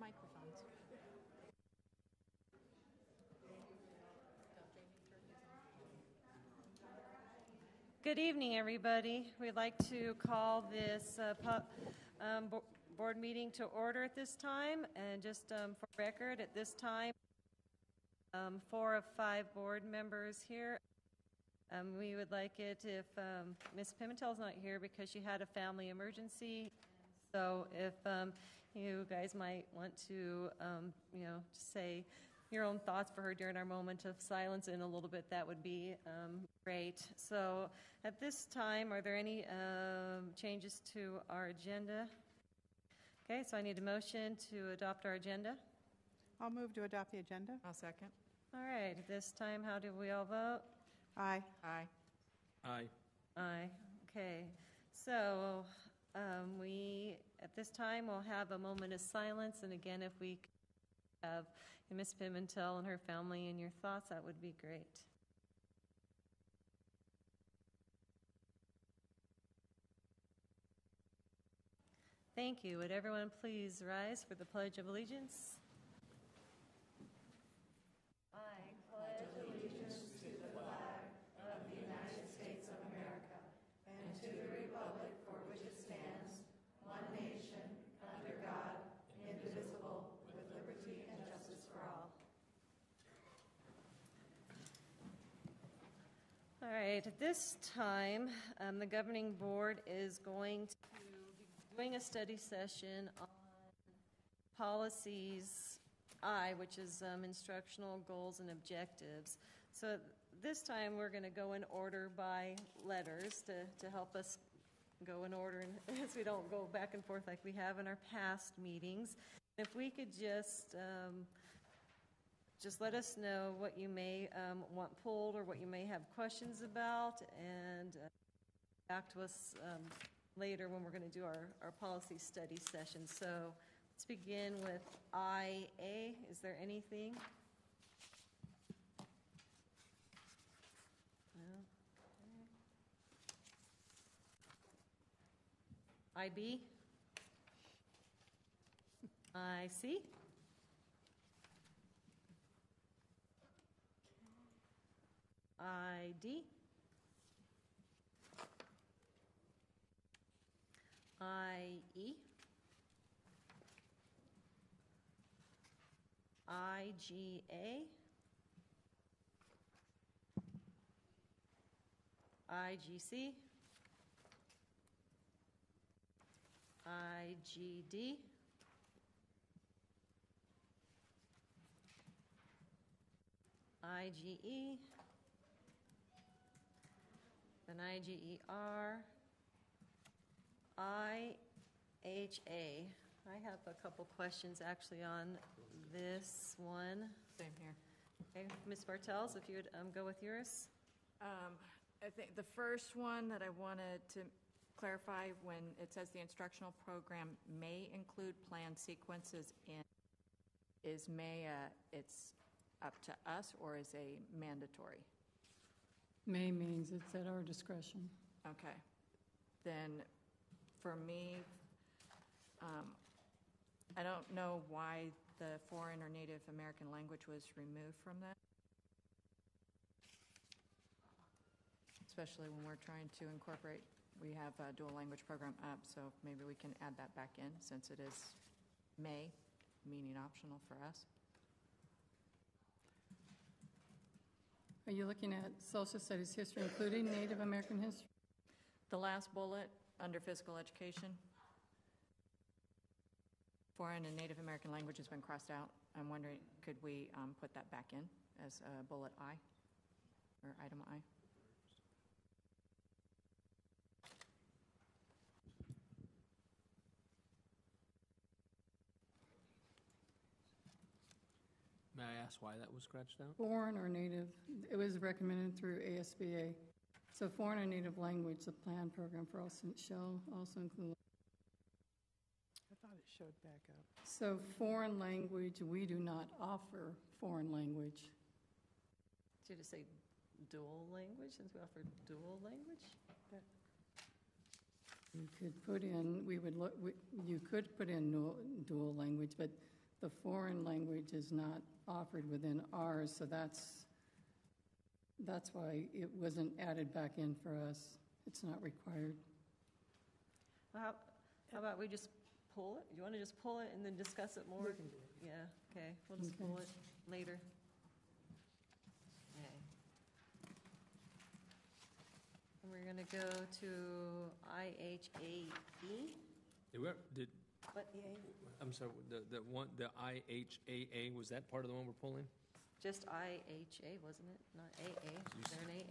microphones. Good evening, everybody. We'd like to call this board meeting to order at this time. And just for record, at this time, 4 of 5 board members here. We would like it if Ms. Pimentel's not here because she had a family emergency. So if you guys might want to, say your own thoughts for her during our moment of silence in a little bit, that would be great. So at this time, are there any changes to our agenda? Okay, so I need a motion to adopt our agenda. I'll move to adopt the agenda. I'll second. All right, at this time, how do we all vote? Aye. Aye. Aye. Aye. Okay, so we, at this time, will have a moment of silence, and again, if we could have Ms. Pimentel and her family and your thoughts, that would be great. Thank you. Would everyone please rise for the Pledge of Allegiance? I pledge allegiance to the flag of the United States of America and to the republic for which it stands, one nation, under God, indivisible, with liberty and justice for all. All right, at this time, the governing board is going to be doing a study session on policies I, which is instructional goals and objectives. So this time we're going to go in order by letters to help us go in order and as we don't go back and forth like we have in our past meetings. If we could just let us know what you may want pulled or what you may have questions about, and back to us later when we're going to do our policy study session. So let's begin with IA. Is there anything? Okay. IB? IC? ID? IE? IGA? IGC? IGD? IGE? Then IGER? IHA. I have a couple questions actually on this one. Same here. Okay, Ms. Bartels, if you would go with yours. I think the first one that I wanted to clarify, when it says the instructional program may include planned sequences in, is may it's up to us or is a mandatory? May means it's at our discretion. Okay. Then for me, I don't know why the foreign or Native American language was removed from that, especially when we're trying to incorporate, we have a dual language program up, so maybe we can add that back in since it is may, meaning optional for us. Are you looking at social studies history, including Native American history? The last bullet under physical education, foreign and Native American language has been crossed out. I'm wondering, could we put that back in as bullet I or item I? May I ask why that was scratched out? Foreign or Native, it was recommended through ASBA. So foreign or Native language, the plan program for all students shall also include. I thought it showed back up. So foreign language, we do not offer foreign language. Did you say dual language, since we offer dual language? You could put in, you could put in dual language, but the foreign language is not offered within ours, so that's why it wasn't added back in for us. It's not required. How about we just pull it? Do you want to just pull it and then discuss it more? We can do it. Yeah, okay, we'll just Okay. pull it later. Okay. And we're going to go to IHAE. What? I'm sorry, the IHAA, was that part of the one we're pulling? Just IHA, wasn't it? Not AA? Is there an AA?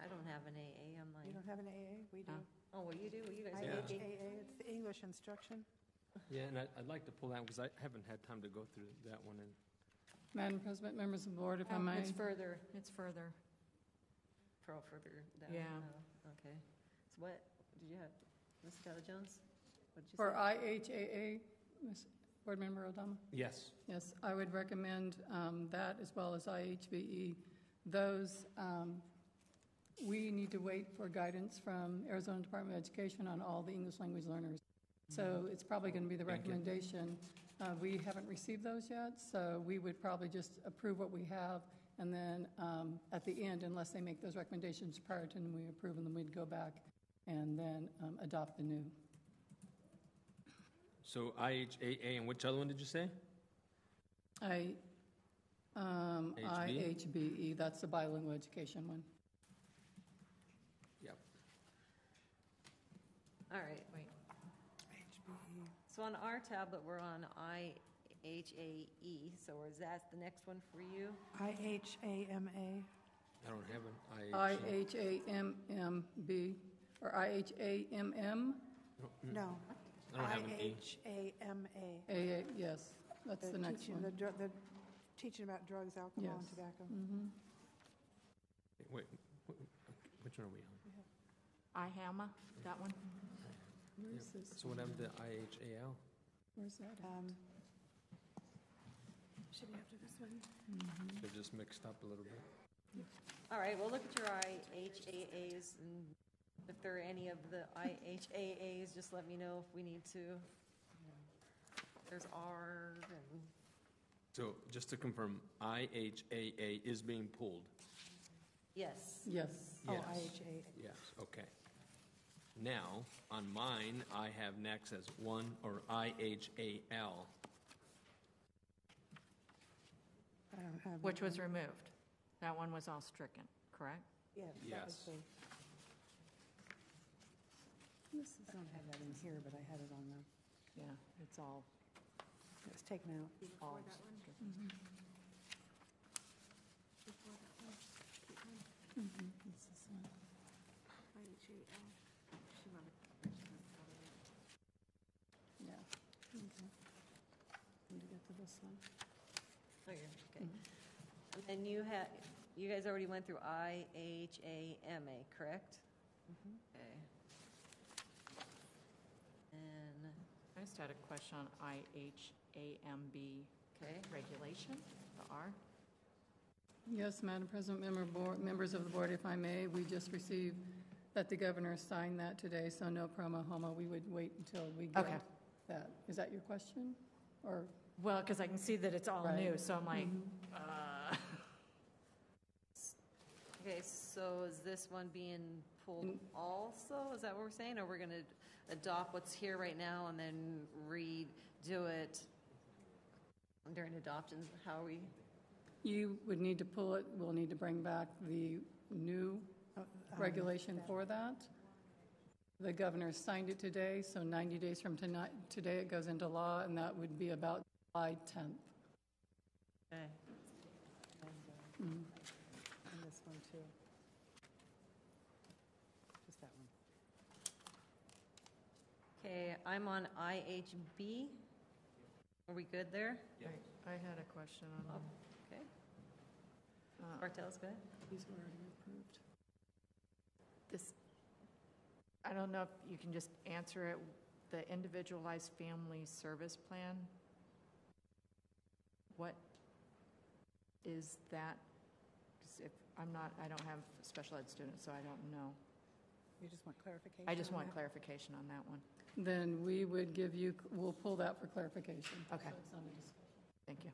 I don't have an AA on You mine. don't have an AA? We do. Oh, well, you do? Well, you guys Yeah. have AA. IHAA, it's the English instruction. Yeah, and I'd like to pull that because I haven't had time to go through that one. And Madam President, members of the board, if I Oh, may. it's further, it's further. Further down? Yeah. Oh, okay. So what did you have, Ms. Della-Jones? What did you For say? IHAA, Ms. Board Member Aldama? yes, Yes, I would recommend that as well as IHBE. Those, we need to wait for guidance from Arizona Department of Education on all the English language learners. So it's probably going to be the Thank you. recommendation. We haven't received those yet, so we would probably just approve what we have, and then at the end, unless they make those recommendations prior to when we approve them, then we'd go back and then adopt the new. so IHAA, and which other one did you say? IHBE, that's the bilingual education one. Yep. All right. Wait, IHBE. So on our tablet, we're on IHAE, so is that the next one for you? IHAMA. I don't have an IHAMMB, or IHAMM? No. I don't have an E. IHAMA. AA, yes, that's the next teaching- one. The teaching about drugs, alcohol, and Yes. tobacco. Mhm. Wait, which one are we on? IHAMA, that one? Where is this? So what happened to IHAL? Where's that at? Should be after this one. They're just mixed up a little bit. All right, well, look at your IHAAs, and if there are any of the IHAAs, just let me know if we need to. There's R and, So just to confirm, IHAA is being pulled? yes. Yes. Oh, Yes. IHA. Yes, okay. Now, on mine, I have next as one, or IHAL. I don't have. Which that was one. removed. That one was all stricken, correct? Yes. that was Yes. the- I don't have that in here, but I had it on the, Yeah, it's all, it was taken out. all stricken. This is one. Yeah. Okay. Need to get to this one. Oh, you're, okay. And then you guys already went through IHAMA, correct? Okay. And, I just had a question on IHAMB okay, regulation, the R. Yes, Madam President, members of the board, if I may, we just received that the governor signed that today, so no promo homo. We would wait until we Okay. get that. Is that your question? Or? Well, because I can see that it's all Right. new, so I'm like, okay, so is this one being pulled also? Is that what we're saying? Or we're going to adopt what's here right now and then redo it during adoption? How are we? You would need to pull it. We'll need to bring back the new regulation for that. The governor signed it today, so 90 days from today it goes into law, and that would be about July 10th. Okay. And this one, too. Just that one. Okay, I'm on IHB. Are we good there? I had a question on Oh, okay. Bartels, go ahead. These were already approved. this. I don't know if you can just answer it, the individualized family service plan. What is that? 'Cause if I'm not, I don't have special ed students, so I don't know. You just want clarification? I just on want that? clarification on that one. Then we would give you, we'll pull that for clarification. Okay. So it's not a discussion. Thank you.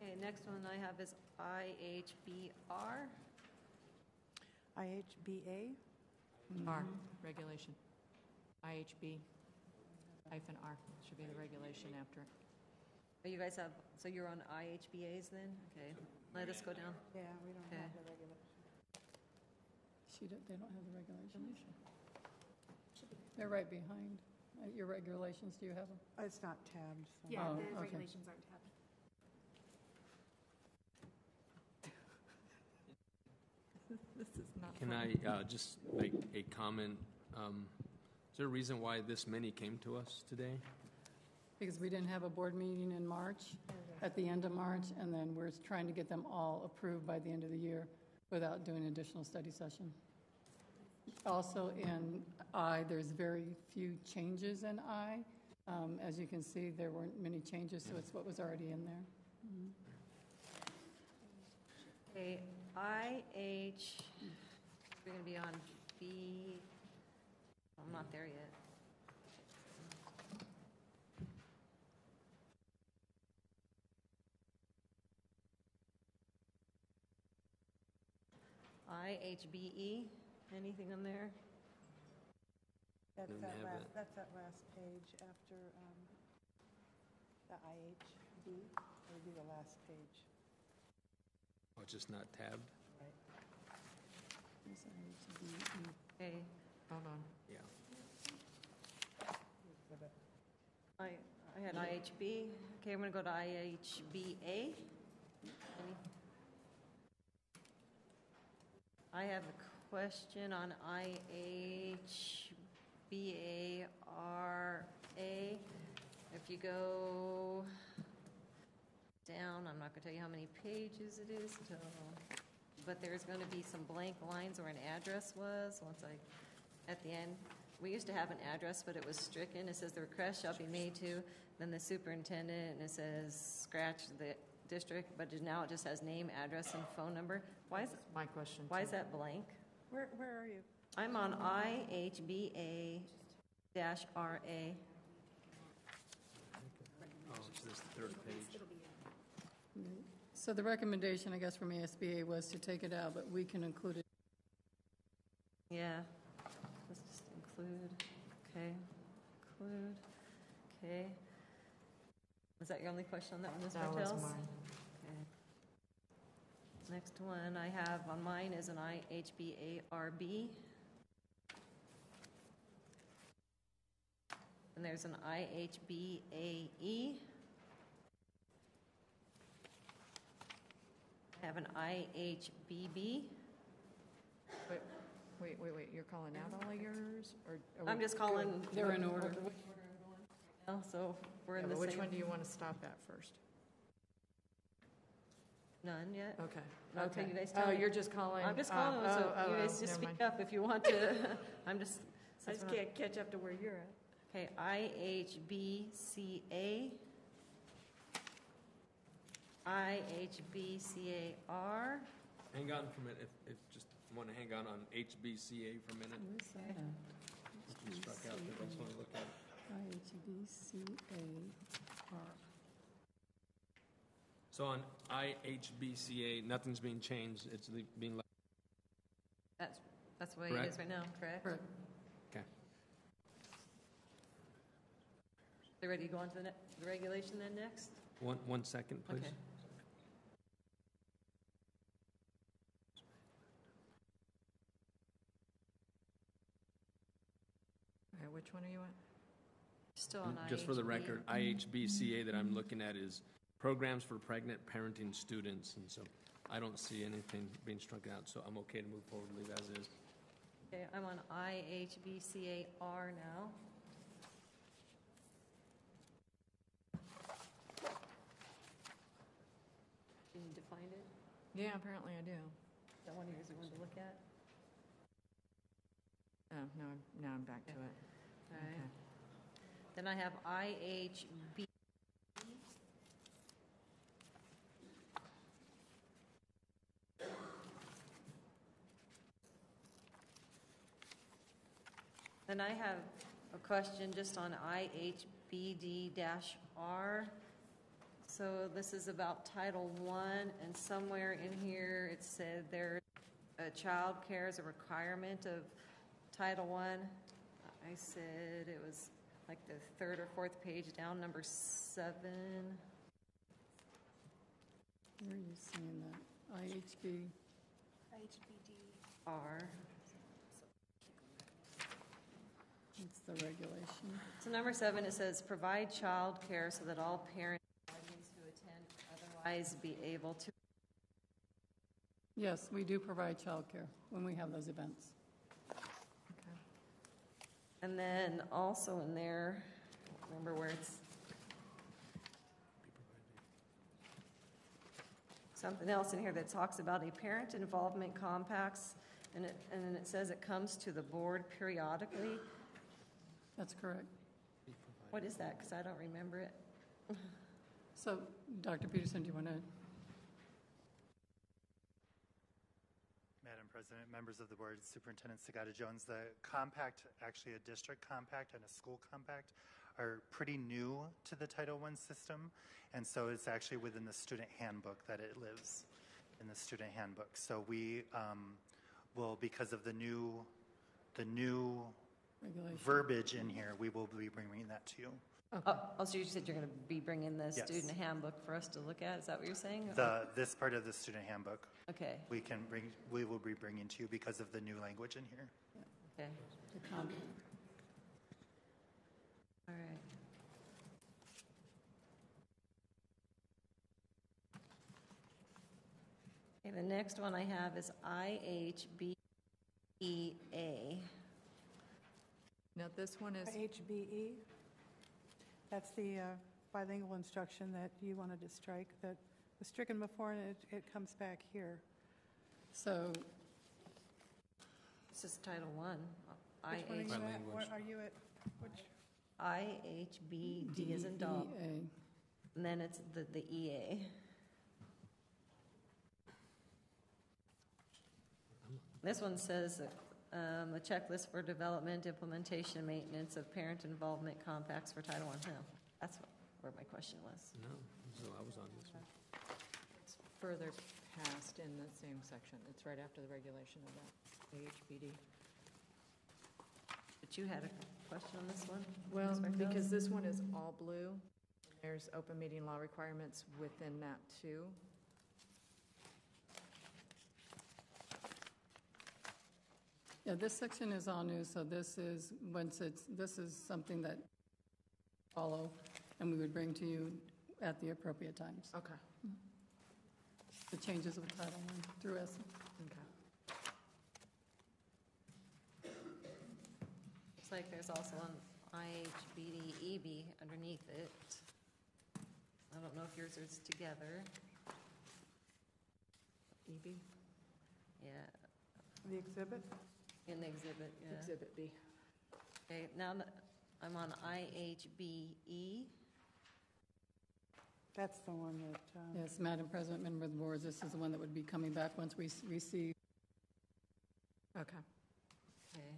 Okay, next one I have is IHBR. IHBA? R, regulation. IHB hyphen R should be the regulation after it. Oh, you guys have, so you're on IHBAs then? Okay, let us go down. Yeah, we don't Okay. have the regulation. They don't have the regulations. They're right behind. Your regulations, do you have them? It's not tabbed, so. Yeah, Oh, the okay. regulations aren't tabbed. This is not Can fun. I just make a comment? Is there a reason why this many came to us today? Because we didn't have a board meeting in March, at the end of March, and then we're trying to get them all approved by the end of the year without doing an additional study session. Also in I, there's very few changes in I. As you can see, there weren't many changes, so it's what was already in there. Okay, IH, we're going to be on B, I'm not there yet. IHBE, anything on there? That's Don't that have last, it. that's that last page after the IHB. It would be the last page. Oh, it's just not tabbed? There's IHBE. Okay, Hold on. Yeah. Exhibit. I had IHB. Okay, I'm going to go to IHBA. I have a question on IHBARA. If you go down, I'm not going to tell you how many pages it is, but there's going to be some blank lines where an address was at the end. We used to have an address, but it was stricken. It says the request shall be made to, then the superintendent, and it says scratch the district, but now it just has name, address, and phone number. Why is My question. why too. is that blank? Where are you? I'm on IHBA-RA. Oh, so this is the third page. So the recommendation, I guess, from ASBA was to take it out, but we can include it. Yeah. Let's just include. Okay. Include. Okay. Was that your only question on that one, Ms. That was Martels? mine. Okay. Next one I have on mine is an IHBARB. And there's an IHBAE. I have an IHBB. Wait. You're calling out all of yours? Or are I'm we just calling. good? They're in order. Which order I'm going now, so we're Yeah, in the but same. which one do you want to stop at first? None yet? Okay. Okay, Okay. you guys Oh, tell me. you're just calling? I'm just calling, so you guys just never speak mind. up if you want to. I'm just. I just can't catch up to where you're at. Okay, IHBCA. IHBCAR. Hang on for a minute, if just want to hang on HBCA for a minute. Where's that at? We struck out there, I just want to look at it. IHBCAR. So on IHBCA, nothing's being changed, it's being left. That's the way it Correct. is right now, correct? Correct. Okay. They ready to go on to the regulation then next? One second, please. Okay. Okay, which one are you at? Still on Just for the IHB. record, IHBCA that I'm looking at is Programs for Pregnant Parenting Students, and so I don't see anything being struck out, so I'm okay to move forward, leave as is. Okay, I'm on IHBCAR now. You need to find it? Yeah, apparently I do. Is that one of yours you wanted to look at? Oh, now I'm back to it. All right. Okay. Then I have IHB. Then I have a question just on IHBD-R. So this is about Title I, and somewhere in here it said there, child care is a requirement of Title I. I said it was like the third or fourth page down, number 7. Where are you seeing that? IHB, R. it's the regulation. So number 7, it says, provide child care so that all parents and guardians who attend otherwise be able to. Yes, we do provide childcare when we have those events. And then also in there, I don't remember where it's, something else in here that talks about a parent involvement compacts, and then it says it comes to the board periodically. That's correct. What is that? Because I don't remember it. So, Dr. Peterson, do you want to? Madam President, members of the board, Superintendent Sagata Jones, the compact, actually a district compact and a school compact, are pretty new to the Title I system, and so it's actually within the student handbook that it lives, in the student handbook. So we will, because of the new Regulation. verbiage in here, we will be bringing that to you. Oh, so you said you're going to be bringing the Yes. student handbook for us to look at? Is that what you're saying? This part of the student handbook, Okay, we will be bringing to you because of the new language in here. okay, The compact. all right. Okay, the next one I have is IHBEA. Now, this one is, HBE, that's the bilingual instruction that you wanted to strike, that was stricken before, and it comes back here. So, This is Title I. Which one are you at? Bilingual. Where are you at? Which? IHBD as in dog. DEA. And then it's the EA. This one says a checklist for development, implementation, maintenance of parent involvement compacts for Title I. No, that's where my question was. No, so I was on this one. it's further past in the same section. It's right after the regulation of that AHBD. But you had a question on this one? Well, Ms. Barfield? because this one is all blue, there's open meeting law requirements within that too. Yeah, this section is all new, so this is something that follow, and we would bring to you at the appropriate times. Okay. The changes of Title I through ESSA. Okay. Looks like there's also an IHBD-EB underneath it. I don't know if yours is together. EB? Yeah, The exhibit? in the exhibit, yeah. Exhibit B. Okay, now that I'm on IHBE. That's the one that, Yes, Madam President, member of the board, this is the one that would be coming back once we receive. Okay. Okay.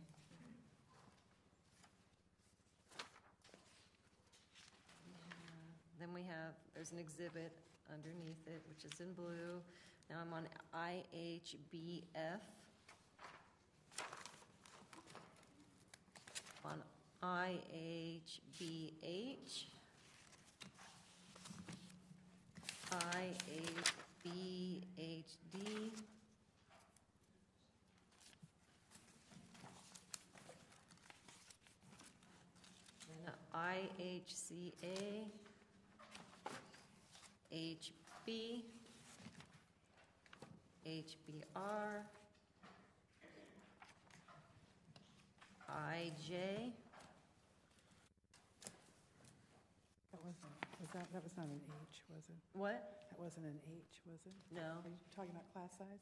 Then we have, there's an exhibit underneath it, which is in blue. Now I'm on IHBF. On IHBH. IHBHD. And IHCA. HB. HBR. IJ. that was not an H, was it? What? That wasn't an H, was it? No. Are you talking about class size?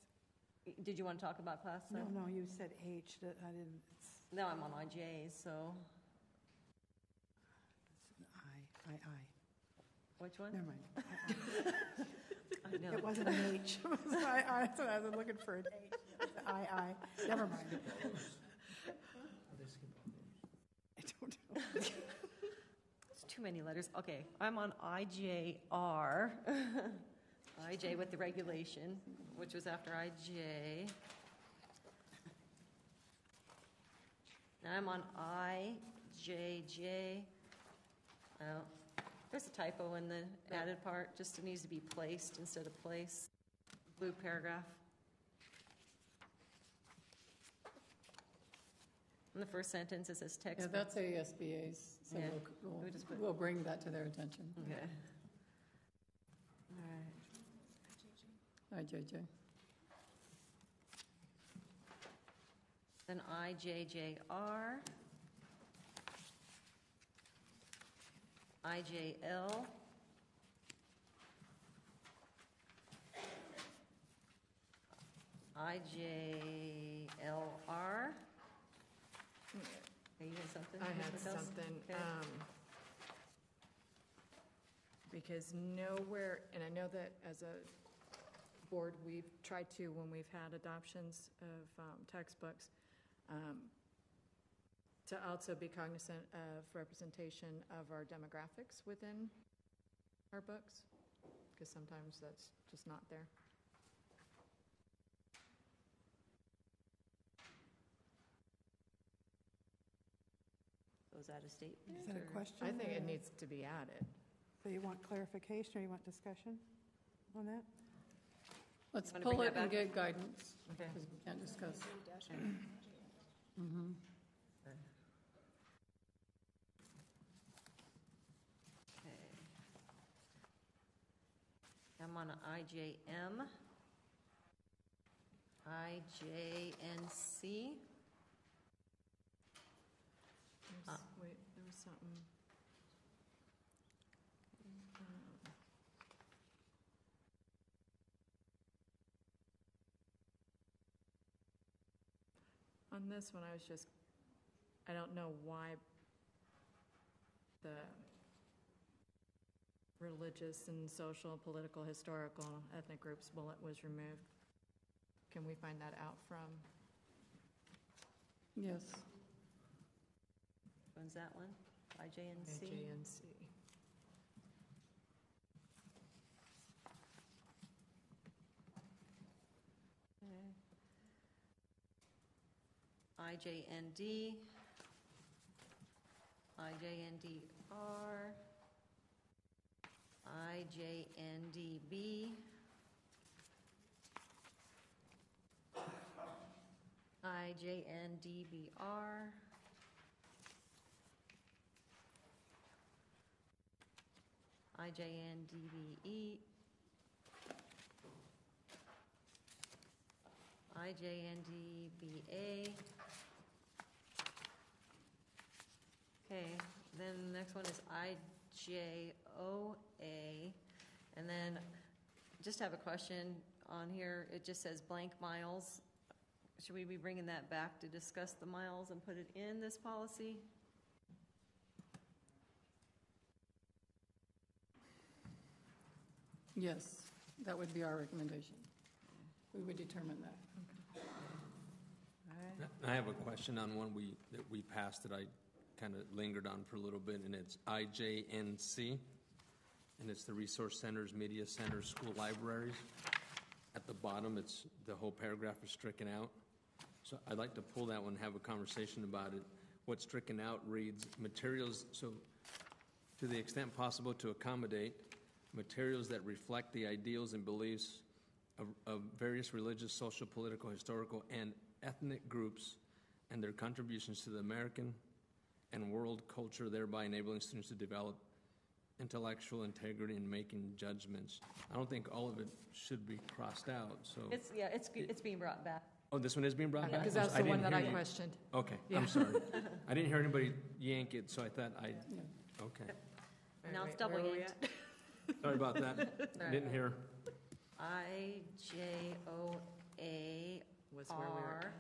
Did you want to talk about class size? No, you said H, that I didn't, it's No, I'm on IJ, so an I. which one? Never mind. I know. It wasn't an H. It was I, so I was looking for an H. I. Never mind. It's too many letters. Okay, I'm on IJR. IJ with the regulation, which was after IJ. Now I'm on IJJ. Oh, there's a typo in the added part. Just it needs to be placed instead of place. Blue paragraph. In the first sentence, it says text. Yeah, that's ASBA's, so Yeah. we'll bring that to their attention. Okay. All right. IJJ. Then IJJR. IJL. IJLR. Are you had something? I had Ms. McCoskey? something, Okay. because nowhere, and I know that as a board, we've tried to, when we've had adoptions of textbooks, to also be cognizant of representation of our demographics within our books, because sometimes that's just not there. So is that a statement? Is that a or- question? I think it or- needs to be added. So you want clarification or you want discussion on that? Let's Wanna pull bring it that and back? get guidance, Okay. because we can't discuss. Okay. I'm on IJM. IJNC. Wait, there was something. On this one, I don't know why the religious and social, political, historical, ethnic groups bullet was removed. Can we find that out from? Yes. When's that one? IJNC? JNC. IJND, IJNDR, IJNDB, IJNDBR, IJNDBE, IJNDBA. Okay, then the next one is IJOA. And then just have a question on here. It just says blank miles. Should we be bringing that back to discuss the miles and put it in this policy? Yes, that would be our recommendation. We would determine that. All right. I have a question on one that we passed that I kind of lingered on for a little bit, and it's IJNC, and it's the resource centers, media centers, school libraries. At the bottom, the whole paragraph is stricken out. So I'd like to pull that one and have a conversation about it. What's stricken out reads materials, so to the extent possible to accommodate materials that reflect the ideals and beliefs of various religious, social, political, historical, and ethnic groups and their contributions to the American and world culture, thereby enabling students to develop intellectual integrity in making judgments. I don't think all of it should be crossed out, so. It's being brought back. Oh, this one is being brought back? Because that's I the didn't one that hear I you. questioned. Okay, Yeah. I'm sorry. I didn't hear anybody yank it, so I thought okay. Now Wait, it's double where were we yanked. at? Sorry about that. I didn't hear. IJOA Was where we were. R,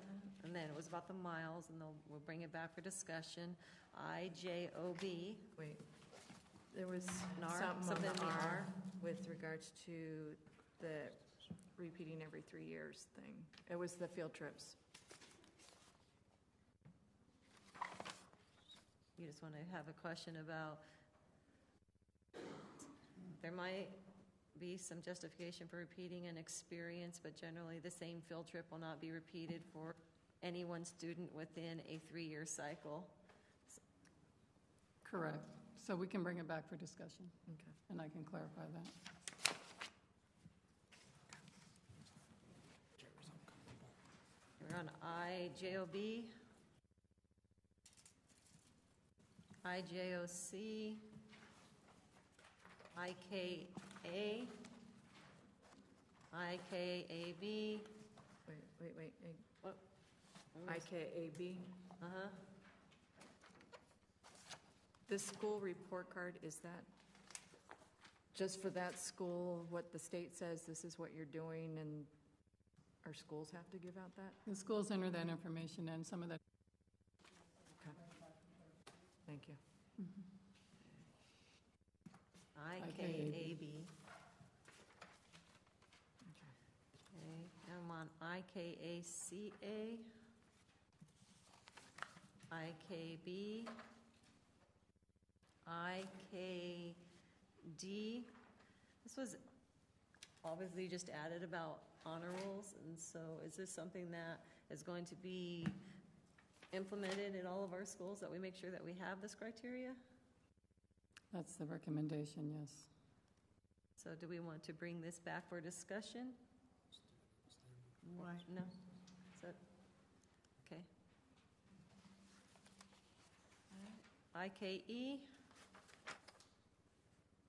and then it was about the miles, and we'll bring it back for discussion. IJOB, Wait, there was An R? something on Something in the the R R? with regards to the repeating every 3 years thing. It was the field trips. you just want to have a question about, there might be some justification for repeating an experience, but generally the same field trip will not be repeated for any one student within a 3-year cycle. Correct. So we can bring it back for discussion, Okay. and I can clarify that. We're on IJOB, IJOC, IKA, IKAB. Wait. What? IKAB. Uh-huh. This school report card, is that just for that school, what the state says, this is what you're doing, and our schools have to give out that? The schools enter that information, and some of that. Okay. Thank you. IKAB. Okay. Okay, I'm on IKACA, IKB, IKD. This was obviously just added about honor rolls, and so is this something that is going to be implemented in all of our schools, that we make sure that we have this criteria? That's the recommendation, yes. So do we want to bring this back for discussion? Why? No? Is that, okay. IKE,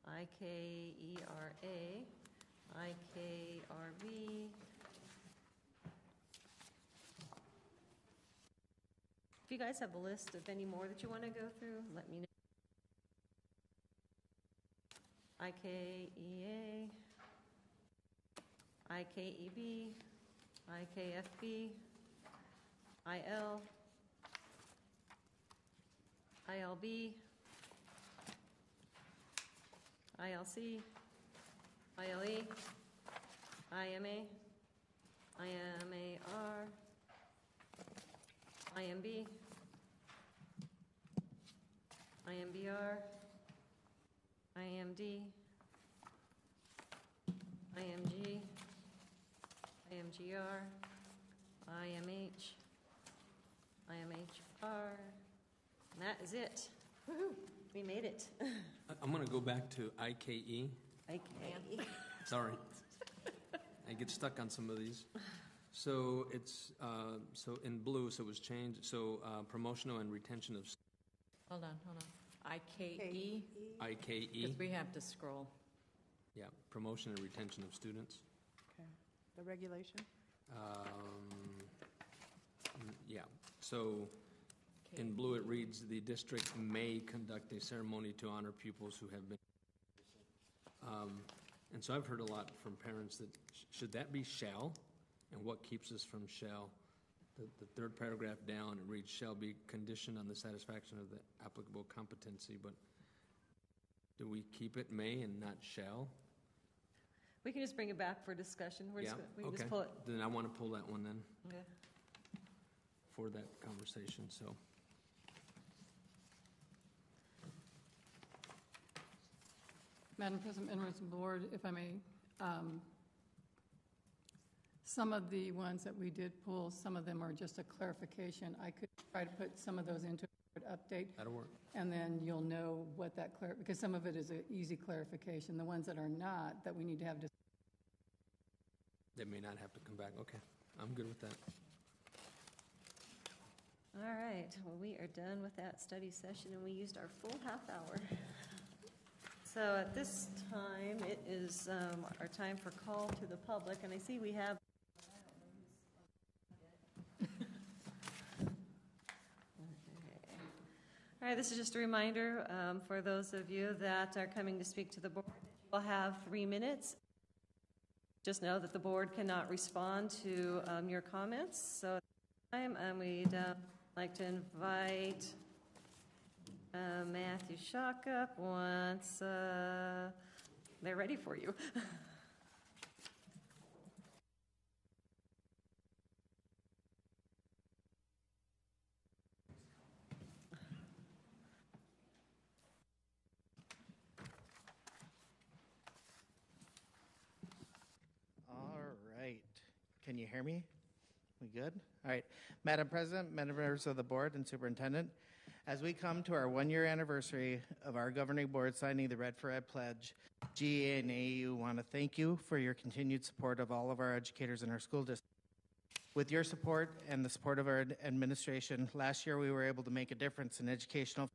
IKERA, IKRB. If you guys have a list of any more that you want to go through, let me know. IKEA, IKEB, IKFB, IL, ILB, ILC, ILE, IMA, IMAR, IMB, IMBR, IMD, IMG, IMGR, IMH, IMHR, and that is it. Woohoo! We made it. I'm going to go back to IKE. Okay. Sorry. I get stuck on some of these. So it's, so in blue, so it was changed, so promotional and retention of Hold on. IKE, IKE. because we have to scroll. Yeah, promotion and retention of students. Okay. The regulation? Yeah, so in blue it reads, the district may conduct a ceremony to honor pupils who have been. And so I've heard a lot from parents that, should that be shall? And what keeps us from shall? The third paragraph down, it reads, shall be conditioned on the satisfaction of the applicable competency, but do we keep it may and not shall? We can just bring it back for discussion. We're Yeah, just, we can okay. just pull it. Then I want to pull that one then Okay. for that conversation, so. Madam President, members of the board, if I may, some of the ones that we did pull, some of them are just a clarification. I could try to put some of those into an update, That'll work. and then you'll know what that, because some of it is an easy clarification. The ones that are not, that we need to have, They may not have to come back. Okay, I'm good with that. All right. Well, we are done with that study session, and we used our full half hour. So at this time, it is our time for call to the public, and I see we have. All right, this is just a reminder for those of you that are coming to speak to the board. We'll have 3 minutes. Just know that the board cannot respond to your comments. So at this time, we'd like to invite Matthew Schock up once they're ready for you. Can you hear me? We good? All right. Madam President, members of the board, and superintendent, as we come to our one-year anniversary of our governing board signing the Red for Ed pledge, GEA and AEU want to thank you for your continued support of all of our educators in our school district. With your support and the support of our administration, last year we were able to make a difference in educational.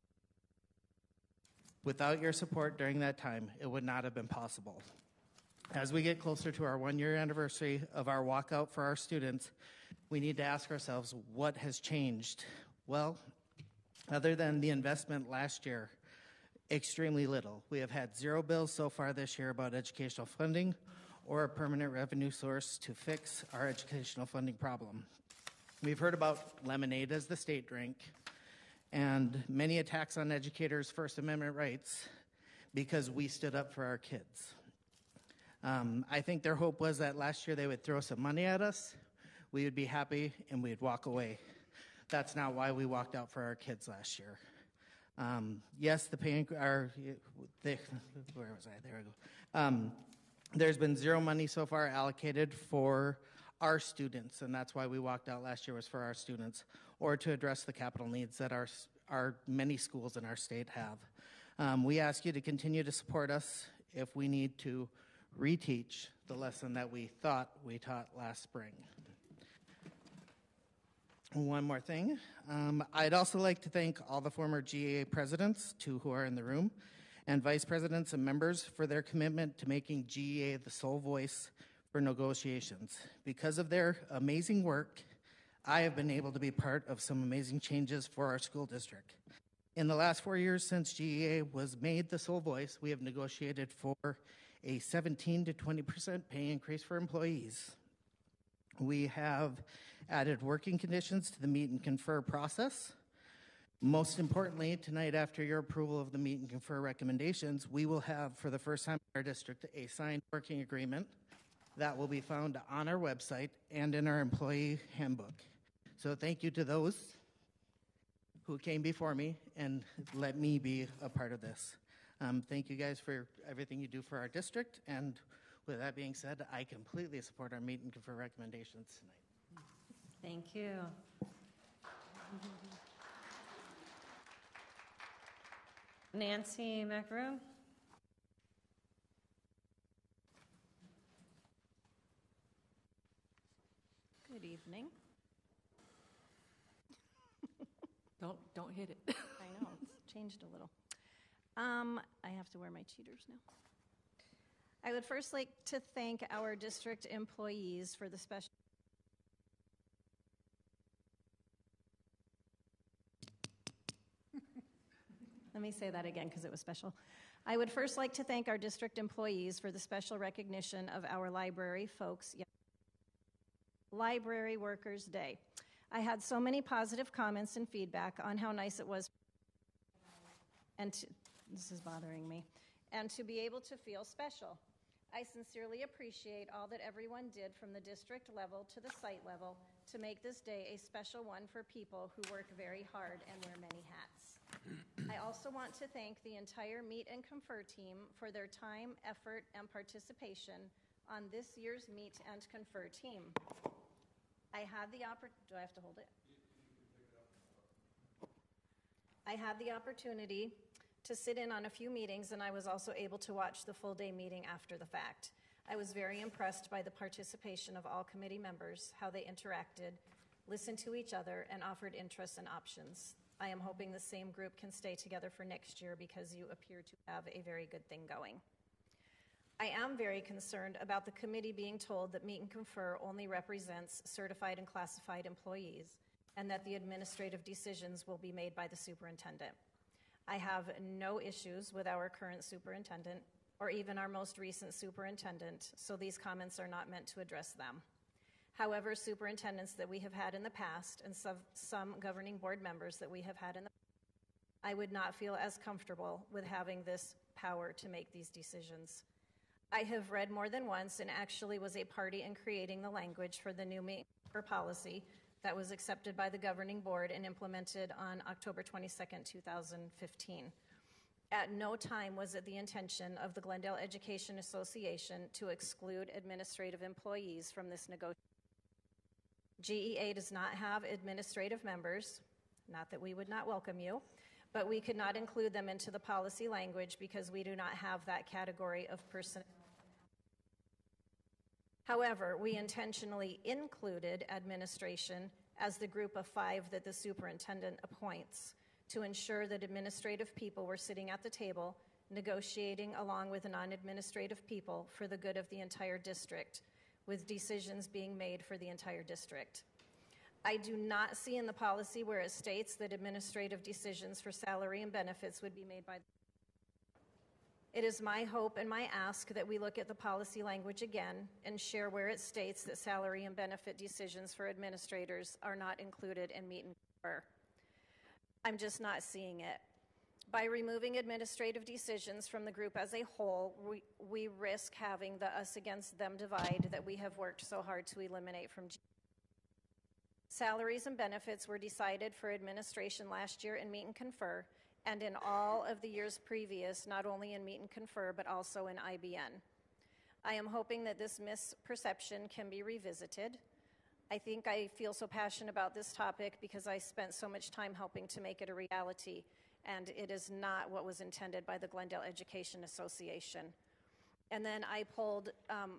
Without your support during that time, it would not have been possible. As we get closer to our one-year anniversary of our walkout for our students, we need to ask ourselves, what has changed? Well, other than the investment last year, extremely little. We have had 0 bills so far this year about educational funding or a permanent revenue source to fix our educational funding problem. We've heard about lemonade as the state drink and many attacks on educators' First Amendment rights because we stood up for our kids. I think their hope was that last year they would throw some money at us, we would be happy, and we'd walk away. That's not why we walked out for our kids last year. Yes, the pay, where was I? There we go. There's been 0 money so far allocated for our students, and that's why we walked out last year, was for our students, or to address the capital needs that our many schools in our state have. We ask you to continue to support us if we need to reteach the lesson that we thought we taught last spring. One more thing. I'd also like to thank all the former GAA presidents, 2 who are in the room, and vice presidents and members for their commitment to making GAA the sole voice for negotiations. Because of their amazing work, I have been able to be part of some amazing changes for our school district. In the last 4 years since GAA was made the sole voice, we have negotiated for a 17 to 20% pay increase for employees. We have added working conditions to the meet and confer process. Most importantly, tonight, after your approval of the meet and confer recommendations, we will have, for the first time in our district, a signed working agreement that will be found on our website and in our employee handbook. So thank you to those who came before me and let me be a part of this. Thank you guys for everything you do for our district, and with that being said, I completely support our meet and confer recommendations tonight. Thank you. Nancy McRoom. Good evening. Don't hit it. I know, it's changed a little. I have to wear my cheaters now. I would first like to thank our district employees for the special. Let me say that again because it was special. I would first like to thank our district employees for the special recognition of our library folks. Library Workers Day. I had so many positive comments and feedback on how nice it was, and this is bothering me, and to be able to feel special. I sincerely appreciate all that everyone did from the district level to the site level to make this day a special one for people who work very hard and wear many hats. I also want to thank the entire Meet and Confer team for their time, effort, and participation on this year's Meet and Confer team. I had the do I have to hold it? I had the opportunity to sit in on a few meetings, and I was also able to watch the full day meeting after the fact. I was very impressed by the participation of all committee members, how they interacted, listened to each other, and offered interests and options. I am hoping the same group can stay together for next year because you appear to have a very good thing going. I am very concerned about the committee being told that Meet and Confer only represents certified and classified employees, and that the administrative decisions will be made by the superintendent. I have no issues with our current superintendent or even our most recent superintendent, so these comments are not meant to address them. However, superintendents that we have had in the past and some governing board members that we have had in the past, I would not feel as comfortable with having this power to make these decisions. I have read more than once and actually was a party in creating the language for the new meet policy that was accepted by the governing board and implemented on October 22nd, 2015. At no time was it the intention of the Glendale Education Association to exclude administrative employees from this negotiation. GEA does not have administrative members, not that we would not welcome you, but we could not include them into the policy language because we do not have that category of personnel. However, we intentionally included administration as the group of 5 that the superintendent appoints to ensure that administrative people were sitting at the table negotiating along with the non-administrative people for the good of the entire district, with decisions being made for the entire district. I do not see in the policy where it states that administrative decisions for salary and benefits would be made by. It is my hope and my ask that we look at the policy language again and share where it states that salary and benefit decisions for administrators are not included in meet and confer. I'm just not seeing it. By removing administrative decisions from the group as a whole, we risk having the us against them divide that we have worked so hard to eliminate from. Salaries and benefits were decided for administration last year in meet and confer, and in all of the years previous, not only in meet and confer, but also in IBN. I am hoping that this misperception can be revisited. I think I feel so passionate about this topic because I spent so much time helping to make it a reality, and it is not what was intended by the Glendale Education Association. And then I pulled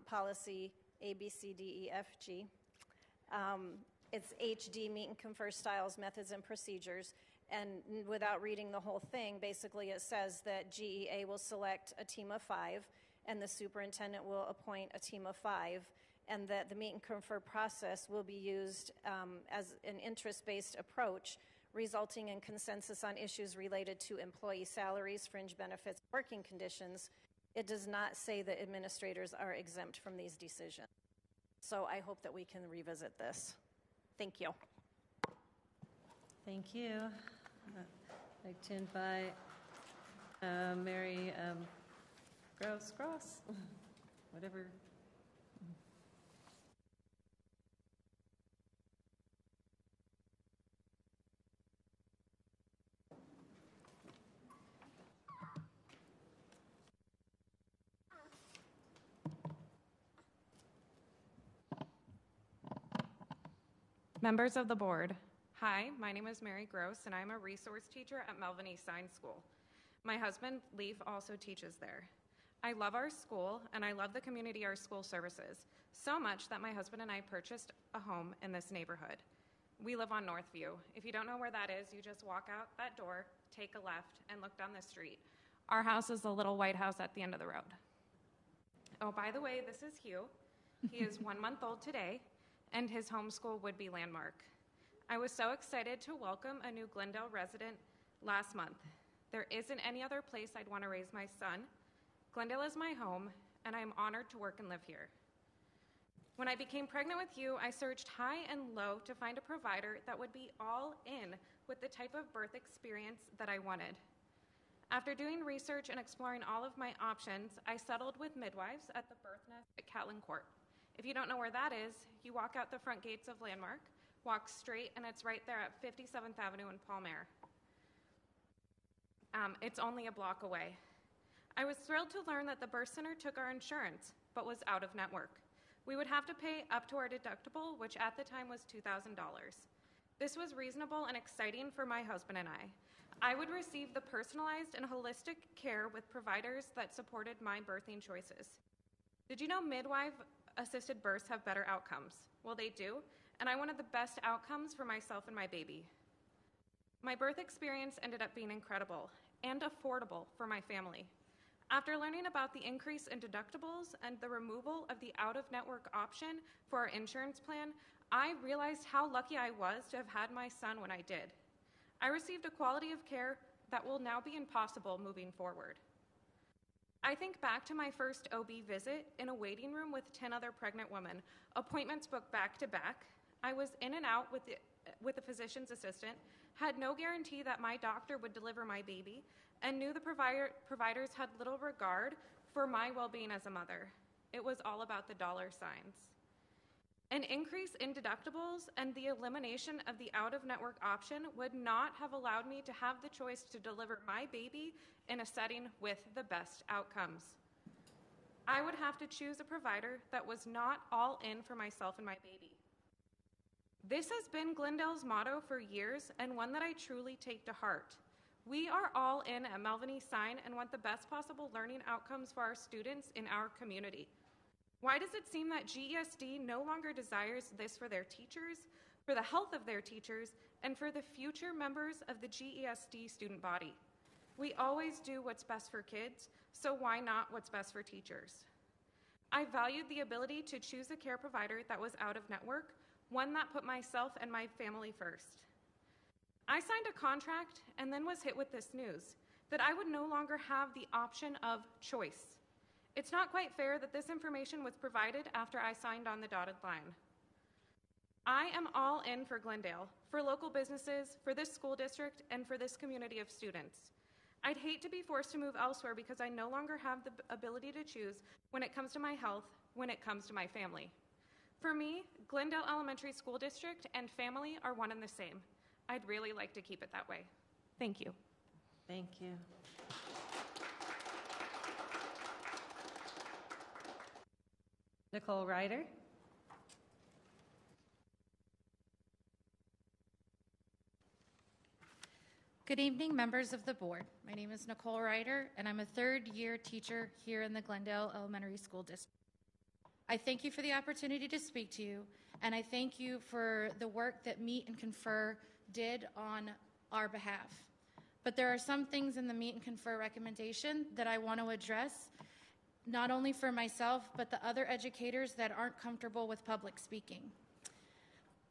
policy ABCDEFG. It's HD, meet and confer styles, methods, and procedures. And without reading the whole thing, basically it says that GEA will select a team of 5, and the superintendent will appoint a team of 5, and that the meet and confer process will be used as an interest-based approach, resulting in consensus on issues related to employee salaries, fringe benefits, working conditions. It does not say that administrators are exempt from these decisions. So I hope that we can revisit this. Thank you. Thank you. I'd like to invite Mary Gross, whatever. Members of the board, hi, my name is Mary Gross, and I'm a resource teacher at Melvin East Sign School. My husband, Leaf, also teaches there. I love our school, and I love the community our school services, so much that my husband and I purchased a home in this neighborhood. We live on Northview. If you don't know where that is, you just walk out that door, take a left, and look down the street. Our house is the little white house at the end of the road. Oh, by the way, this is Hugh. He is 1 month old today, and his homeschool would be Landmark. I was so excited to welcome a new Glendale resident last month. There isn't any other place I'd want to raise my son. Glendale is my home, and I'm honored to work and live here. When I became pregnant with you, I searched high and low to find a provider that would be all in with the type of birth experience that I wanted. After doing research and exploring all of my options, I settled with midwives at the Birth Nest at Catlin Court. If you don't know where that is, you walk out the front gates of Landmark, walk straight, and it's right there at 57th Avenue in Palmer. It's only a block away. I was thrilled to learn that the birth center took our insurance, but was out of network. We would have to pay up to our deductible, which at the time was $2,000. This was reasonable and exciting for my husband and I. I would receive the personalized and holistic care with providers that supported my birthing choices. Did you know midwife-assisted births have better outcomes? Well, they do, and I wanted the best outcomes for myself and my baby. My birth experience ended up being incredible and affordable for my family. After learning about the increase in deductibles and the removal of the out-of-network option for our insurance plan, I realized how lucky I was to have had my son when I did. I received a quality of care that will now be impossible moving forward. I think back to my first OB visit in a waiting room with 10 other pregnant women, appointments booked back to back. I was in and out with the physician's assistant, had no guarantee that my doctor would deliver my baby, and knew the providers had little regard for my well-being as a mother. It was all about the dollar signs. An increase in deductibles and the elimination of the out-of-network option would not have allowed me to have the choice to deliver my baby in a setting with the best outcomes. I would have to choose a provider that was not all in for myself and my baby. This has been Glendale's motto for years and one that I truly take to heart. We are all in at Melvin East Sign and want the best possible learning outcomes for our students in our community. Why does it seem that GESD no longer desires this for their teachers, for the health of their teachers, and for the future members of the GESD student body? We always do what's best for kids, so why not what's best for teachers? I valued the ability to choose a care provider that was out of network, one that put myself and my family first. I signed a contract and then was hit with this news, that I would no longer have the option of choice. It's not quite fair that this information was provided after I signed on the dotted line. I am all in for Glendale, for local businesses, for this school district, and for this community of students. I'd hate to be forced to move elsewhere because I no longer have the ability to choose when it comes to my health, when it comes to my family. For me, Glendale Elementary School District and family are one and the same. I'd really like to keep it that way. Thank you. Thank you. Nicole Ryder. Good evening, members of the board. My name is Nicole Ryder, and I'm a third-year teacher here in the Glendale Elementary School District. I thank you for the opportunity to speak to you, and I thank you for the work that Meet and Confer did on our behalf. But there are some things in the Meet and Confer recommendation that I want to address, not only for myself, but the other educators that aren't comfortable with public speaking.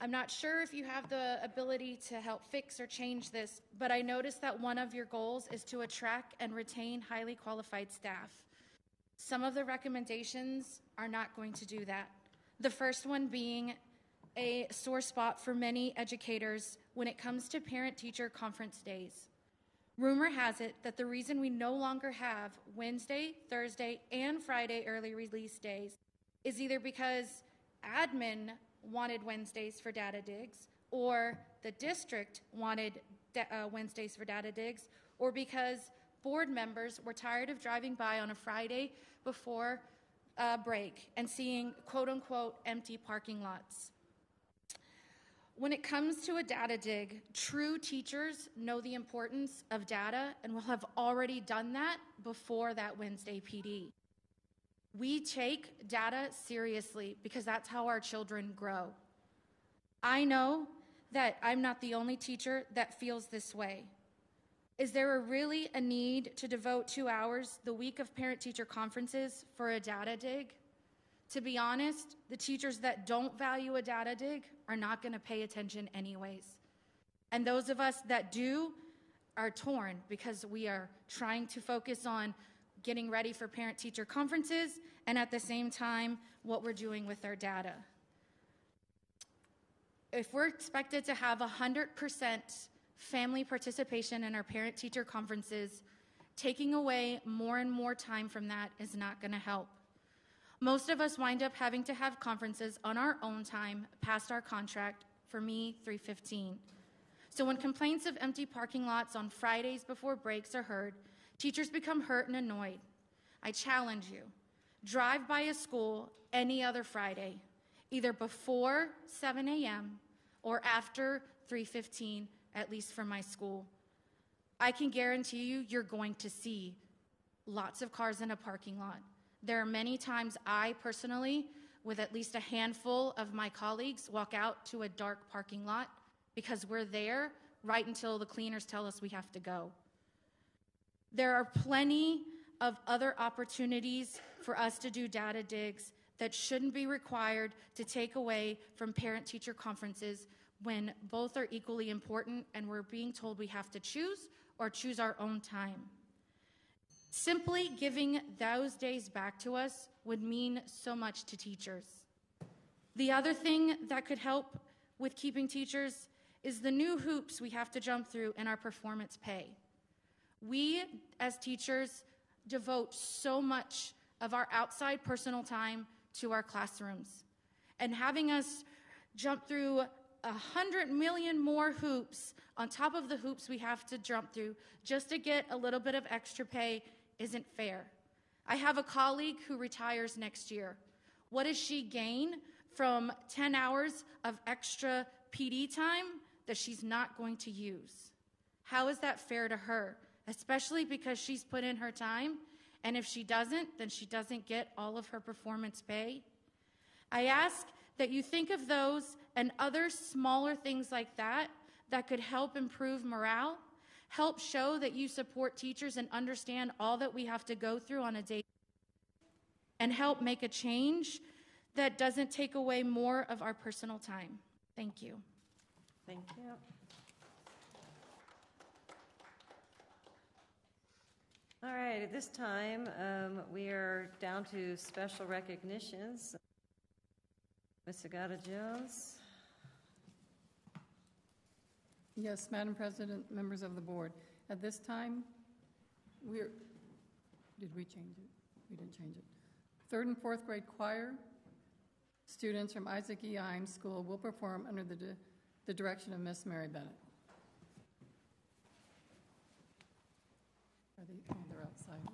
I'm not sure if you have the ability to help fix or change this, but I noticed that one of your goals is to attract and retain highly qualified staff. Some of the recommendations are not going to do that. The first one being a sore spot for many educators when it comes to parent-teacher conference days. Rumor has it that the reason we no longer have Wednesday, Thursday, and Friday early release days is either because admin wanted Wednesdays for data digs, or the district wanted Wednesdays for data digs, or because board members were tired of driving by on a Friday before break and seeing quote-unquote empty parking lots. When it comes to a data dig, true teachers know the importance of data and will have already done that before that Wednesday PD. We take data seriously because that's how our children grow. I know that I'm not the only teacher that feels this way. Is there really a need to devote 2 hours the week of parent-teacher conferences for a data dig? To be honest, the teachers that don't value a data dig are not going to pay attention anyways. And those of us that do are torn because we are trying to focus on getting ready for parent-teacher conferences and at the same time what we're doing with our data. If we're expected to have 100% family participation in our parent-teacher conferences, taking away more and more time from that is not going to help. Most of us wind up having to have conferences on our own time past our contract, for me, 3:15. So when complaints of empty parking lots on Fridays before breaks are heard, teachers become hurt and annoyed. I challenge you, drive by a school any other Friday, either before 7 a.m. or after 3:15, at least for my school. I can guarantee you, you're going to see lots of cars in a parking lot. There are many times I personally, with at least a handful of my colleagues, walk out to a dark parking lot because we're there right until the cleaners tell us we have to go. There are plenty of other opportunities for us to do data digs that shouldn't be required to take away from parent-teacher conferences when both are equally important and we're being told we have to choose or choose our own time. Simply giving those days back to us would mean so much to teachers. The other thing that could help with keeping teachers is the new hoops we have to jump through in our performance pay. We, as teachers, devote so much of our outside personal time to our classrooms. And having us jump through 100 million more hoops on top of the hoops we have to jump through just to get a little bit of extra pay isn't fair. I have a colleague who retires next year. What does she gain from 10 hours of extra PD time that she's not going to use. How is that fair to her? Especially because she's put in her time, and if she doesn't, then she doesn't get all of her performance pay. I ask that you think of those and other smaller things like that that could help improve morale, help show that you support teachers and understand all that we have to go through on a day, and help make a change that doesn't take away more of our personal time. Thank you. Thank you. All right, at this time, we are down to special recognitions. Ms. Agata-Jones. Yes, Madam President, members of the board. At this time, did we change it? We didn't change it. Third and fourth grade choir students from Isaac E. Imes School will perform under the direction of Miss Mary Bennett. Are they? Oh, they're outside.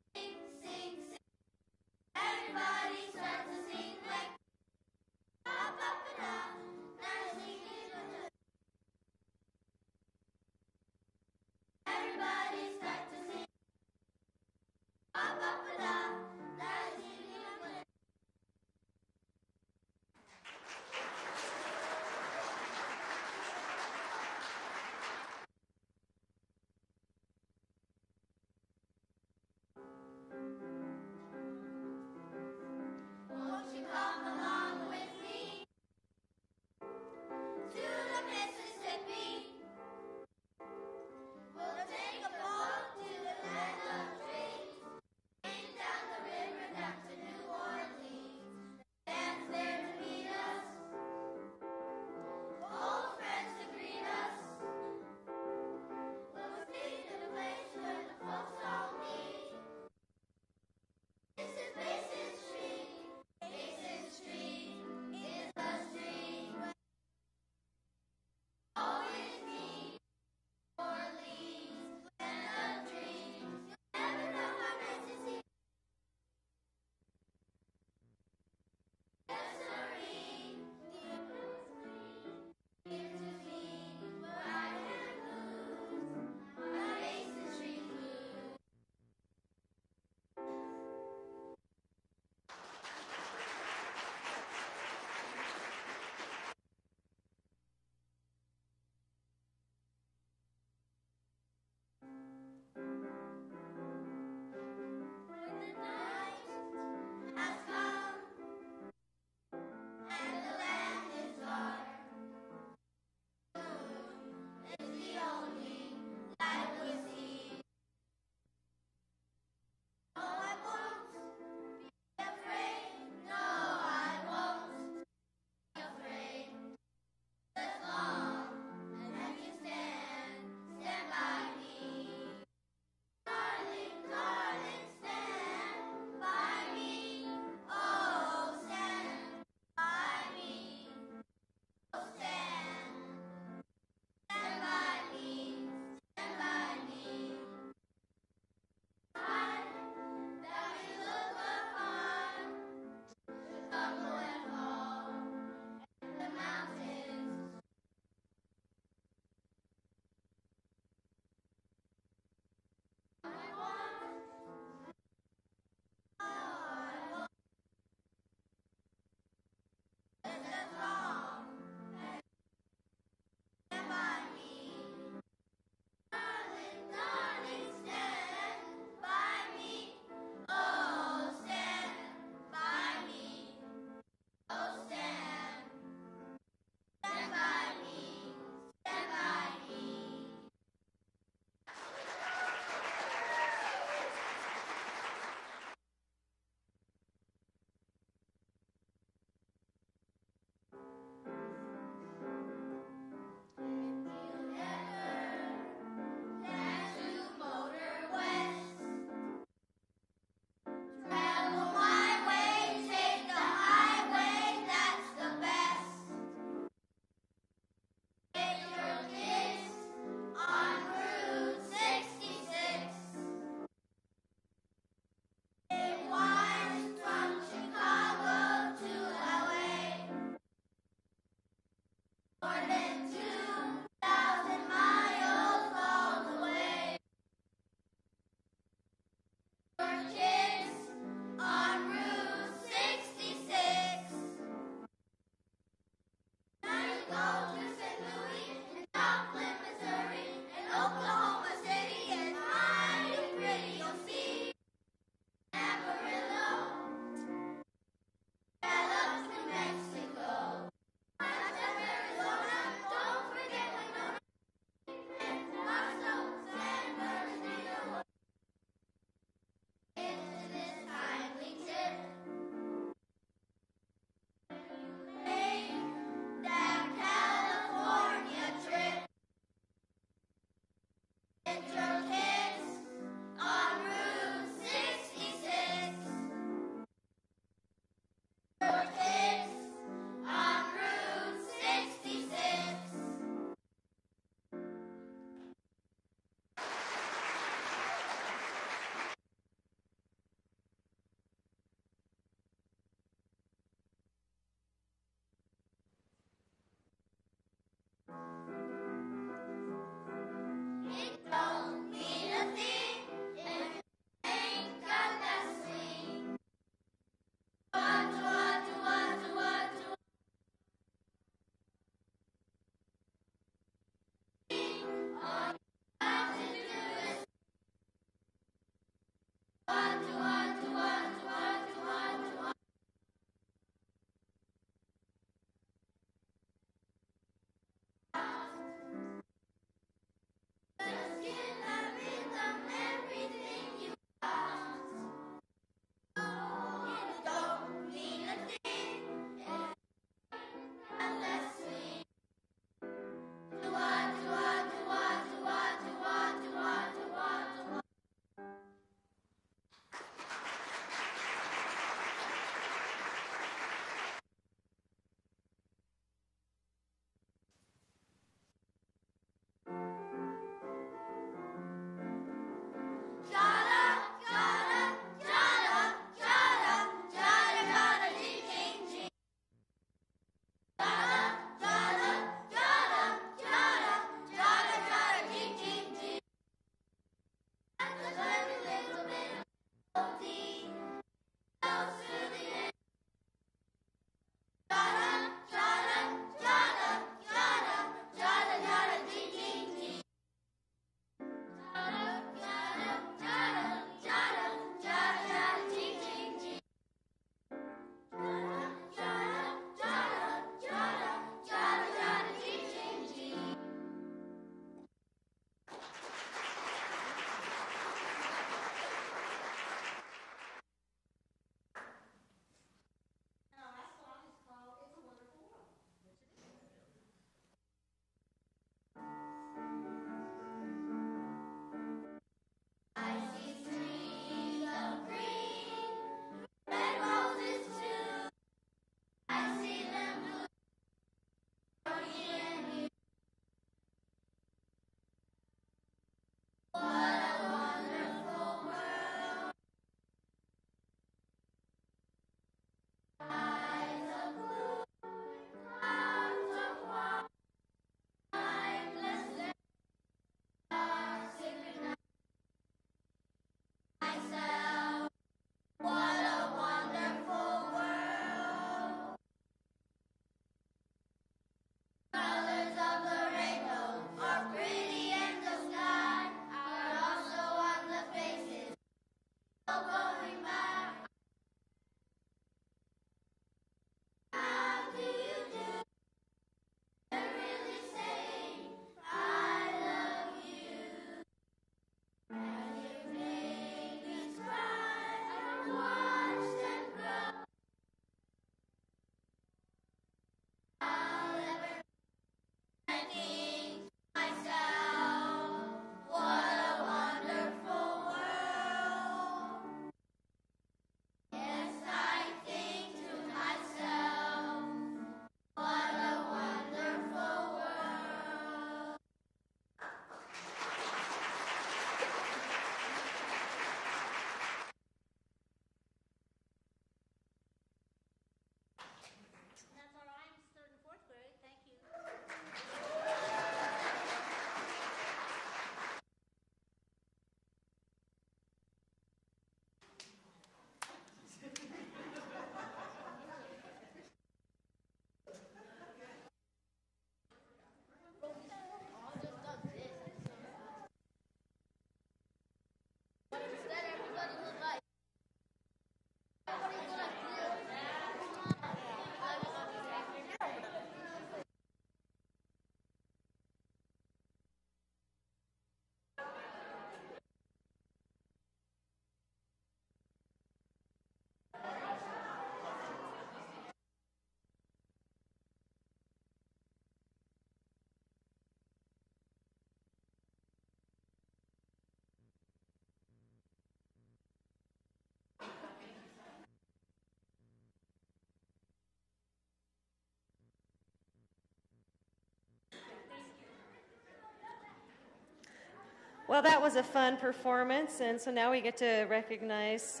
Well, that was a fun performance, and so now we get to recognize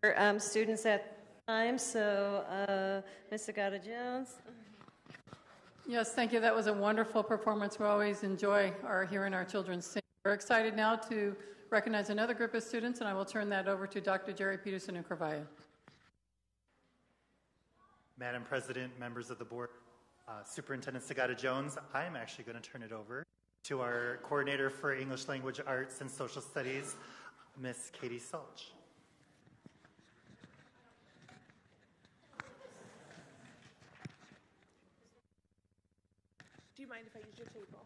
our students at the time. So, Ms. Sagata-Jones. Yes, thank you. That was a wonderful performance. We always enjoy hearing our children sing. We're excited now to recognize another group of students, and I will turn that over to Dr. Jerry Peterson in Corvaya. Madam President, members of the board, Superintendent Sagata-Jones, I'm actually going to turn it over to our coordinator for English Language Arts and Social Studies, Miss Katie Sulch. Do you mind if I use your table?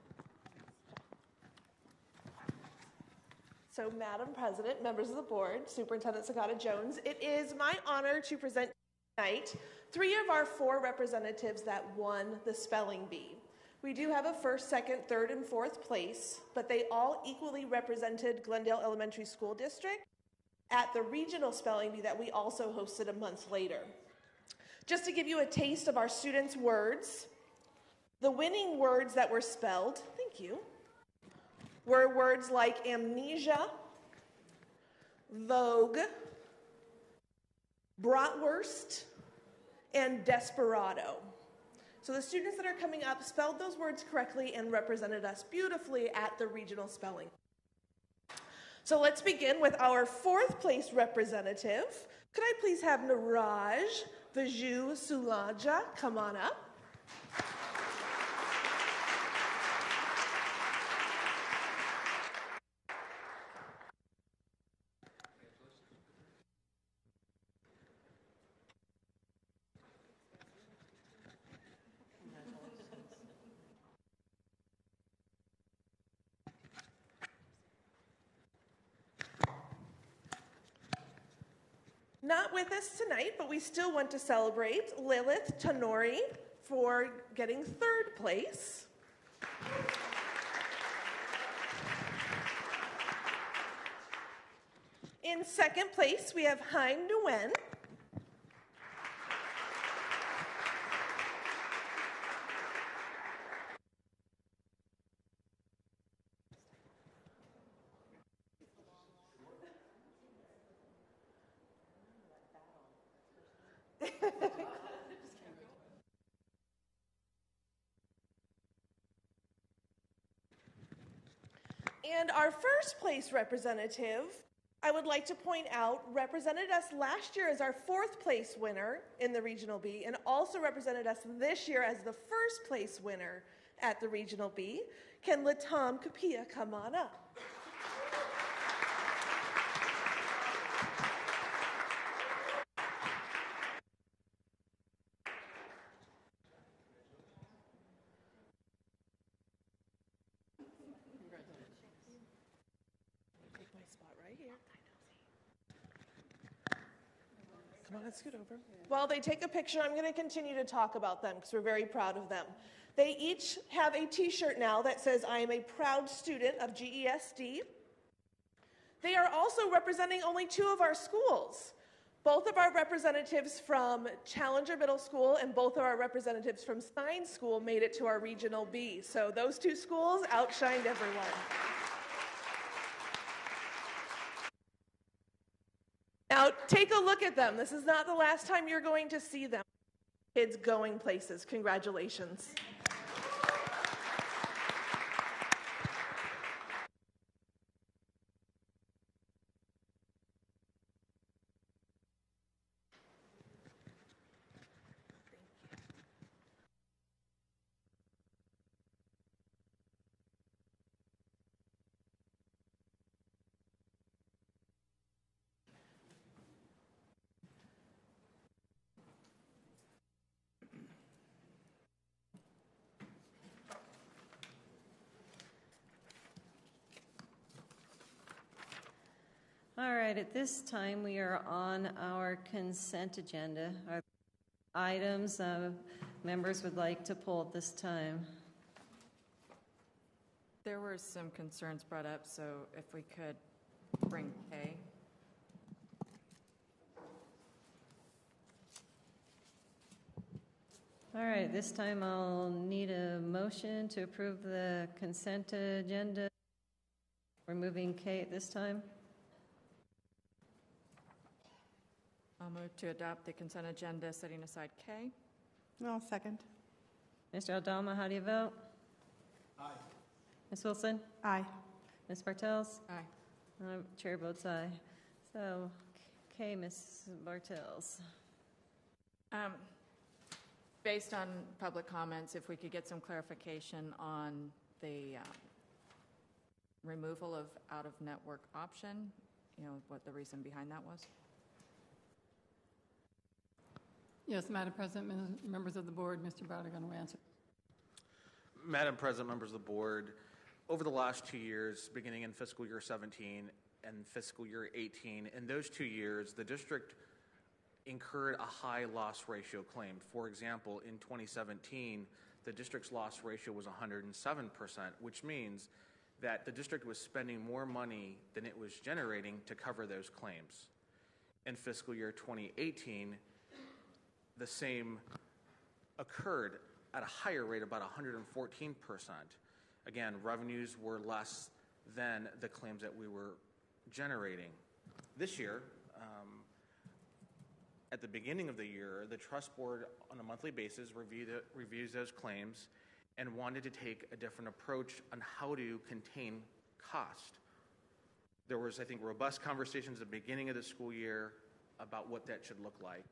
So, Madam President, members of the board, Superintendent Sagata-Jones, it is my honor to present tonight 3 of our 4 representatives that won the spelling bee. We do have a first, second, third, and fourth place, but they all equally represented Glendale Elementary School District at the regional spelling bee that we also hosted a month later. Just to give you a taste of our students' words, the winning words that were spelled, thank you, were words like amnesia, vogue, bratwurst, and desperado. So the students that are coming up spelled those words correctly and represented us beautifully at the regional spelling. So let's begin with our 4th place representative. Could I please have Niraj Viju Sulaja come on up? Not with us tonight, but we still want to celebrate Lilith Tanori for getting 3rd place. In 2nd place, we have Hein Nguyen. And our 1st place representative, I would like to point out, represented us last year as our 4th place winner in the Regional B, and also represented us this year as the 1st place winner at the Regional B. Can Latam Kapia come on up? Come on, let's scoot over. While they take a picture, I'm going to continue to talk about them because we're very proud of them. They each have a t-shirt now that says, I am a proud student of GESD. They are also representing only 2 of our schools. Both of our representatives from Challenger Middle School and both of our representatives from Stein School made it to our Regional B. So those 2 schools outshined everyone. Now, take a look at them. This is not the last time you're going to see them. Kids going places. Congratulations. All right, at this time we are on our consent agenda. Are items members would like to pull at this time? There were some concerns brought up, so if we could bring pay. All right, this time I'll need a motion to approve the consent agenda. We're moving K at this time. I'll move to adopt the consent agenda, setting aside K. I'll second. Mr. Aldama, how do you vote? Aye. Ms. Wilson? Aye. Ms. Bartels? Aye. Chair votes aye. So, K, Ms. Bartels. Based on public comments, if we could get some clarification on the removal of out-of-network option, what the reason behind that was? Yes, Madam President, members of the board, Mr. Bardagon will answer. Madam President, members of the board, over the last 2 years, beginning in fiscal year 17 and fiscal year 18, in those 2 years, the district incurred a high loss ratio claim. For example, in 2017, the district's loss ratio was 107%, which means that the district was spending more money than it was generating to cover those claims. In fiscal year 2018, the same occurred at a higher rate, about 114%. Again, revenues were less than the claims that we were generating. This year, at the beginning of the year, the trust board on a monthly basis reviews those claims and wanted to take a different approach on how to contain cost. There was, I think, robust conversations at the beginning of the school year about what that should look like.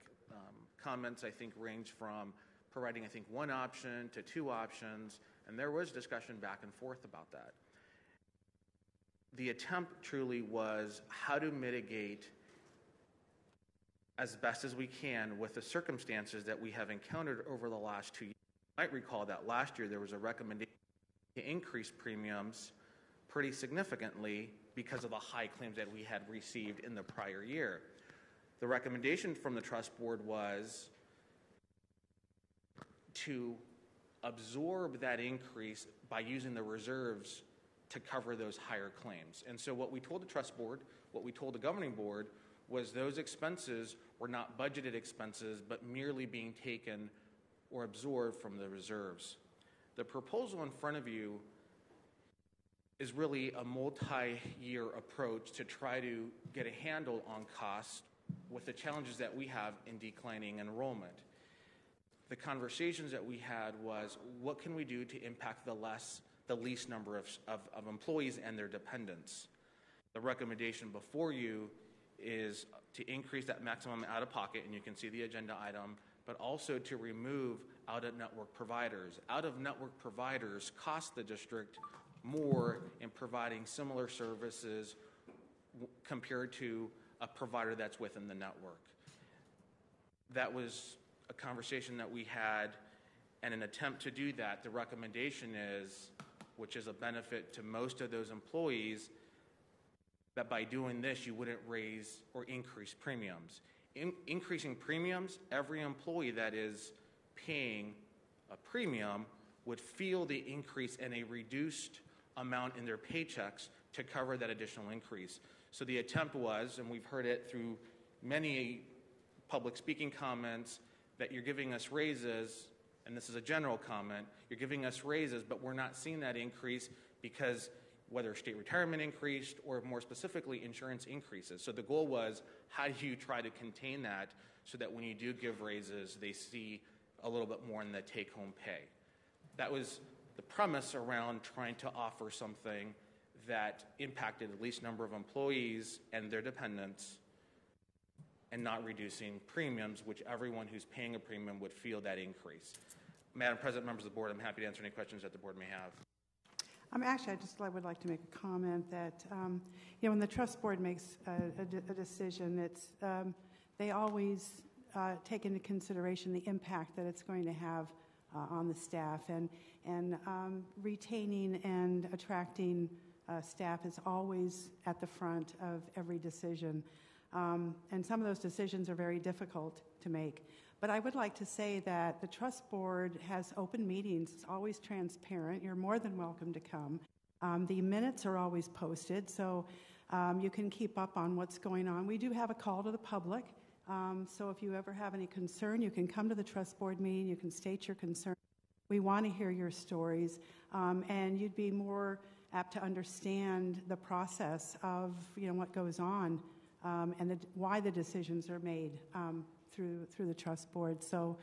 Comments, I think, ranged from providing, I think, one option to two options, and there was discussion back and forth about that. The attempt truly was how to mitigate as best as we can with the circumstances that we have encountered over the last 2 years. You might recall that last year there was a recommendation to increase premiums pretty significantly because of the high claims that we had received in the prior year. The recommendation from the trust board was to absorb that increase by using the reserves to cover those higher claims. And so what we told the trust board, what we told the governing board, was those expenses were not budgeted expenses, but merely being taken or absorbed from the reserves. The proposal in front of you is really a multi-year approach to try to get a handle on costs with the challenges that we have in declining enrollment. The conversations that we had was, what can we do to impact the least number of employees and their dependents? The recommendation before you is to increase that maximum out-of-pocket, and you can see the agenda item, but also to remove out-of-network providers. Out-of-network providers cost the district more in providing similar services compared to a provider that's within the network. That was a conversation that we had, and an attempt to do that. The recommendation is, which is a benefit to most of those employees, that by doing this you wouldn't raise or increase premiums. Increasing premiums, every employee that is paying a premium would feel the increase in a reduced amount in their paychecks to cover that additional increase. So the attempt was, and we've heard it through many public speaking comments, that you're giving us raises, and this is a general comment, you're giving us raises, but we're not seeing that increase because whether state retirement increased or more specifically insurance increases. So the goal was, how do you try to contain that so that when you do give raises, they see a little bit more in the take-home pay? That was the premise around trying to offer something that impacted the least number of employees and their dependents and not reducing premiums, which everyone who's paying a premium would feel that increase. Madam President, members of the board, I'm happy to answer any questions that the board may have. Actually, I would like to make a comment that, when the trust board makes a decision, they always take into consideration the impact that it's going to have on the staff, and retaining and attracting staff is always at the front of every decision. And some of those decisions are very difficult to make. But I would like to say that the trust board has open meetings. It's always transparent. You're more than welcome to come. The minutes are always posted, so you can keep up on what's going on. We do have a call to the public, so if you ever have any concern, you can come to the trust board meeting. You can state your concern. We want to hear your stories, and you'd be more apt to understand the process of what goes on and why the decisions are made through the trust board. So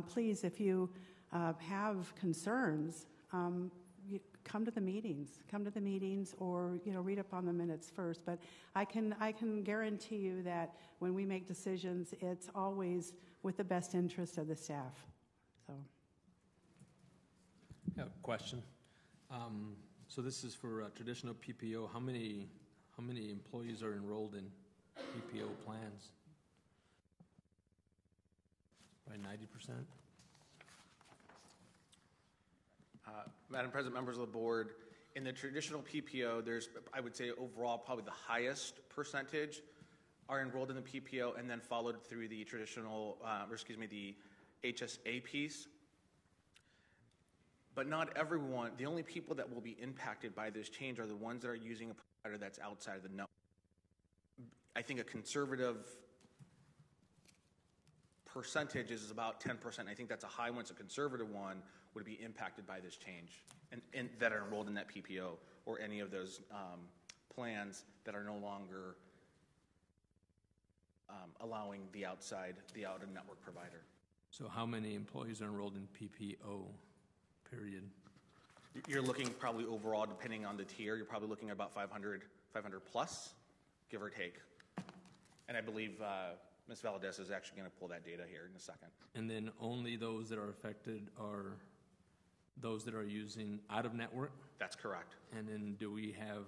please, if you have concerns, come to the meetings, or read up on the minutes first. But I can guarantee you that when we make decisions, it's always with the best interest of the staff. So, I have a question. So this is for traditional PPO. How many employees are enrolled in PPO plans? By 90%. Madam President, members of the board, in the traditional PPO, there's, I would say overall, probably the highest percentage are enrolled in the PPO and then followed through the traditional, the HSA piece. But not everyone, the only people that will be impacted by this change are the ones that are using a provider that's outside of the network. I think a conservative percentage is about 10%. I think that's a high one. It's a conservative one would be impacted by this change and that are enrolled in that PPO or any of those plans that are no longer allowing the out-of-network provider. So how many employees are enrolled in PPO, period? You're looking probably overall, depending on the tier, you're probably looking at about 500 plus, give or take. And I believe Ms. Valdez is actually going to pull that data here in a second. And then only those that are affected are those that are using out-of-network? That's correct. And then do we have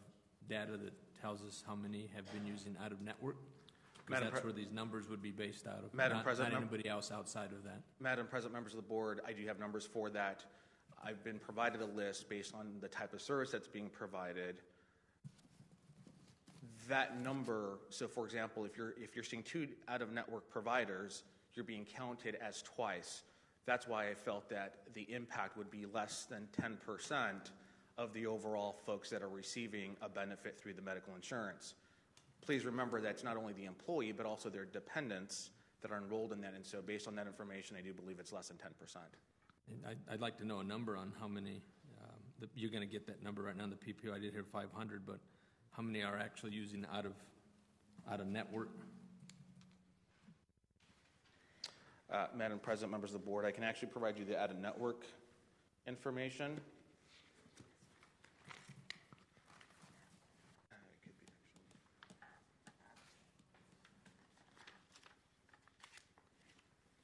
data that tells us how many have been using out-of-network? Because that's where these numbers would be based out of. Madam President, not anybody else outside of that. Madam President, members of the board, I do have numbers for that. I've been provided a list based on the type of service that's being provided. That number, so for example, if you're seeing 2 out-of-network providers, you're being counted as twice. That's why I felt that the impact would be less than 10% of the overall folks that are receiving a benefit through the medical insurance. Please remember that it's not only the employee, but also their dependents that are enrolled in that. And so based on that information, I do believe it's less than 10%. And I'd like to know a number on how many, you're going to get that number right now in the PPO. I did hear 500, but how many are actually using out-of-network? Madam President, members of the board, I can actually provide you the out-of-network information.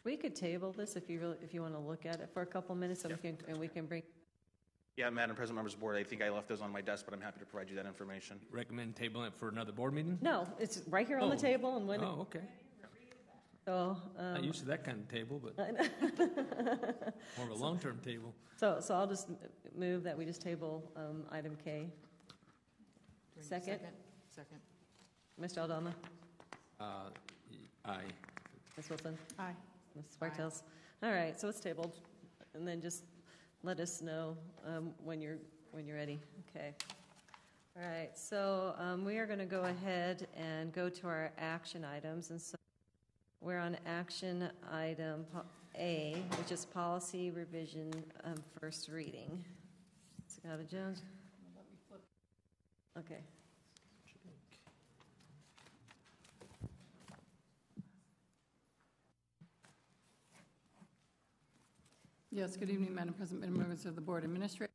We could table this if you want to look at it for a couple minutes, and we can bring. Yeah, Madam President, members of the board, I think I left those on my desk, but I'm happy to provide you that information. Recommend tabling it for another board meeting? No, it's right here on the table, and when. Oh, okay. So. Not used to that kind of table, but more of a long-term table. So I'll just move that we just table item K. Second. Mr. Aldama. Aye. Ms. Wilson. Aye. Ms. Bartels. All right, so it's tabled, and then just let us know when you're ready. Okay. All right. So we are going to go ahead and go to our action items, and so we're on action item A, which is policy revision first reading. Sagata Jones. Okay. Yes, good evening, Madam President, members of the Board Administrator.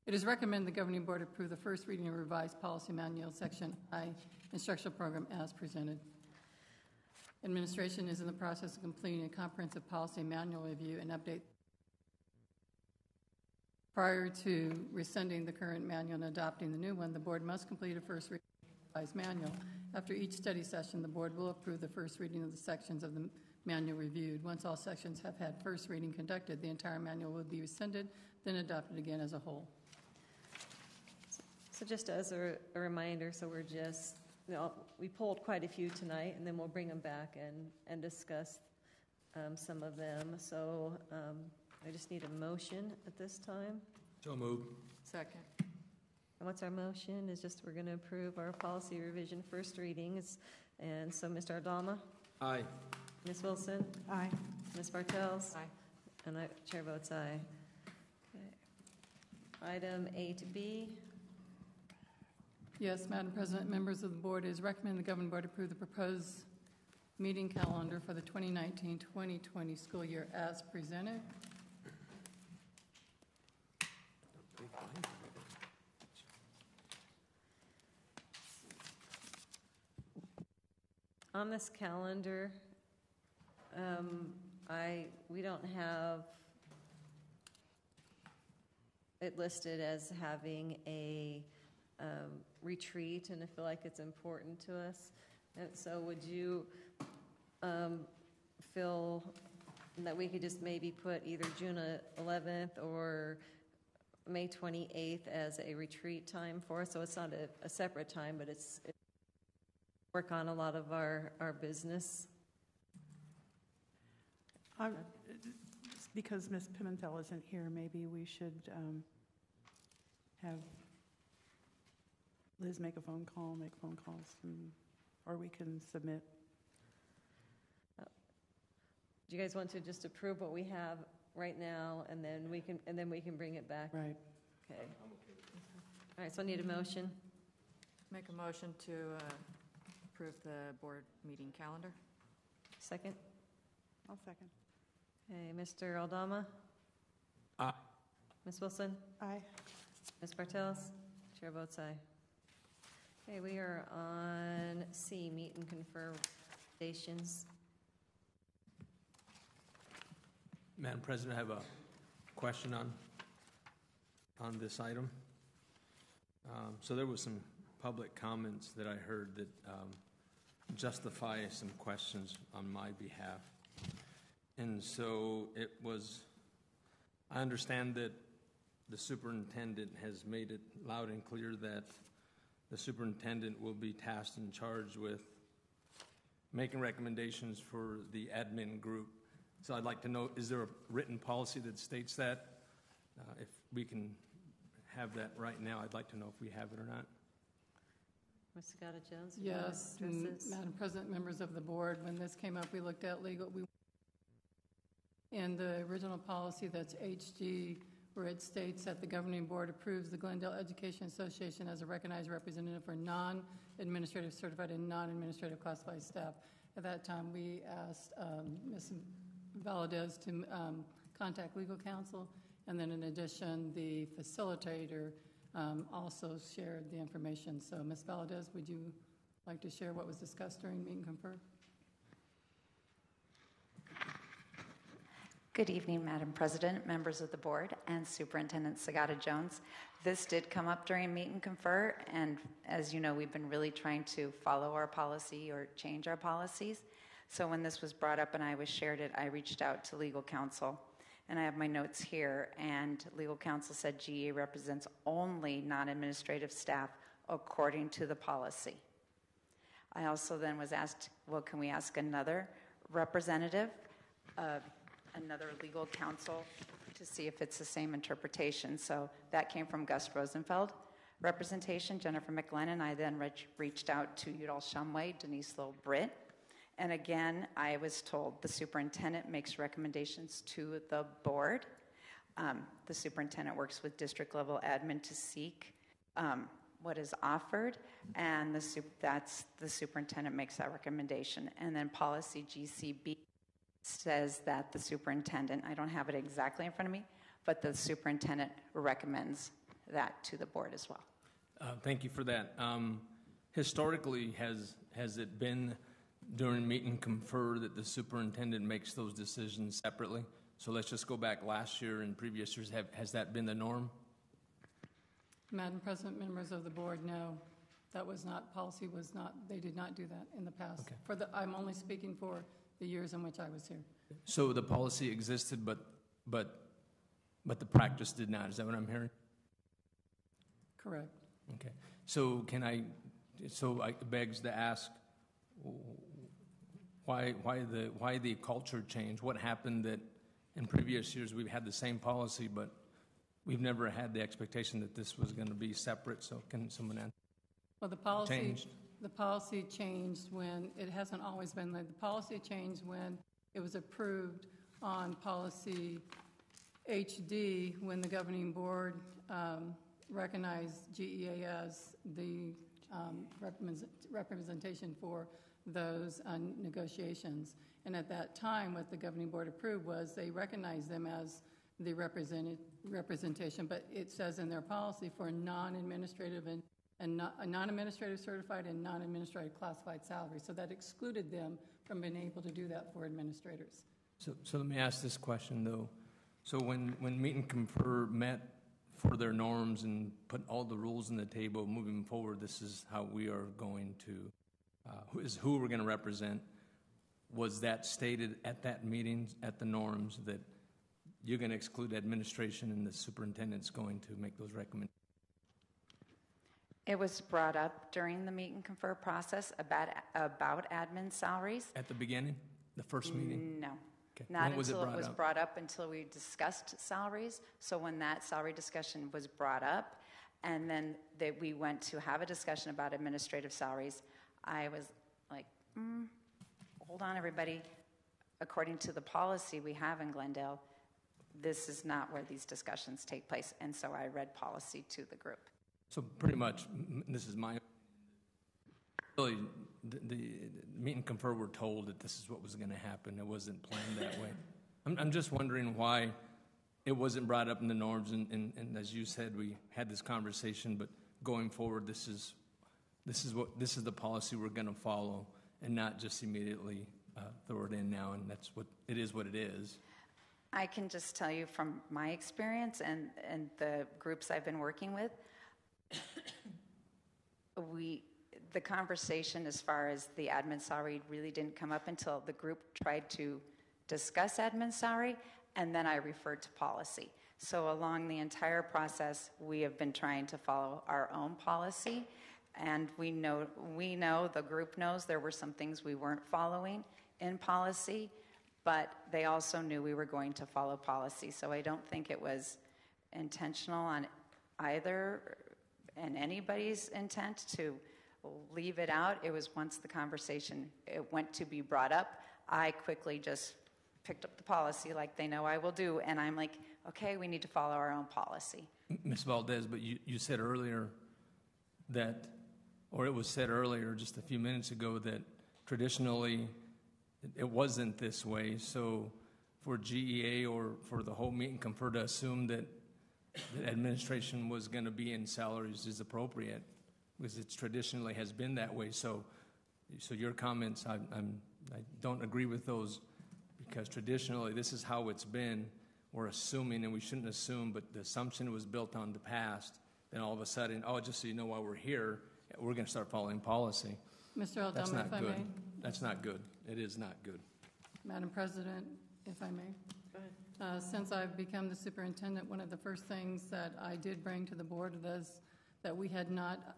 It is recommended the Governing Board approve the first reading of revised policy manual, Section I, instructional program as presented. Administration is in the process of completing a comprehensive policy manual review and update. Prior to rescinding the current manual and adopting the new one, the Board must complete a first reading of the revised manual. After each study session, the Board will approve the first reading of the sections of the manual reviewed. Once all sections have had first reading conducted, the entire manual will be rescinded, then adopted again as a whole. So just as a reminder, so we're just, we pulled quite a few tonight, and then we'll bring them back and discuss some of them. So I just need a motion at this time. So moved. Second. And what's our motion? Is just we're going to approve our policy revision first readings. And so Mr. Aldama? Aye. Ms. Wilson? Aye. Ms. Bartels? Aye. And Chair votes aye. Okay. Item 8B. Yes, Madam President, members of the board, it is recommended the governing board approve the proposed meeting calendar for the 2019-2020 school year as presented. On this calendar, we don't have it listed as having a retreat, and I feel like it's important to us. And so would you feel that we could just maybe put either June 11th or May 28th as a retreat time for us? So it's not a separate time, but it's work on a lot of our business. Because Ms. Pimentel isn't here, maybe we should have Liz make phone calls, or we can submit. Do you guys want to just approve what we have right now, and then we can bring it back? Right. Okay. All right. So I need a motion. Make a motion to approve the board meeting calendar. Second. I'll second. Okay, Mr. Aldama. Aye. Ms. Wilson. Aye. Ms. Bartels. Chair votes aye. Okay, we are on C, meet and confer recommendations. Madam President, I have a question on this item. So there was some public comments that I heard that justify some questions on my behalf. And so I understand that the superintendent has made it loud and clear that the superintendent will be tasked and charged with making recommendations for the admin group. So I'd like to know, is there a written policy that states that? If we can have that right now, I'd like to know if we have it or not. Ms. Sagata-Jones? Yes, Madam President, members of the board, when this came up, we looked at legal. In the original policy that's HG, where it states that the governing board approves the Glendale Education Association as a recognized representative for non-administrative certified and non-administrative classified staff. At that time, we asked Ms. Valadez to contact legal counsel, and then in addition, the facilitator also shared the information. So, Ms. Valadez, would you like to share what was discussed during meet and confer? Good evening, Madam President, members of the board, and Superintendent Sagata-Jones. This did come up during meet and confer, and as you know, we've been really trying to follow our policy or change our policies. So when this was brought up and I was shared it, I reached out to legal counsel, and I have my notes here, and legal counsel said GA represents only non-administrative staff according to the policy. I also then was asked, well, can we ask another representative, another legal counsel, to see if it's the same interpretation? So that came from Gus Rosenfeld. Representation, Jennifer McLennan. I then reached out to Udall Shumway, Denise Little-Britt. And again, I was told the superintendent makes recommendations to the board. The superintendent works with district-level admin to seek what is offered, and the superintendent makes that recommendation. And then policy GCB says that the superintendent, I don't have it exactly in front of me, but the superintendent recommends that to the board as well. Thank you for that. Historically, has it been during meet and confer that the superintendent makes those decisions separately? So let's just go back last year and previous years. Has that been the norm? Madam President, members of the board, no. That was not, policy was not, they did not do that in the past. Okay. I'm only speaking for the years in which I was here. So the policy existed, but the practice did not. Is that what I'm hearing? Correct. Okay. So it begs to ask, why the culture change? What happened that in previous years we've had the same policy, but we've never had the expectation that this was going to be separate? So can someone answer? Well, the policy changed when it hasn't always been like the policy changed when it was approved on policy HD, when the governing board recognized GEA as the representation for those negotiations. And at that time, what the governing board approved was they recognized them as the representation, but it says in their policy for non-administrative and non-administrative certified and non-administrative classified salaries. So that excluded them from being able to do that for administrators. So let me ask this question, though. So when Meet and Confer met for their norms and put all the rules on the table moving forward, this is how we are going to, who we're going to represent, was that stated at that meeting, at the norms, that you're going to exclude administration and the superintendent's going to make those recommendations? It was brought up during the Meet and Confer process about admin salaries. At the beginning, the first meeting? No. Okay. Not When was it until it brought was up? brought up until we discussed salaries. So when that salary discussion was brought up, and then that we went to have a discussion about administrative salaries, I was like, hold on, everybody. According to the policy we have in Glendale, this is not where these discussions take place. And so I read policy to the group. So pretty much, this is my, really, the Meet and Confer were told that this is what was going to happen. It wasn't planned that way. I'm just wondering why it wasn't brought up in the norms, and as you said, we had this conversation, but going forward, this is the policy we're going to follow, and not just immediately throw it in now, and that's what it is. I can just tell you from my experience and the groups I've been working with, the conversation as far as the admin salary really didn't come up until the group tried to discuss admin salary, and then I referred to policy. So along the entire process, we have been trying to follow our own policy, and we know, the group knows there were some things we weren't following in policy, but they also knew we were going to follow policy. So I don't think it was intentional on either and anybody's intent to leave it out. It was once the conversation went to be brought up, I quickly just picked up the policy like they know I will do, and I'm like, okay, we need to follow our own policy. Ms. Valdez, but you said earlier that, or it was said earlier just a few minutes ago, that traditionally it wasn't this way. So for GEA or for the whole Meet and Confer to assume that administration was going to be in salaries is appropriate, because it traditionally has been that way. So your comments, I don't agree with those, because traditionally this is how it's been. We're assuming, and we shouldn't assume, but the assumption was built on the past. Then all of a sudden, just so you know why we're here, we're going to start following policy. Mr. Aldama, That's not if I good. may. That's not good. It is not good. Madam President, if I may. Since I've become the superintendent, one of the first things that I did bring to the board was that we had not,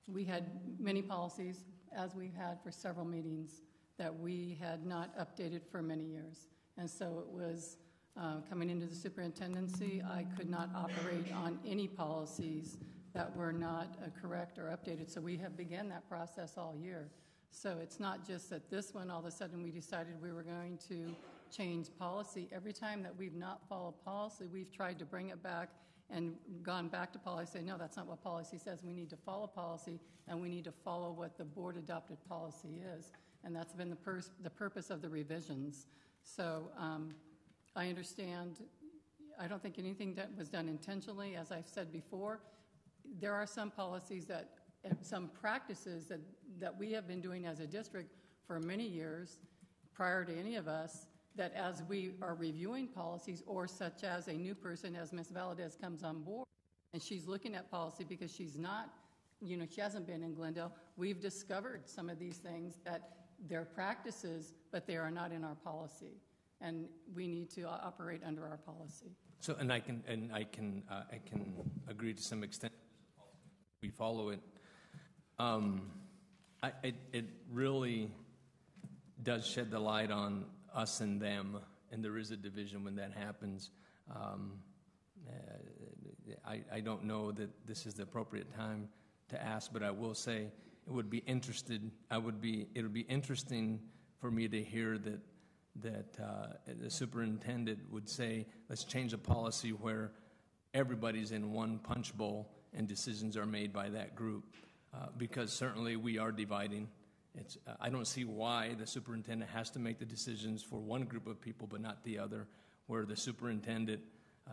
we had many policies, as we've had for several meetings, that we had not updated for many years. And so it was coming into the superintendency, I could not operate on any policies that were not correct or updated. So we have begun that process all year. So it's not just that this one, all of a sudden we decided we were going to change policy. Every time that we've not followed policy, we've tried to bring it back and gone back to policy. No, that's not what policy says. We need to follow policy, and we need to follow what the board adopted policy is. And that's been the purpose of the revisions. So I understand. I don't think anything that was done intentionally. As I've said before, there are some policies some practices that we have been doing as a district for many years prior to any of us, that as we are reviewing policies, or such as a new person, as Ms. Valadez comes on board, and she's looking at policy because she's not, she hasn't been in Glendale, we've discovered some of these things that they're practices, but they are not in our policy. And we need to operate under our policy. So, and I can agree to some extent. We follow it. It really does shed the light on us and them, and there is a division when that happens. I don't know that this is the appropriate time to ask, but I will say it would be interesting for me to hear that that the superintendent would say, let's change a policy where everybody's in one punch bowl and decisions are made by that group, because certainly we are dividing. I don't see why the superintendent has to make the decisions for one group of people but not the other, where the superintendent,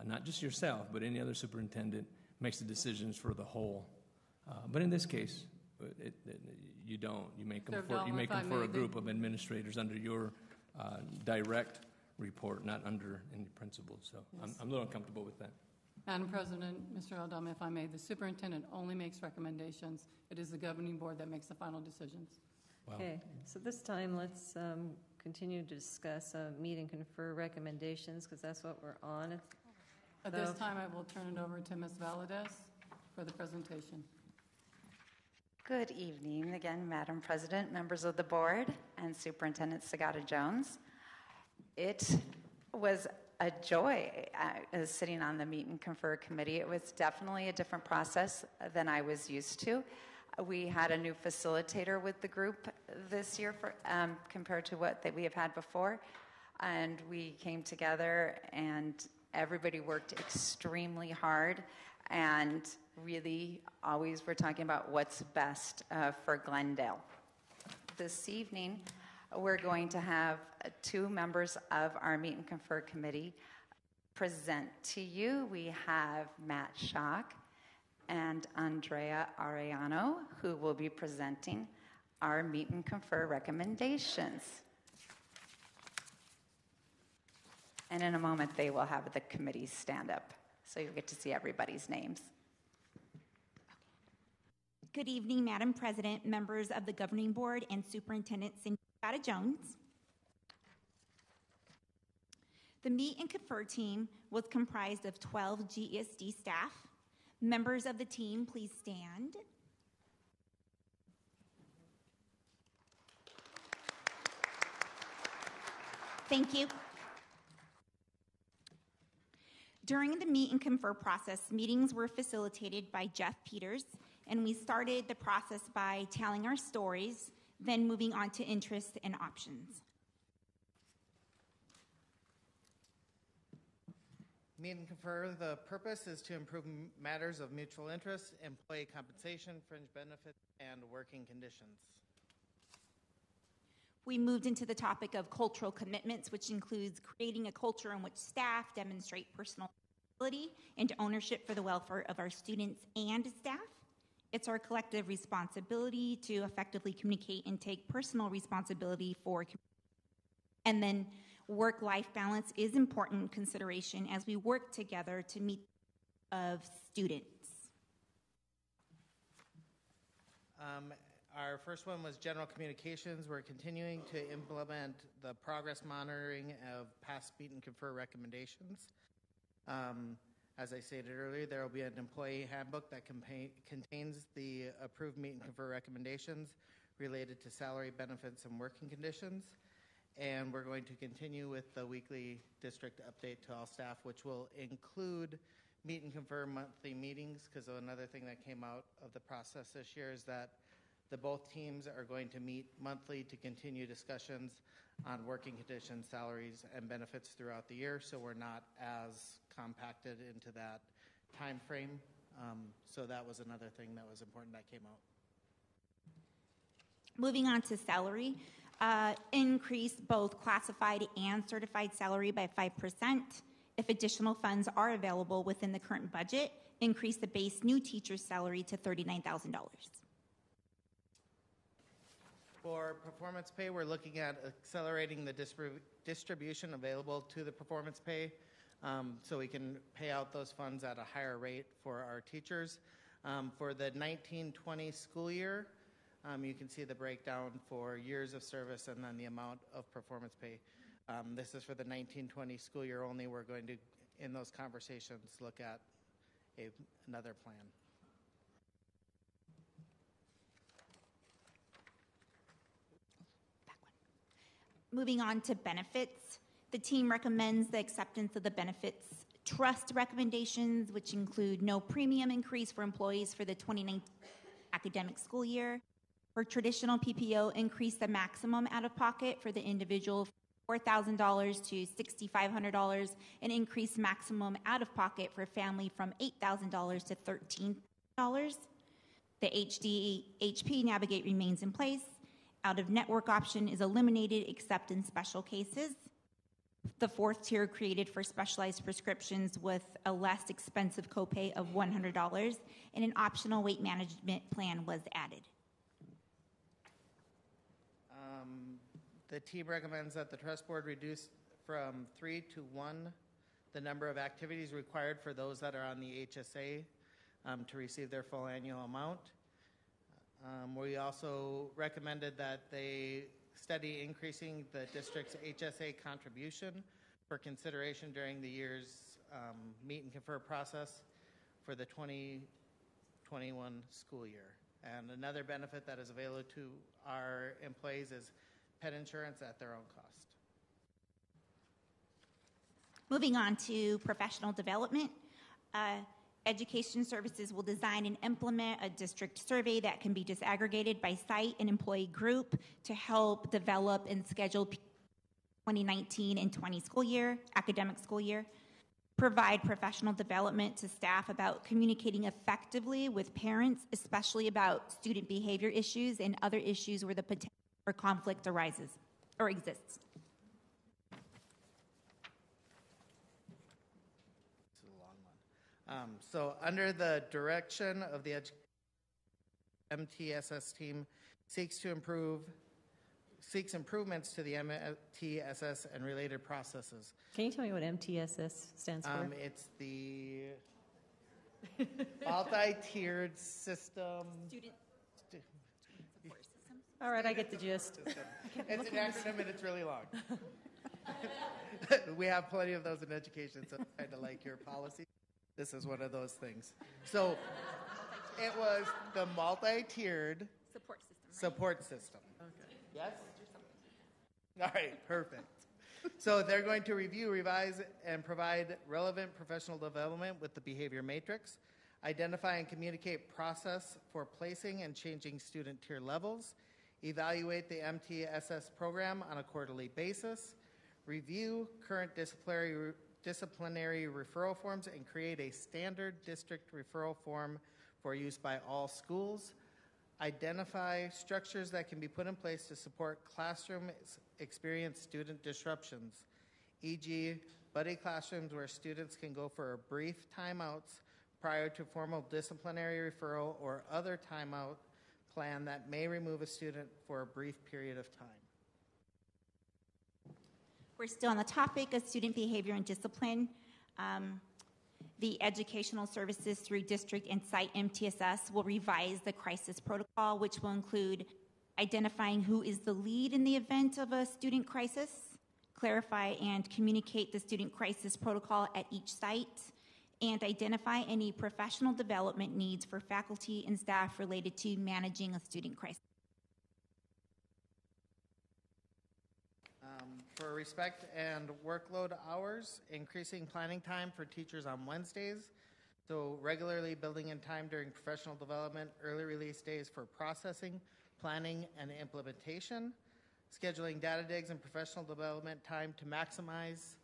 not just yourself, but any other superintendent, makes the decisions for the whole. But in this case, you don't. You make them for a group of administrators under your direct report, not under any principal. So yes. I'm a little uncomfortable with that. Madam President, Mr. Aldama, if I may, the superintendent only makes recommendations. It is the governing board that makes the final decisions. Wow. Okay, so this time let's continue to discuss meet and confer recommendations, because that's what we're on. At this time, I will turn it over to Ms. Valadez for the presentation. Good evening again, Madam President, members of the board, and Superintendent Sagata-Jones. It was a joy sitting on the Meet and Confer Committee. It was definitely a different process than I was used to. We had a new facilitator with the group this year compared to what we have had before. And we came together and everybody worked extremely hard, and really always we're talking about what's best for Glendale. This evening, we're going to have two members of our Meet and Confer Committee present to you. We have Matt Schock and Andrea Arellano, who will be presenting our Meet and Confer recommendations. And in a moment, they will have the committee stand up, so you'll get to see everybody's names. Good evening, Madam President, members of the Governing Board, and Superintendent Sagata-Jones. The Meet and Confer team was comprised of 12 GESD staff. Members of the team, please stand. Thank you. During the Meet and Confer process, meetings were facilitated by Jeff Peters, and we started the process by telling our stories, then moving on to interests and options. Meet and Confer, the purpose is to improve matters of mutual interest, employee compensation, fringe benefits, and working conditions. We moved into the topic of cultural commitments, which includes creating a culture in which staff demonstrate personal responsibility and ownership for the welfare of our students and staff. It's our collective responsibility to effectively communicate and take personal responsibility for community. And then work-life balance is important consideration as we work together to meet the needs of students. Our first one was general communications. We're continuing to implement the progress monitoring of past Meet and Confer recommendations. As I stated earlier, there will be an employee handbook that contains the approved Meet and Confer recommendations related to salary, benefits, and working conditions. And we're going to continue with the weekly district update to all staff, which will include Meet and Confer monthly meetings, because another thing that came out of the process this year is that both teams are going to meet monthly to continue discussions on working conditions, salaries, and benefits throughout the year, so we're not as compacted into that time frame. So that was another thing that was important that came out. Moving on to salary, increase both classified and certified salary by 5%. If additional funds are available within the current budget, increase the base new teacher's salary to $39,000. For performance pay, we're looking at accelerating the distribution available to the performance pay so we can pay out those funds at a higher rate for our teachers. For the 1920 school year, you can see the breakdown for years of service and then the amount of performance pay. This is for the 1920 school year only. We're going to, in those conversations, look at another plan. Moving on to benefits, the team recommends the acceptance of the benefits trust recommendations, which include no premium increase for employees for the 2019 academic school year. For traditional PPO, increase the maximum out-of-pocket for the individual $4,000 to $6,500, an increased maximum out-of-pocket for family from $8,000 to $13,000. The HP Navigate remains in place. Out-of-network option is eliminated except in special cases. The fourth tier created for specialized prescriptions with a less expensive copay of $100, and an optional weight management plan was added. The team recommends that the trust board reduce from 3 to 1 the number of activities required for those that are on the HSA to receive their full annual amount. We also recommended that they study increasing the district's HSA contribution for consideration during the year's meet and confer process for the 2021 school year. And another benefit that is available to our employees is pet insurance at their own cost. Moving on to professional development. Education Services will design and implement a district survey that can be disaggregated by site and employee group to help develop and schedule 2019 and 20 school year, academic school year. Provide professional development to staff about communicating effectively with parents, especially about student behavior issues and other issues where the potential for conflict arises or exists. So under the direction of the MTSS team seeks improvements to the MTSS and related processes. Can you tell me what MTSS stands for? It's the multi-tiered system. Student support system. All right, I get the gist. It's an acronym and it's really long. We have plenty of those in education, so kind of like your policy. This is one of those things. So it was the multi-tiered support system. Okay. Yes? All right, perfect. So they're going to review, revise, and provide relevant professional development with the behavior matrix, identify and communicate process for placing and changing student tier levels, evaluate the MTSS program on a quarterly basis, review current disciplinary referral forms, and create a standard district referral form for use by all schools. Identify structures that can be put in place to support classroom experience student disruptions, e.g., buddy classrooms where students can go for brief timeouts prior to formal disciplinary referral or other timeout plan that may remove a student for a brief period of time. We're still on the topic of student behavior and discipline. The educational services through district and site MTSS will revise the crisis protocol, which will include identifying who is the lead in the event of a student crisis, clarify and communicate the student crisis protocol at each site, and identify any professional development needs for faculty and staff related to managing a student crisis. For respect and workload hours, increasing planning time for teachers on Wednesdays, so regularly building in time during professional development, early release days for processing, planning, and implementation, scheduling data digs and professional development time to maximize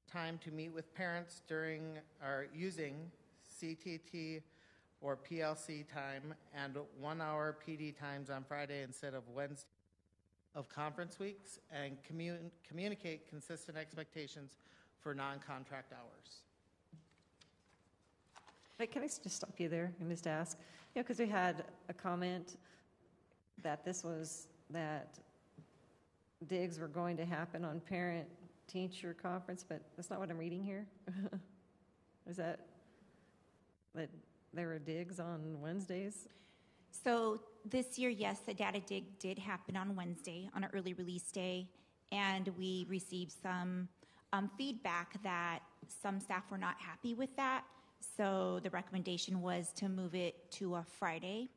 time to meet with parents during or using CTT or PLC time, and 1 hour PD times on Friday instead of Wednesday of conference weeks, and communicate consistent expectations for non-contract hours. Wait, can I just stop you there and just ask? Yeah, because we had a comment that that digs were going to happen on parent-teacher conference, but that's not what I'm reading here. Is that there were digs on Wednesdays? So this year, yes, the data dig did happen on Wednesday, on an early release day, and we received some feedback that some staff were not happy with that. So the recommendation was to move it to a Friday,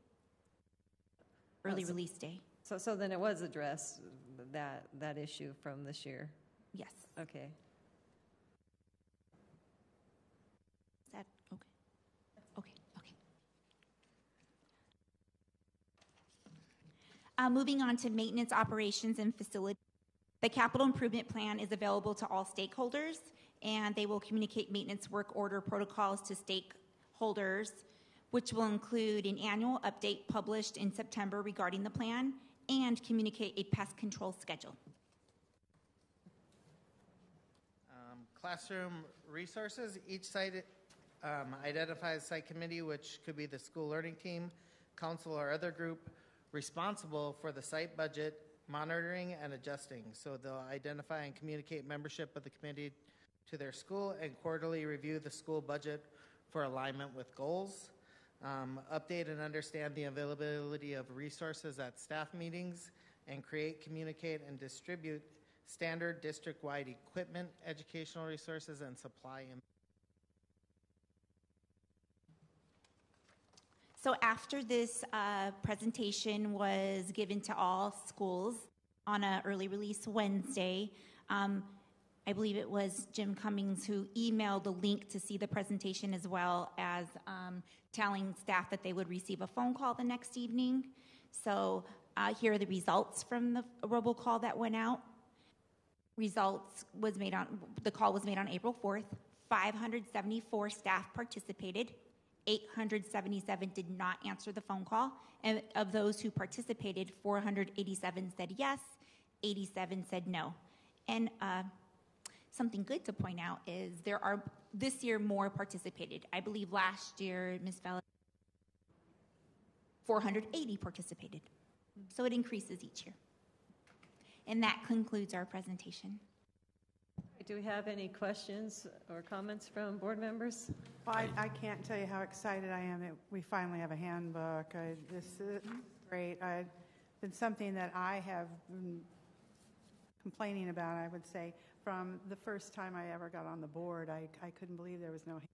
early release day. So then it was addressed, that issue from this year? Yes. Okay. Is that okay? Okay. Moving on to maintenance, operations, and facility. The capital improvement plan is available to all stakeholders, and they will communicate maintenance work order protocols to stakeholders, which will include an annual update published in September regarding the plan and communicate a pest control schedule. Classroom resources. Each site identifies a site committee, which could be the school learning team, council, or other group responsible for the site budget, monitoring, and adjusting. So they'll identify and communicate membership of the committee to their school and quarterly review the school budget for alignment with goals. Update and understand the availability of resources at staff meetings, and create, communicate, and distribute standard district-wide equipment, educational resources, and supply. So after this presentation was given to all schools on an early release Wednesday, I believe it was Jim Cummings who emailed the link to see the presentation, as well as telling staff that they would receive a phone call the next evening. So here are the results from the robocall that went out. The call was made on April 4th. 574 staff participated. 877 did not answer the phone call. And of those who participated, 487 said yes, 87 said no. And something good to point out is there are, this year, more participated. I believe last year, Ms. Vela, 480 participated. So it increases each year. And that concludes our presentation. Do we have any questions or comments from board members? Well, I can't tell you how excited I am that we finally have a handbook. This is great. It's been something that I have been complaining about, I would say, from the first time I ever got on the board. I couldn't believe there was no handbook.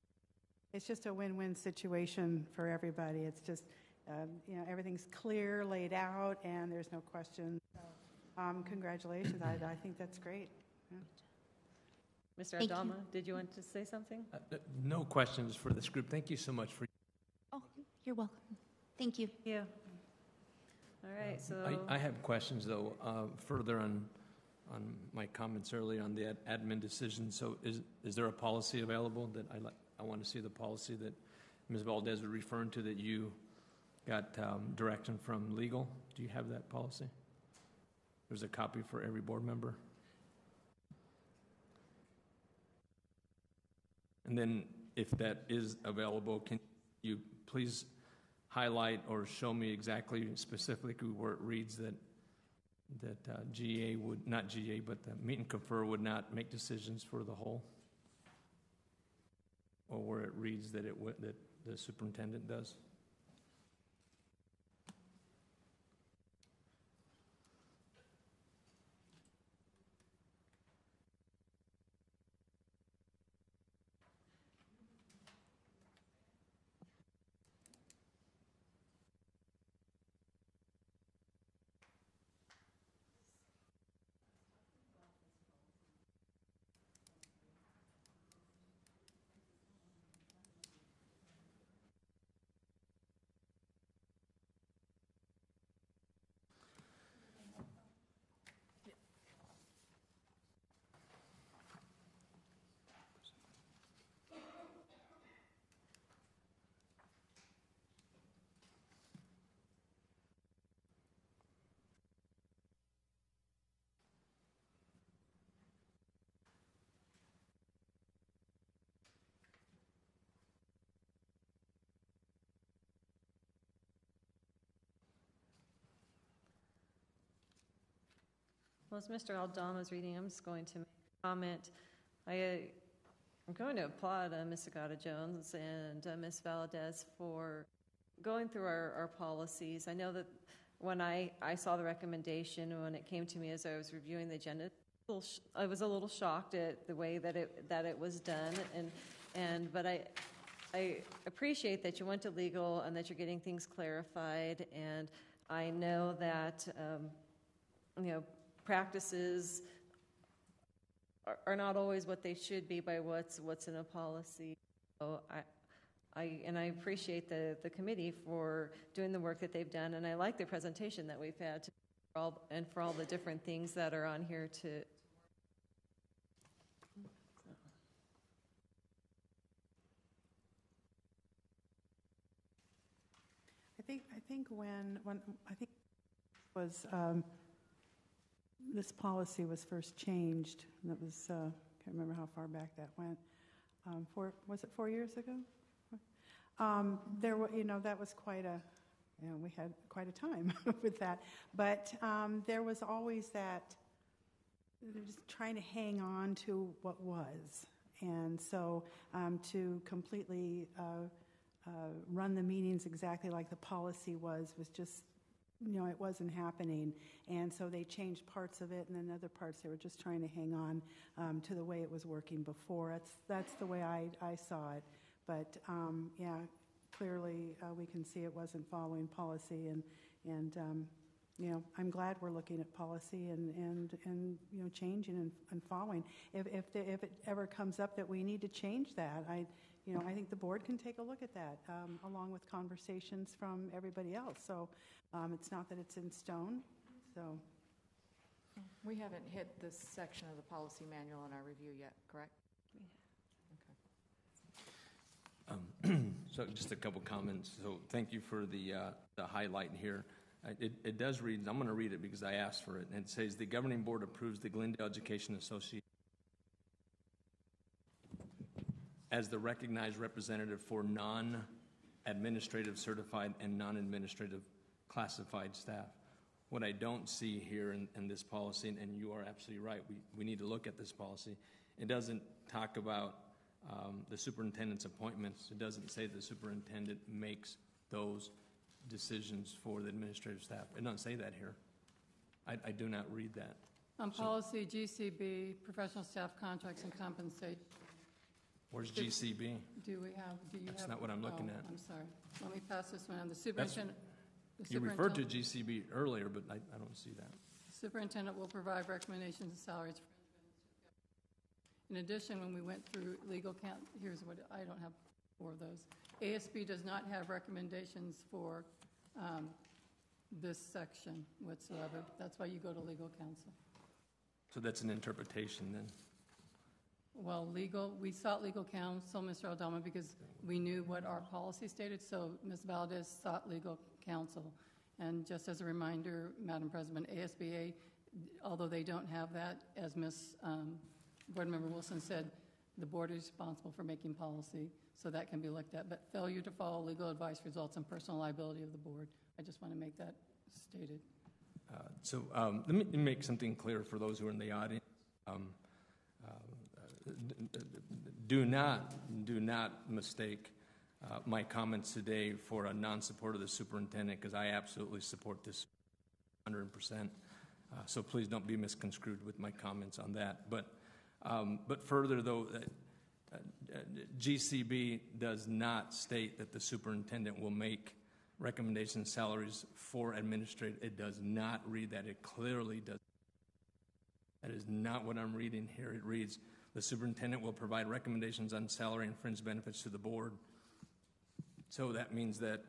It's just a win-win situation for everybody. It's just, everything's clear, laid out, and there's no questions. Congratulations. I think that's great. Yeah. Mr. Adama, did you want to say something? No questions for this group. Thank you so much for. Oh, you're welcome. Thank you. Yeah. All right. So I have questions though. Further on my comments earlier on the admin decision. So is there a policy available that I want to see the policy that Ms. Valdez was referring to that you got direction from legal? Do you have that policy? There's a copy for every board member. And then if that is available, can you please highlight or show me exactly specifically where it reads that GA would, not GA, but the meet and confer would not make decisions for the whole? Or where it reads that that the superintendent does? well, as Mr. Aldama is reading, I'm just going to make a comment. I'm going to applaud Ms. Sagata-Jones and Ms. Valadez for going through our policies. I know that when I saw the recommendation, when it came to me as I was reviewing the agenda, I was a little shocked at the way that it was done, but I appreciate that you went to legal and that you're getting things clarified. And I know that practices are not always what they should be by what's in a policy. So I appreciate the committee for doing the work that they've done, and I like the presentation that we've had to for all the different things that are on here to. I think when I think was this policy was first changed, and that was can't remember how far back that went. Was it 4 years ago? There were, that was quite a, we had quite a time with that. But there was always that just trying to hang on to what was, and so to completely run the meetings exactly like the policy was just, it wasn't happening. And so they changed parts of it, and then other parts they were just trying to hang on to the way it was working before. That's the way I saw it. But yeah, clearly we can see it wasn't following policy, and I'm glad we're looking at policy and changing and following. If it ever comes up that we need to change that, I think the board can take a look at that along with conversations from everybody else. So it's not that it's in stone. So we haven't hit this section of the policy manual in our review yet, correct? So just a couple comments. So thank you for the highlight here. It does read, I'm going to read it because I asked for it, and it says, the governing board approves the Glendale Education Association as the recognized representative for non-administrative certified and non-administrative classified staff. What I don't see here in this policy, and you are absolutely right, we need to look at this policy. It doesn't talk about the superintendent's appointments. It doesn't say the superintendent makes those decisions for the administrative staff. It doesn't say that here. I do not read that. On policy GCB, professional staff contracts and compensation. Where's GCB? Do you That's have? not what I'm looking at. I'm sorry. Let me pass this one on. The superintendent. You referred to GCB earlier, but I don't see that. Superintendent will provide recommendations and salaries. In addition, when we went through legal count, here's what I don't have 4 of those. ASB does not have recommendations for this section whatsoever. That's why you go to legal counsel. So that's an interpretation then? Well, we sought legal counsel, Mr. Aldama, because we knew what our policy stated, so Ms. Valdez sought legal counsel. And just as a reminder, Madam President, ASBA, although they don't have that, as Ms. Board Member Wilson said, the board is responsible for making policy, so that can be looked at. But failure to follow legal advice results in personal liability of the board. I just want to make that stated. So let me make something clear for those who are in the audience. Do not mistake my comments today for a non-support of the superintendent, because I absolutely support this 100%. So please don't be misconstrued with my comments on that. But further, though, GCB does not state that the superintendent will make recommendation salaries for administrative. It does not read that. It clearly does. That is not what I'm reading here. It reads, the superintendent will provide recommendations on salary and fringe benefits to the board. So that means that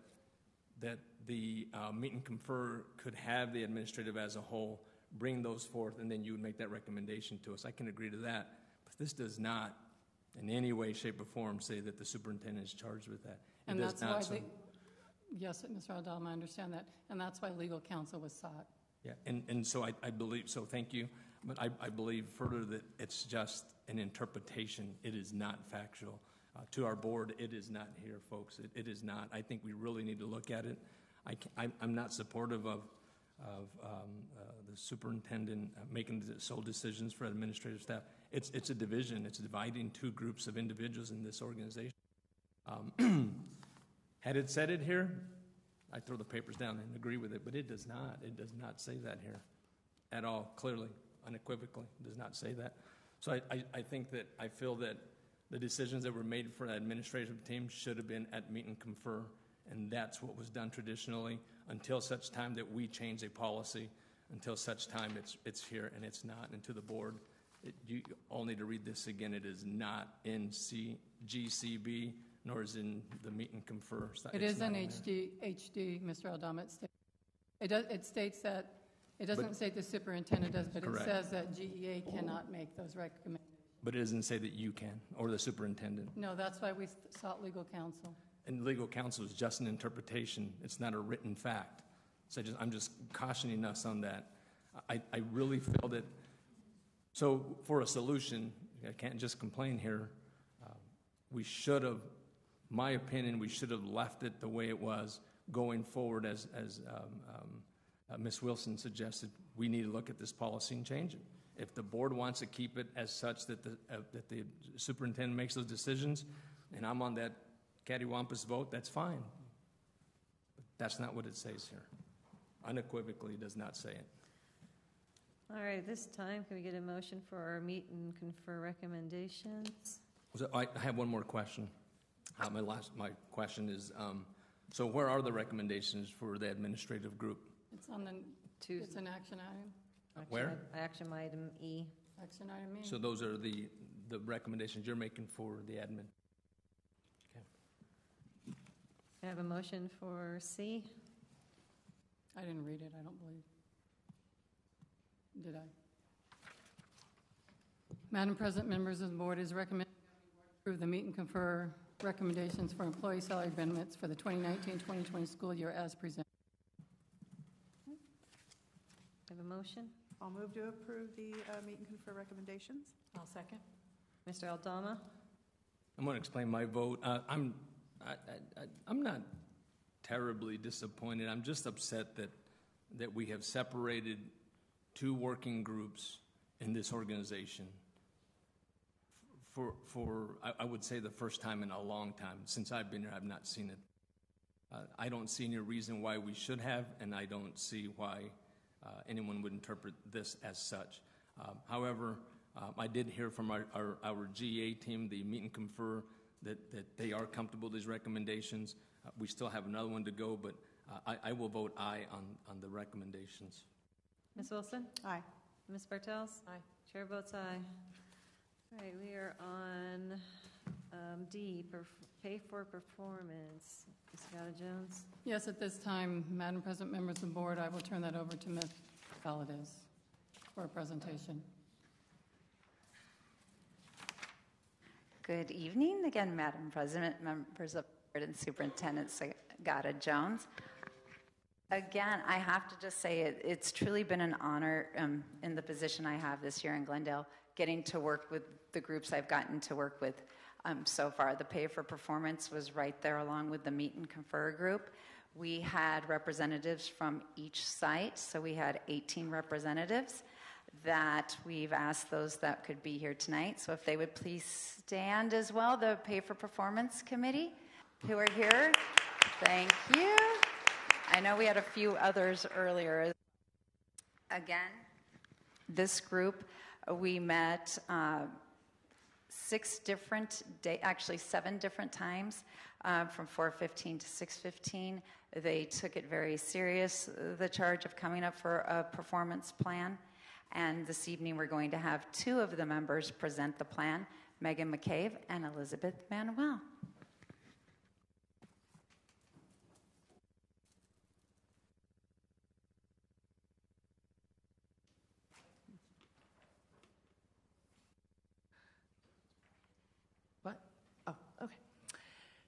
the meet and confer could have the administrative as a whole, bring those forth, and then you would make that recommendation to us. I can agree to that. But this does not in any way, shape, or form say that the superintendent is charged with that. And that's why yes, Mr. Aldama, I understand that. And that's why legal counsel was sought. Yeah, and so I believe, so thank you. But I believe further that it's just an interpretation. It is not factual. To our board, it is not here, folks. It is not. I think we really need to look at it. I'm not supportive of the superintendent making the sole decisions for administrative staff. It's a division. It's dividing 2 groups of individuals in this organization. Had it said it here, I'd throw the papers down and agree with it, but it does not. It does not say that here at all, clearly, unequivocally. It does not say that. So I feel that the decisions that were made for the administrative team should have been at meet and confer, and that's what was done traditionally until such time that we change a policy, until such time it's here, and it's not. And to the board, you all need to read this again. It is not in GCB, nor is in the meet and confer. It is in HD, Mr. Aldama. It states that It doesn't say the superintendent does, but Correct. it says that GEA cannot make those recommendations. But it doesn't say that you can, or the superintendent. No, that's why we sought legal counsel. And legal counsel is just an interpretation. It's not a written fact. So I'm just cautioning us on that. I really feel that, so for a solution, I can't just complain here. We should have, my opinion, we should have left it the way it was going forward as Ms. Wilson suggested. We need to look at this policy and change it. If the board wants to keep it as such that the superintendent makes those decisions, and I'm on that cattywampus vote, that's fine. But that's not what it says here. Unequivocally, it does not say it. All right, this time, can we get a motion for our meet and confer recommendations? So I have one more question. My question is, so where are the recommendations for the administrative group? It's on the, it's an action item. Where? Action item E. Action item E. So those are the recommendations you're making for the admin. Okay. I have a motion for C. I didn't read it, I don't believe. Did I? Madam President, members of the board, is recommended to approve the meet and confer recommendations for employee salary benefits for the 2019-2020 school year as presented. I have a motion. I'll move to approve the meet and confer recommendations. I'll second. Mr. Aldama? I'm going to explain my vote. I'm not terribly disappointed. I'm just upset that we have separated two working groups in this organization for I would say the first time in a long time. Since I've been here, I've not seen it. I don't see any reason why we should have, and I don't see why anyone would interpret this as such. However, I did hear from our GA team, the meet and confer, that they are comfortable with these recommendations. We still have another one to go, but I will vote aye on the recommendations. Ms. Wilson? Aye. Ms. Bartels? Aye. Chair votes aye. All right, we are on D, pay for performance. Ms. Scott-Jones? Yes, at this time, Madam President, members of the board, I will turn that over to Ms. Valadez for a presentation. Good evening again, Madam President, members of the board, and Superintendent Scott-Jones. Again, I have to just say it's truly been an honor in the position I have this year in Glendale, getting to work with the groups I've gotten to work with so far. The pay for performance was right there along with the meet and confer group. We had representatives from each site, so we had 18 representatives that we've asked those that could be here tonight. So if they would please stand as well, the pay for performance committee who are here. Thank you. I know we had a few others earlier. Again, this group, we met 7 different times from 4:15 to 6:15. They took it very serious, the charge of coming up for a performance plan. And this evening we're going to have 2 of the members present the plan, Megan McCabe and Elizabeth Manuel.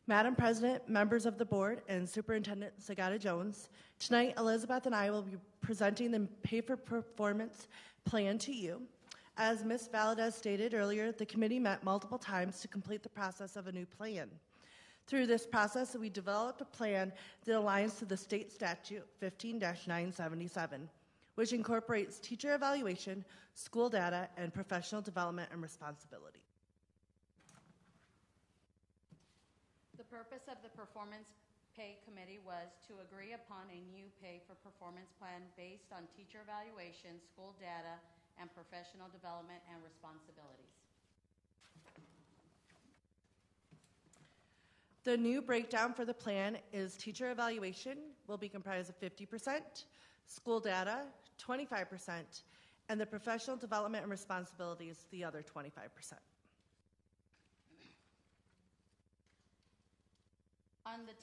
Madam President, members of the board, and Superintendent Sagata-Jones, tonight Elizabeth and I will be presenting the pay for performance plan to you. As Ms. Valadez stated earlier, the committee met multiple times to complete the process of a new plan. Through this process, we developed a plan that aligns to the state statute 15-977, which incorporates teacher evaluation, school data, and professional development and responsibility. The purpose of the Performance Pay Committee was to agree upon a new pay for performance plan based on teacher evaluation, school data, and professional development and responsibilities. The new breakdown for the plan is teacher evaluation will be comprised of 50%, school data 25%, and the professional development and responsibilities the other 25%. On the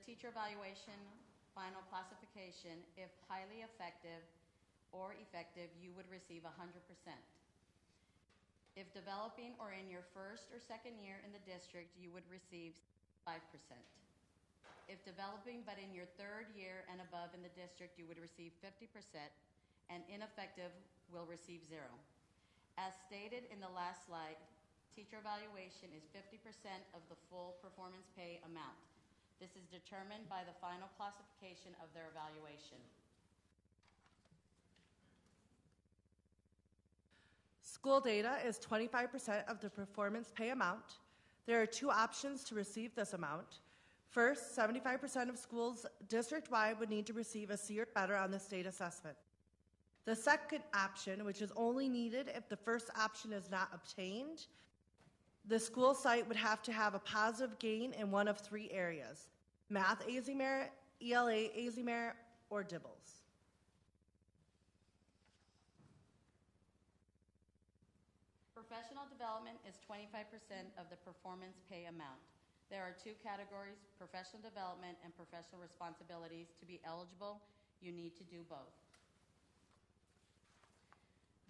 teacher evaluation, final classification, if highly effective or effective, you would receive 100%. If developing or in your first or second year in the district, you would receive 5%. If developing but in your third year and above in the district, you would receive 50%, and ineffective will receive 0. As stated in the last slide, teacher evaluation is 50% of the full performance pay amount. This is determined by the final classification of their evaluation. School data is 25% of the performance pay amount. There are two options to receive this amount. First, 75% of schools district-wide would need to receive a C or better on the state assessment. The second option, which is only needed if the first option is not obtained, the school site would have to have a positive gain in one of three areas: math AZ Merit, ELA AZ Merit, or DIBELS. Professional development is 25% of the performance pay amount. There are two categories: professional development and professional responsibilities. To be eligible, you need to do both.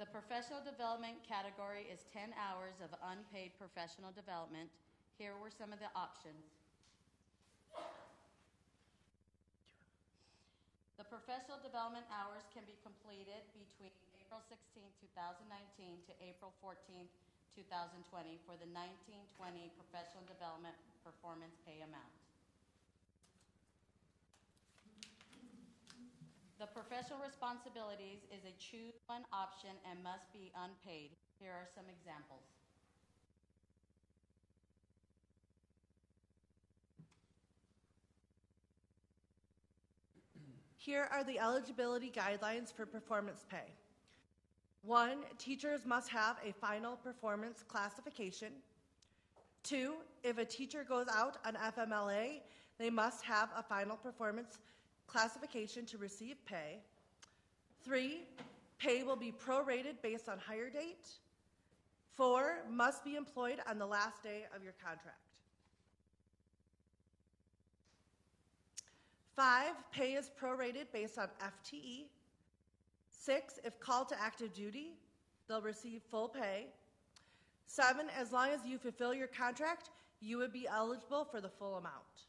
The professional development category is 10 hours of unpaid professional development. Here were some of the options. The professional development hours can be completed between April 16, 2019 to April 14, 2020 for the 1920 professional development performance pay amount. The professional responsibilities is a choose one option and must be unpaid. Here are some examples. Here are the eligibility guidelines for performance pay. 1, teachers must have a final performance classification. 2, if a teacher goes out on FMLA, they must have a final performance classification to receive pay. 3, pay will be prorated based on hire date. 4, must be employed on the last day of your contract. 5, pay is prorated based on FTE. 6, if called to active duty, they'll receive full pay. 7, as long as you fulfill your contract, you would be eligible for the full amount.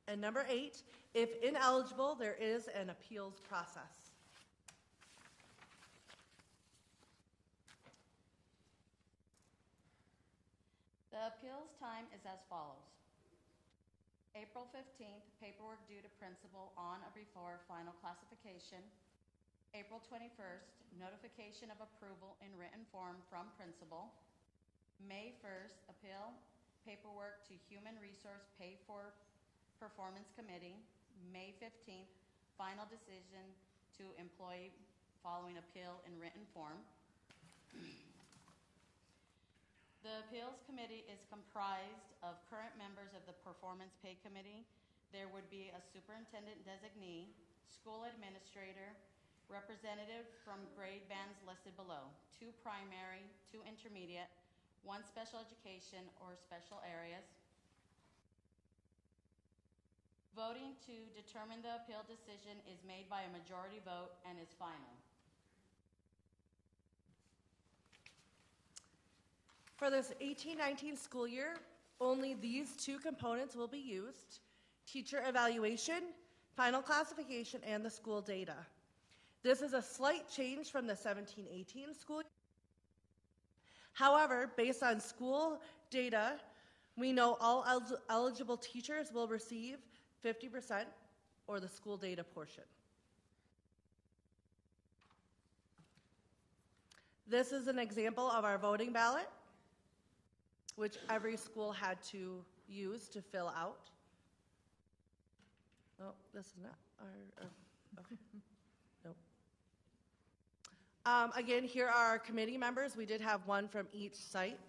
And number 8, if ineligible, there is an appeals process. The appeals time is as follows. April 15th, paperwork due to principal on or before final classification. April 21st, notification of approval in written form from principal. May 1st, appeal paperwork to Human Resource Pay for Performance Committee. May 15th, final decision to employee following appeal in written form. The Appeals Committee is comprised of current members of the Performance Pay Committee. There would be a superintendent designee, school administrator, representative from grade bands listed below, 2 primary, 2 intermediate, 1 special education or special areas. Voting to determine the appeal decision is made by a majority vote and is final. For this 18-19 school year, only these 2 components will be used: teacher evaluation, final classification, and the school data. This is a slight change from the 17-18 school year. However, based on school data, we know all eligible teachers will receive 50% or the school data portion. This is an example of our voting ballot, which every school had to use to fill out. Oh, this is not our okay. Nope. Again, here are our committee members. We did have 1 from each site.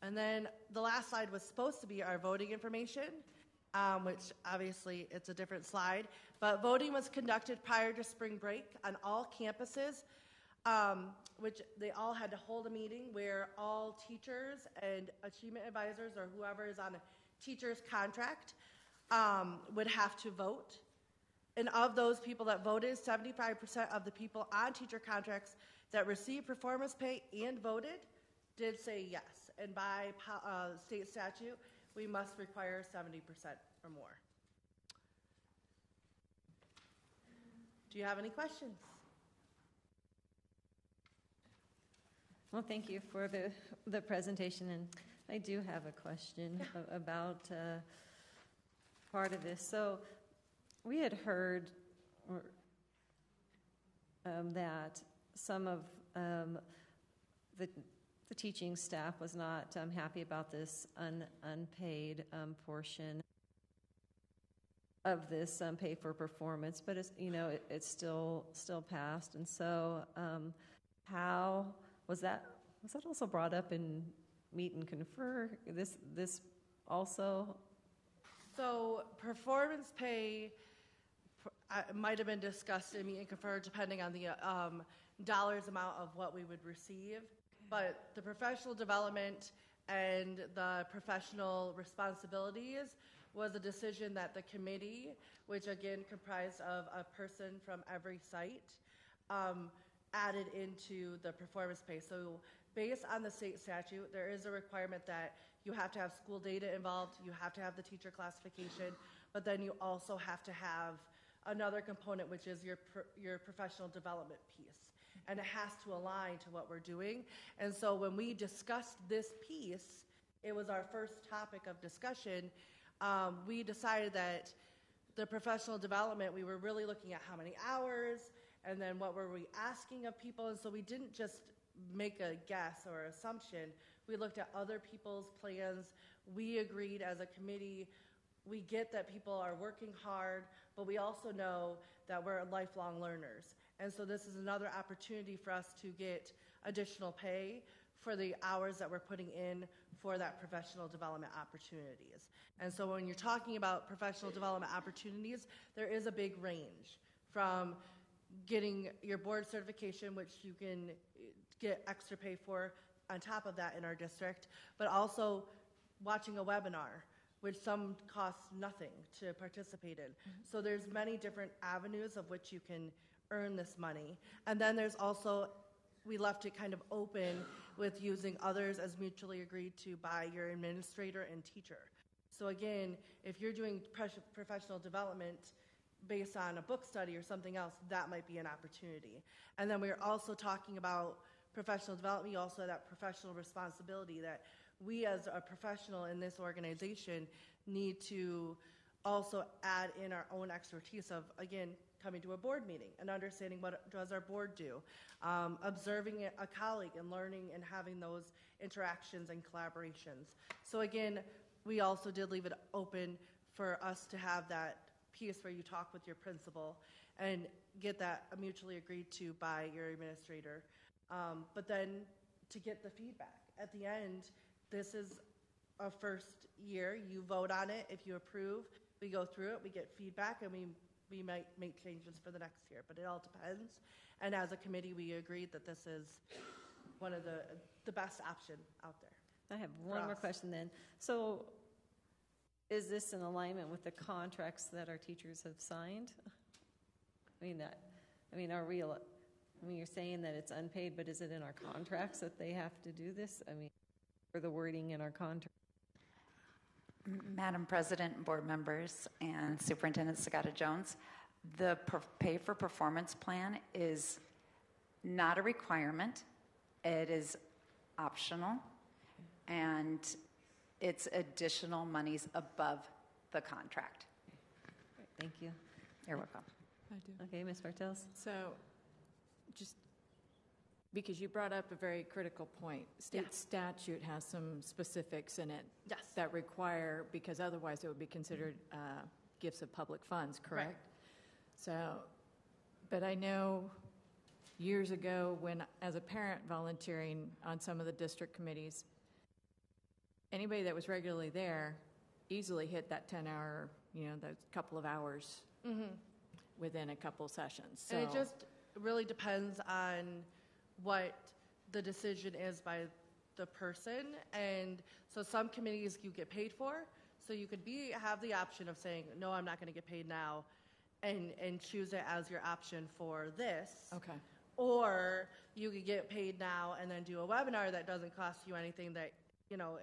And then the last slide was supposed to be our voting information, which obviously it's a different slide. But voting was conducted prior to spring break on all campuses which they all had to hold a meeting where all teachers and achievement advisors or whoever is on a teacher's contract would have to vote. And of those people that voted, 75% of the people on teacher contracts that received performance pay and voted did say yes. And by state statute, we must require 70% or more. Do you have any questions? Well, thank you for the presentation, and I do have a question about part of this. So we had heard that some of the teaching staff was not happy about this unpaid portion of this pay for performance, but it's still passed. And so how was that also brought up in meet and confer? This also? So performance pay might have been discussed in meet and confer depending on the dollars amount of what we would receive. But the professional development and the professional responsibilities was a decision that the committee, which again comprised of a person from every site, added into the performance pay. So based on the state statute, there is a requirement that you have to have school data involved, you have to have the teacher classification, but then you also have to have another component, which is your professional development piece. And it has to align to what we're doing. And so when we discussed this piece, it was our first topic of discussion. We decided that the professional development, we were really looking at how many hours, and then what were we asking of people. And so we didn't just make a guess or assumption. We looked at other people's plans. We agreed as a committee. We get that people are working hard, but we also know that we're lifelong learners. And so this is another opportunity for us to get additional pay for the hours that we're putting in for that professional development opportunities. And so when you're talking about professional development opportunities, there is a big range from getting your board certification, which you can get extra pay for on top of that in our district, but also watching a webinar, which some costs nothing to participate in. Mm-hmm. So there's many different avenues of which you can earn this money. And then there's also, we left it kind of open with using others as mutually agreed to by your administrator and teacher. So again, if you're doing professional development based on a book study or something else, that might be an opportunity. And then we're also talking about professional development. You also have that professional responsibility that we as a professional in this organization need to also add in our own expertise of, again, coming to a board meeting and understanding what does our board do, observing a colleague and learning and having those interactions and collaborations. So again, we also did leave it open for us to have that piece where you talk with your principal and get that mutually agreed to by your administrator. But then to get the feedback. At the end, this is a first year. You vote on it. If you approve, we go through it, we get feedback, and we might make changes for the next year, but it all depends. And as a committee, we agreed that this is one of the best option out there. I have one more question then. So is this in alignment with the contracts that our teachers have signed? Are we, you're saying that it's unpaid, but is it in our contracts that they have to do this? For the wording in our contract? Madam President, board members, and Superintendent Sagata-Jones, the pay for performance plan is not a requirement. It is optional, and it's additional monies above the contract. Great, thank you. You're welcome. I do. Okay, Ms. Bartels. So just because you brought up a very critical point. State statute has some specifics in it that require, because otherwise it would be considered gifts of public funds, correct? Right. So, but I know years ago when, as a parent volunteering on some of the district committees, anybody that was regularly there easily hit that 10-hour, those couple of hours within a couple sessions. So. And it just really depends on what the decision is by the person. And so some committees you get paid for, so you could have the option of saying, no, I'm not going to get paid now, and choose it as your option for this. Okay. Or you could get paid now and then do a webinar that doesn't cost you anything, that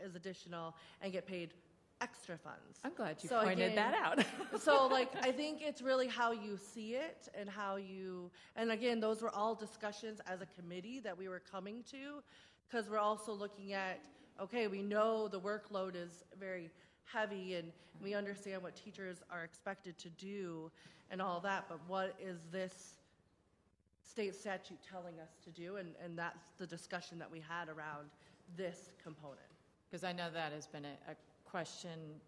is additional, and get paid extra funds. I'm glad you pointed that out. So I think it's really how you see it and and again, those were all discussions as a committee that we were coming to, because we're also looking at, okay, we know the workload is very heavy and we understand what teachers are expected to do and all that, but what is this state statute telling us to do? And that's the discussion that we had around this component. Because I know that has been a question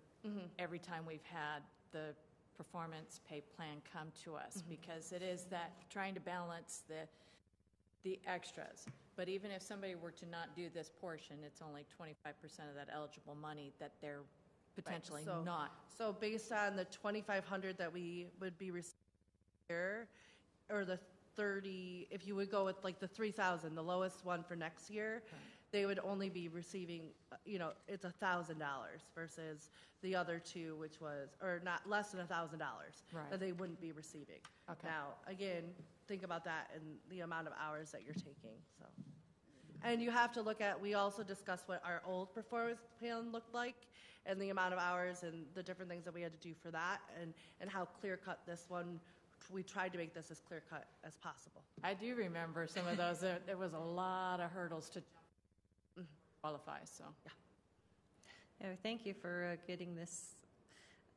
every time we've had the performance pay plan come to us, because it is that trying to balance the extras. But even if somebody were to not do this portion, it's only 25% of that eligible money that they're potentially not. So based on the $2,500 that we would be receiving here, or the 30, if you would go with the 3,000, the lowest one for next year, they would only be receiving, it's $1,000 versus the other two, which was, or not less than $1,000 that they wouldn't be receiving. Okay. Now, again, think about that and the amount of hours that you're taking. So, and you have to look at, we also discussed what our old performance plan looked like and the amount of hours and the different things that we had to do for that, and how clear-cut this one. We tried to make this as clear-cut as possible. I do remember some of those. There was a lot of hurdles to qualify, so. Yeah, thank you for getting this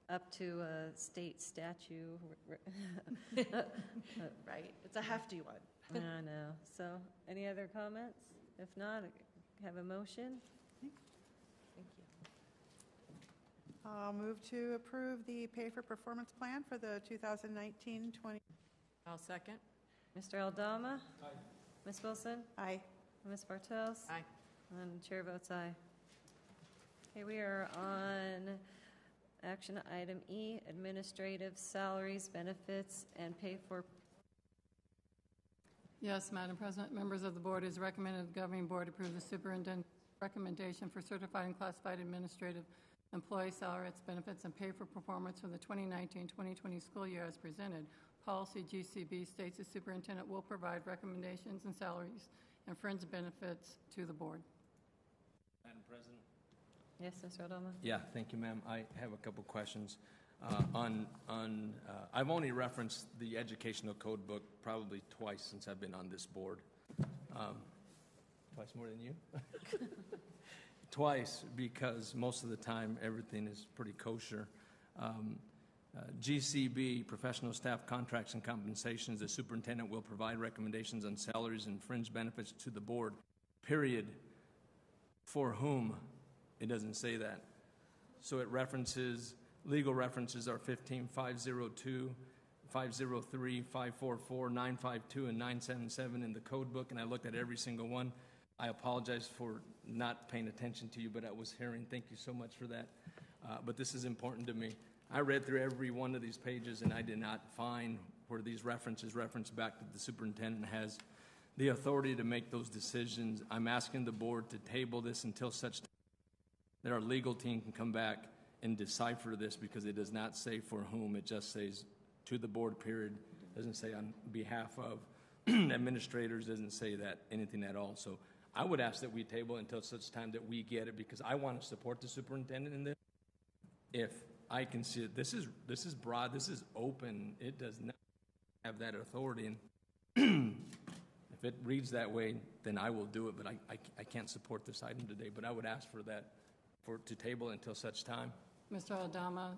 up to a state statute. Right, it's a hefty one. I know. So, any other comments? If not, have a motion? Thank you. I'll move to approve the pay for performance plan for the 2019-20. I'll second. Mr. Aldama? Aye. Ms. Wilson? Aye. Ms. Bartels? Aye. And the chair votes aye. Okay, we are on action item E, administrative salaries, benefits, and pay for. Yes, Madam President, members of the board, it is recommended the governing board approve the superintendent's recommendation for certified and classified administrative employee salaries, benefits, and pay for performance for the 2019-2020 school year as presented. Policy GCB states the superintendent will provide recommendations and salaries and fringe benefits to the board. Madam President? Yes, Mr. Aldama? Yeah, thank you, ma'am. I have a couple questions. I've only referenced the educational code book probably twice since I've been on this board. Twice more than you? Twice, because most of the time everything is pretty kosher. GCB, professional staff contracts and compensations, the superintendent will provide recommendations on salaries and fringe benefits to the board, period. For whom? It doesn't say that. So it references, legal references are 15502, 503, 544, 952, and 977 in the code book, and I looked at every single one. I apologize for not paying attention to you, but I was hearing. Thank you so much for that. But this is important to me. I read through every one of these pages, and I did not find where these references reference back that the superintendent has the authority to make those decisions. I'm asking the board to table this until such time that our legal team can come back and decipher this, because it does not say for whom. It just says to the board, period. It doesn't say on behalf of administrators, doesn't say that anything at all. So I would ask that we table until such time that we get it, because I want to support the superintendent in this. If I can see it, this is broad, this is open. It does not have that authority. And if it reads that way, then I will do it, but I can't support this item today. But I would ask for that, to table until such time. Mr. Aldama,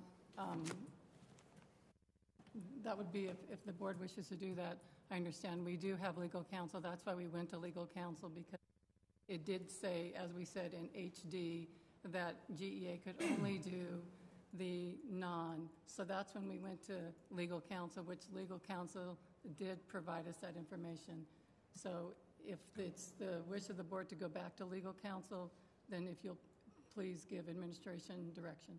that would be if the board wishes to do that. I understand we do have legal counsel. That's why we went to legal counsel, because it did say, as we said in HD, that GEA could only do the non. So that's when we went to legal counsel, which legal counsel did provide us that information. So if it's the wish of the board to go back to legal counsel, then if you'll please give administration direction.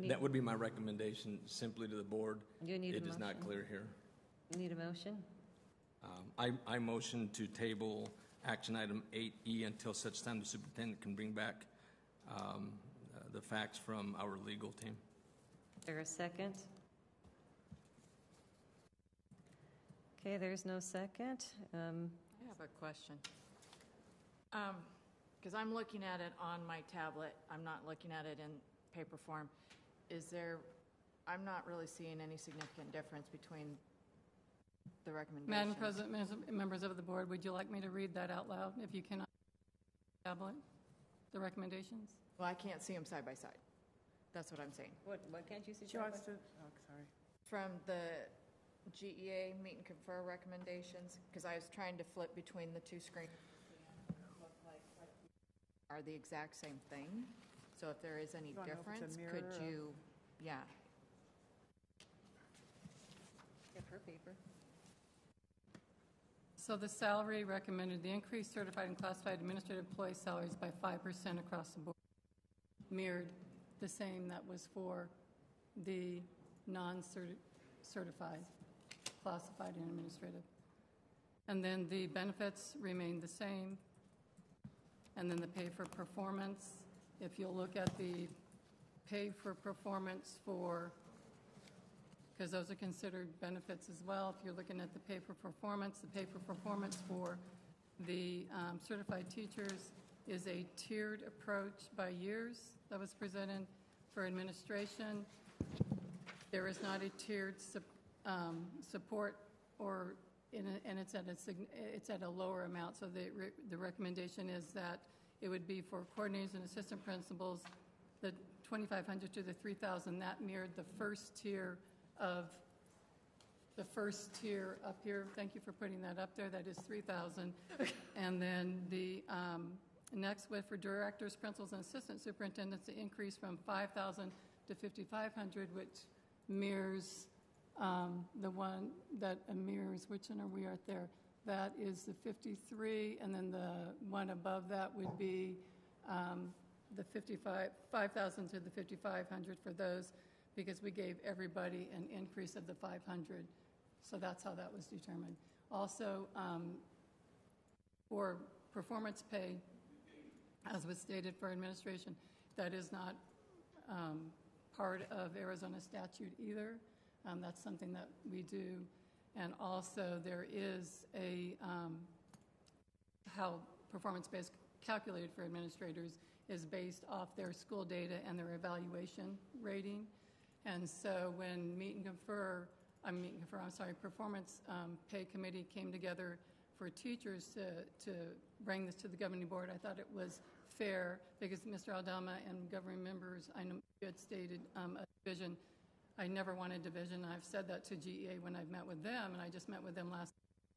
That would be my recommendation simply to the board. You need it a is motion. not clear here. You need a motion? I motion to table action item 8E until such time the superintendent can bring back the facts from our legal team. Is there a second? Okay, there's no second. I have a question. Because I'm looking at it on my tablet, I'm not looking at it in paper form. I'm not really seeing any significant difference between the recommendations. Madam President, members of the board, would you like me to read that out loud if you cannot tablet, the recommendations? Well, I can't see them side by side. That's what I'm saying. What can't you see? She wants to, oh, sorry. From the GEA meet and confer recommendations, because I was trying to flip between the two screens. Are the exact same thing. So if there is any You wanna know if it's a difference, mirror could or- you, yeah. Get her paper. So the salary recommended, the increased certified and classified administrative employee salaries by 5% across the board, mirrored the same that was for the non-certified, classified and administrative. And then the benefits remained the same. And then the pay for performance, if you'll look at the pay for performance for, because those are considered benefits as well, if you're looking at the pay for performance, the pay for performance for the certified teachers is a tiered approach by years that was presented. For administration, there is not a tiered support and it's at a lower amount. So the recommendation is that it would be for coordinators and assistant principals, the $2,500 to the $3,000. That mirrored the first tier up here. Thank you for putting that up there. That is $3,000. And then the next for directors, principals, and assistant superintendents, the increase from $5,000 to $5,500, which mirrors the one that mirrors, which one are we at there? That is the 53, and then the one above that would be the 5,000 to the 5,500 for those, because we gave everybody an increase of the 500. So that's how that was determined. Also, for performance pay, as was stated for administration, that is not part of Arizona statute either. That's something that we do. And also there is how performance pay is calculated for administrators is based off their school data and their evaluation rating. And so when performance pay committee came together for teachers to bring this to the governing board, I thought it was fair, because Mr. Aldama and governing members, I know you had stated a division. I never wanted division. I've said that to GEA when I've met with them, and I just met with them last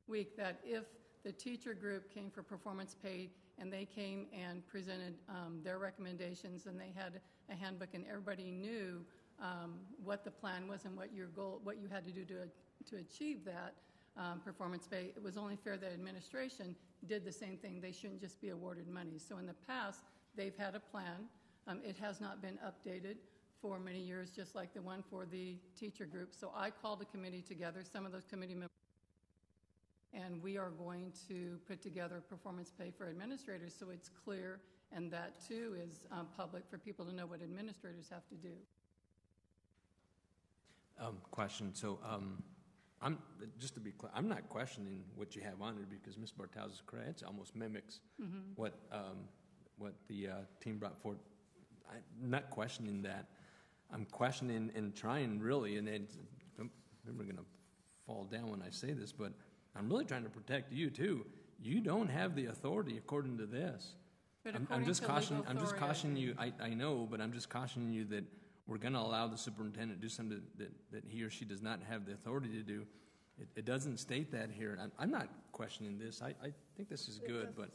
week, that if the teacher group came for performance pay and they came and presented their recommendations, and they had a handbook and everybody knew what the plan was and what your goal, what you had to do to achieve that performance pay, it was only fair that administration did the same thing. They shouldn't just be awarded money. So in the past, they've had a plan. It has not been updated for many years, just like the one for the teacher group. So I called a committee together, some of those committee members, and we are going to put together performance pay for administrators so it's clear, and that too is public for people to know what administrators have to do. Question. So I'm just to be clear, I'm not questioning what you have on there, because Ms. Bartels is correct. It almost mimics what the team brought forward. I'm not questioning that. I'm questioning and trying really, and I'm going to fall down when I say this, but I'm really trying to protect you too. You don't have the authority according to this. I'm just cautioning you. I know, but I'm just cautioning you that we're going to allow the superintendent to do something that he or she does not have the authority to do. It doesn't state that here. I'm not questioning this. I think this is good, but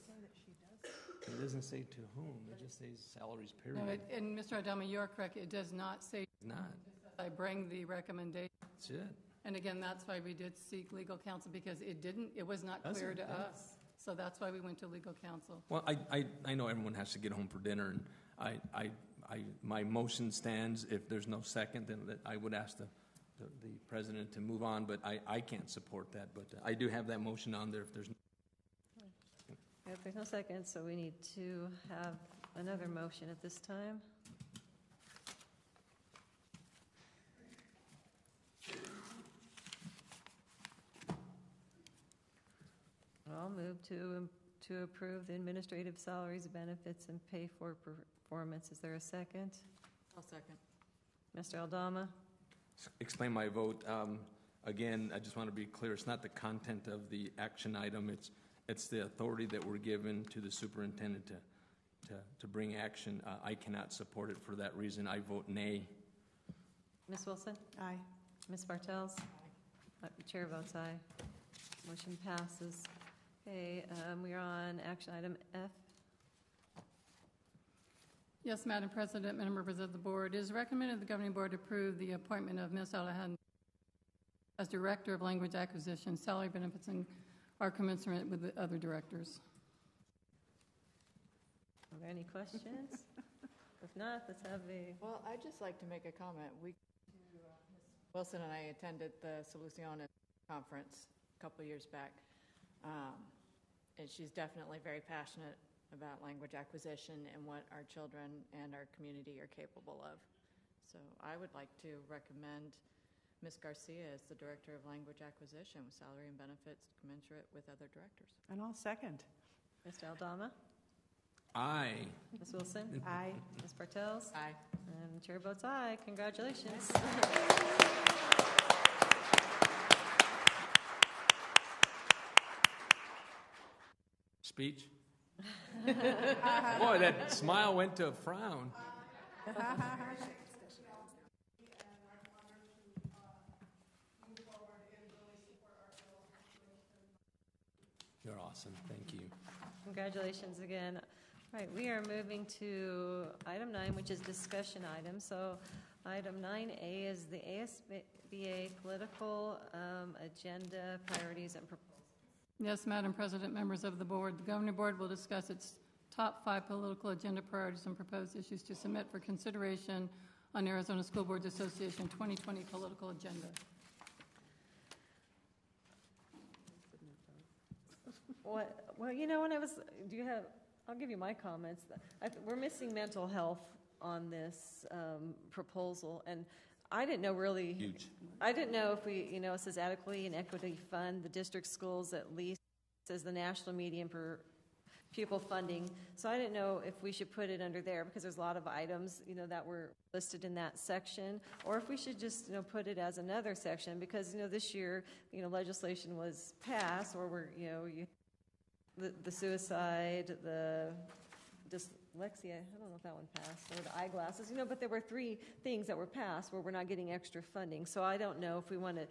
it doesn't say to whom. It just says salaries, period. No, and Mr. Adama, you are correct. It does not say. It's not. I bring the recommendation. That's it. And again, that's why we did seek legal counsel, because it was not clear to us. So that's why we went to legal counsel. Well, I know everyone has to get home for dinner, and my motion stands. If there's no second, then I would ask the the president to move on, but I can't support that. But I do have that motion on there if there's If there's no second, so we need to have another motion at this time. I'll move to approve the administrative salaries, benefits, and pay for performance. Is there a second? I'll second. Mr. Aldama? explain my vote. Again, I just want to be clear, it's not the content of the action item, it's the authority that we're given to the superintendent to bring action. I cannot support it for that reason. I vote nay. Ms. Wilson? Aye. Ms. Bartels? Chair votes aye. Motion passes. Okay, we are on action item F. Yes, Madam President, members of the board, it is recommended the governing board approve the appointment of Ms. Alahan as Director of Language Acquisition. Salary benefits are commensurate with the other directors. Are there any questions? If not, let's have a... Well, I'd just like to make a comment. Ms. Wilson and I attended the Soluciones conference a couple years back, and she's definitely very passionate about language acquisition and what our children and our community are capable of. So I would like to recommend Ms. Garcia as the Director of Language Acquisition with salary and benefits commensurate with other directors. And I'll second. Mr. Aldama? Aye. Ms. Wilson? Aye. Ms. Bartels? Aye. And the chair votes aye. Congratulations. Speech? Boy, that smile went to a frown. You're awesome. Thank you. Congratulations again. All right, we are moving to item 9, which is discussion item. So item 9A is the ASBA political agenda priorities and proposals. Yes, Madam President, members of the board, the governing board will discuss its top 5 political agenda priorities and proposed issues to submit for consideration on Arizona School Boards Association 2020 political agenda. Well, you know, when I'll give you my comments. We're missing mental health on this proposal, and I didn't know really. Huge. I didn't know if it says adequately and equity fund the district schools at least as the national median for pupil funding. So I didn't know if we should put it under there because there's a lot of items, that were listed in that section, or if we should just, put it as another section because, this year, legislation was passed, or the suicide, the dyslexia, I don't know if that one passed, or the eyeglasses, but there were 3 things that were passed where we're not getting extra funding. So I don't know if we want to,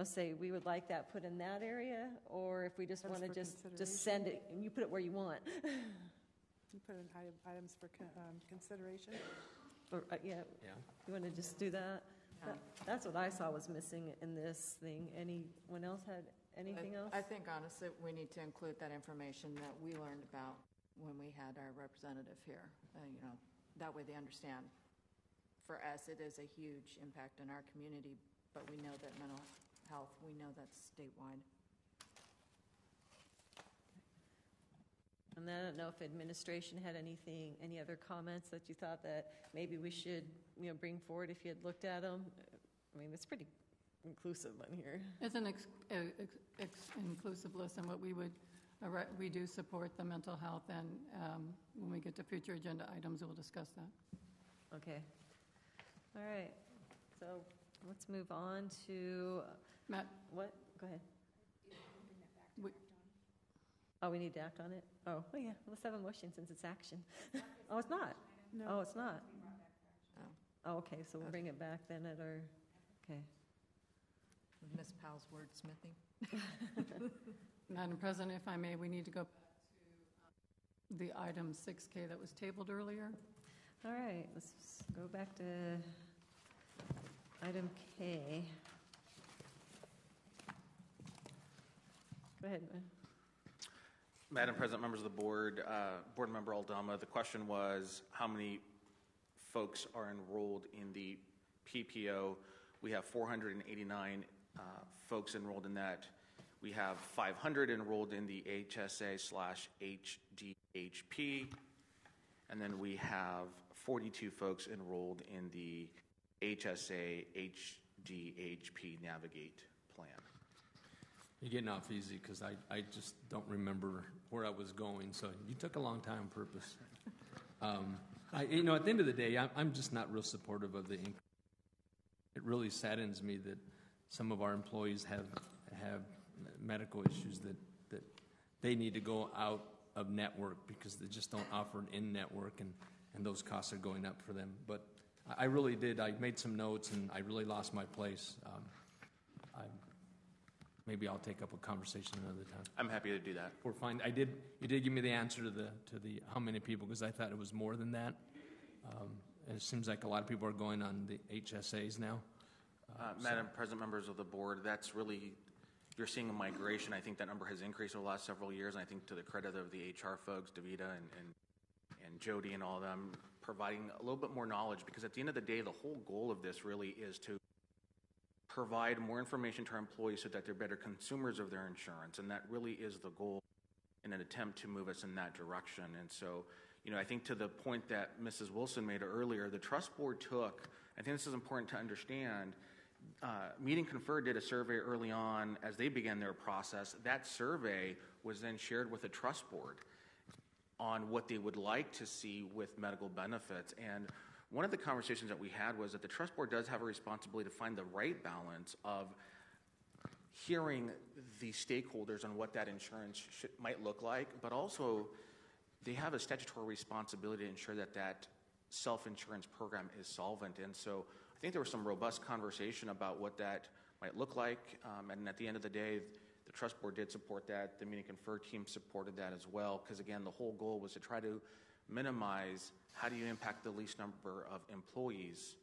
say we would like that put in that area, or if we just want to just send it, and you put it where you want. You put in items for consideration? Or, yeah. You want to just do that? That's what I saw was missing in this thing. Anyone else had anything else? I think, honestly, we need to include that information that we learned about when we had our representative here. That way they understand. For us, it is a huge impact in our community, but we know that mental health, we know that's statewide. And then I don't know if administration had any other comments that you thought that maybe we should, bring forward if you had looked at them. I mean, it's pretty inclusive in here. It's an inclusive list, and what we do support the mental health, and when we get to future agenda items, we'll discuss that. Okay. All right. So let's move on to Matt. What? Go ahead. We need to act on it? Oh, well, yeah. Let's have a motion since it's action. Oh, it's not? No. Oh, it's not? Oh, okay. So we'll bring it back then at our, okay. Ms. Powell's wordsmithing. Madam President, if I may, we need to go back to the item 6K that was tabled earlier. All right. Let's go back to item K. Go ahead, man. Madam President, members of the board, Board Member Aldama, the question was how many folks are enrolled in the PPO. We have 489 folks enrolled in that. We have 500 enrolled in the HSA/HDHP, and then we have 42 folks enrolled in the HSA/HDHP Navigate plan. You're getting off easy because I just don't remember where I was going, so you took a long time on purpose. At the end of the day, I'm just not real supportive of the increase. It really saddens me that some of our employees have medical issues that they need to go out of network because they just don't offer an in-network, and those costs are going up for them. But I really did. I made some notes, and I really lost my place. Maybe I'll take up a conversation another time. I'm happy to do that. We're fine. You did give me the answer to the how many people, because I thought it was more than that. And it seems like a lot of people are going on the HSAs now. Madam President, members of the board, that's really, you're seeing a migration. I think that number has increased over the last several years, and I think to the credit of the HR folks, Davita and Jody and all of them, providing a little bit more knowledge, because at the end of the day, the whole goal of this really is to provide more information to our employees so that they're better consumers of their insurance, and that really is the goal in an attempt to move us in that direction. And so, I think to the point that Mrs. Wilson made earlier, the trust board took, I think this is important to understand, Meet and Confer did a survey early on as they began their process. That survey was then shared with the trust board on what they would like to see with medical benefits. And one of the conversations that we had was that the trust board does have a responsibility to find the right balance of hearing the stakeholders on what that insurance might look like, but also they have a statutory responsibility to ensure that that self-insurance program is solvent. And so I think there was some robust conversation about what that might look like. And at the end of the day, the trust board did support that. The Meet and Confer team supported that as well, because again, the whole goal was to try to minimize how do you impact the least number of employees.